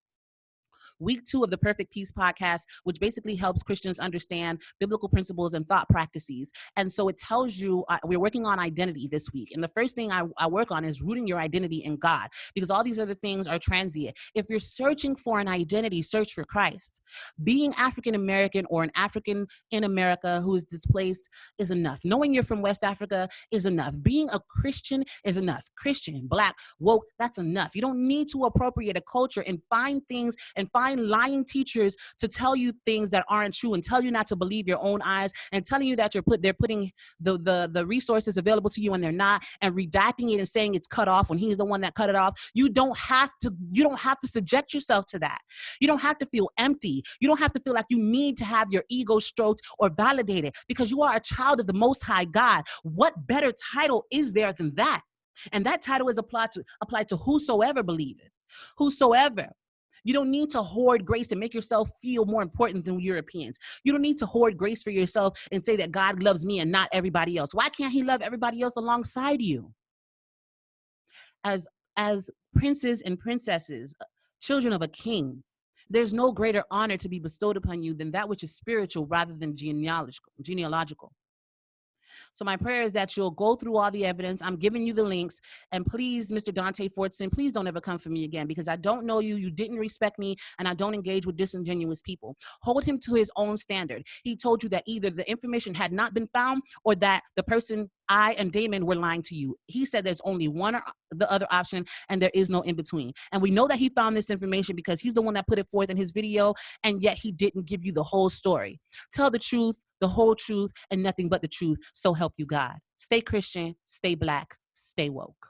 week 2 of the Perfect Peace podcast, which basically helps Christians understand biblical principles and thought practices. And so it tells you, we're working on identity this week. And the first thing I work on is rooting your identity in God, because all these other things are transient. If you're searching for an identity, search for Christ. Being African-American or an African in America who is displaced is enough. Knowing you're from West Africa is enough. Being a Christian is enough. Christian, Black, woke, that's enough. You don't need to appropriate a culture and find things and find lying teachers to tell you things that aren't true and tell you not to believe your own eyes and telling you that they're putting the resources available to you and they're not, and redacting it and saying it's cut off when he's the one that cut it off. You don't have to subject yourself to that. You don't have to feel empty. You don't have to feel like you need to have your ego stroked or validated, because you are a child of the Most High God. What better title is there than that? And that title is applied to whosoever believeth. Whosoever. You don't need to hoard grace and make yourself feel more important than Europeans. You don't need to hoard grace for yourself and say that God loves me and not everybody else. Why can't he love everybody else alongside you? As princes and princesses, children of a king, there's no greater honor to be bestowed upon you than that which is spiritual rather than genealogical. So my prayer is that you'll go through all the evidence. I'm giving you the links. And please, Mr. Dante Fortson, please don't ever come for me again, because I don't know you. You didn't respect me, and I don't engage with disingenuous people. Hold him to his own standard. He told you that either the information had not been found or that the person, I and Damon, were lying to you. He said there's only one or the other option, and there is no in between. And we know that he found this information because he's the one that put it forth in his video, and yet he didn't give you the whole story. Tell the truth, the whole truth, and nothing but the truth. So help you God. Stay Christian, stay Black, stay woke.